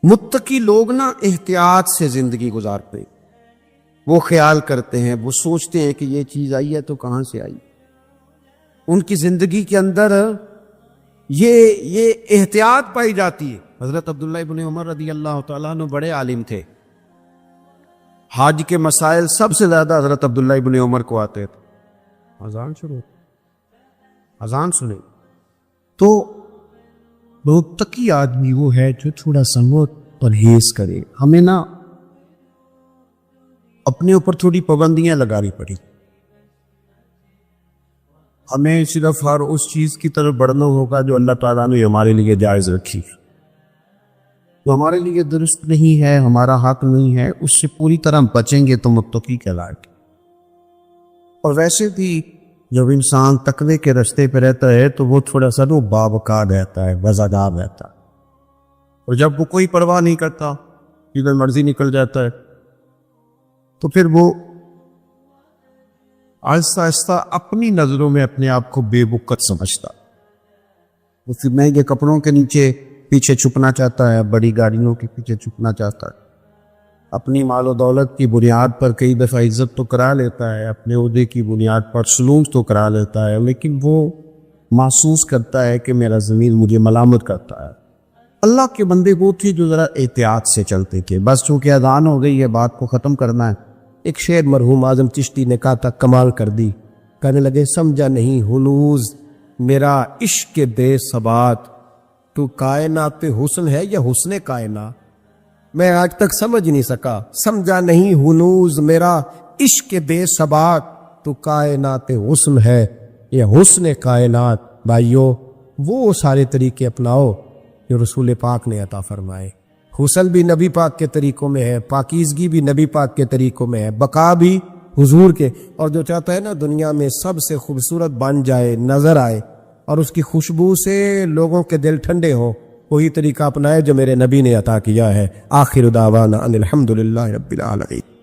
متقی لوگ نا احتیاط سے زندگی گزارتے ہیں, وہ خیال کرتے ہیں, وہ سوچتے ہیں کہ یہ چیز آئی ہے تو کہاں سے آئی. ان کی زندگی کے اندر یہ احتیاط پائی جاتی ہے. حضرت عبداللہ ابن عمر رضی اللہ تعالیٰ عنہ بڑے عالم تھے, حج کے مسائل سب سے زیادہ حضرت عبداللہ ابن عمر کو آتے تھے. اذان شروع, اذان سنیں. تو بہت تقی آدمی وہ ہے جو تھوڑا سنگو پرہیز کرے. ہمیں نا اپنے اوپر تھوڑی پابندیاں لگانی پڑی. ہمیں صرف ہر اس چیز کی طرف بڑھنا ہوگا جو اللہ تعالیٰ نے ہمارے لیے جائز رکھی, جو ہمارے لیے درست نہیں ہے, ہمارا حق نہیں ہے, اس سے پوری طرح بچیں گے تو متقی کہلائیں گے. اور ویسے بھی جب انسان تقوی کے راستے پہ رہتا ہے تو وہ تھوڑا سا وہ باوقار رہتا ہے, وزادار رہتا ہے. اور جب وہ کوئی پرواہ نہیں کرتا, جدھر مرضی نکل جاتا ہے, تو پھر وہ آہستہ آہستہ اپنی نظروں میں اپنے آپ کو بے وقت سمجھتا. وہ پھر مہنگے کپڑوں کے نیچے پیچھے چھپنا چاہتا ہے, بڑی گاڑیوں کے پیچھے چھپنا چاہتا ہے, اپنی مال و دولت کی بنیاد پر کئی دفعہ عزت تو کرا لیتا ہے, اپنے عہدے کی بنیاد پر سلوک تو کرا لیتا ہے, لیکن وہ محسوس کرتا ہے کہ میرا ضمیر مجھے ملامت کرتا ہے. اللہ کے بندے وہ تھے جو ذرا احتیاط سے چلتے تھے. بس چونکہ اذان ہو گئی ہے, بات کو ختم کرنا ہے. ایک شعر مرحوم اعظم چشتی نے کہا تھا, کمال کر دی. کہنے لگے سمجھا نہیں ہنوز میرا عشق بے ثبات, تو کائنات حسن ہے یا حسن کائنات. میں آج تک سمجھ نہیں سکا. سمجھا نہیں ہنوز میرا عشق بے ثبات, تو کائنات حسن ہے یا حسن کائنات. بھائیو وہ سارے طریقے اپناؤ جو رسول پاک نے عطا فرمائے. حسن بھی نبی پاک کے طریقوں میں ہے, پاکیزگی بھی نبی پاک کے طریقوں میں ہے, بقا بھی حضور کے. اور جو چاہتا ہے نا دنیا میں سب سے خوبصورت بن جائے, نظر آئے, اور اس کی خوشبو سے لوگوں کے دل ٹھنڈے ہوں, وہی طریقہ اپنائے جو میرے نبی نے عطا کیا ہے. آخر دعوانا ان الحمدللہ رب العالمین.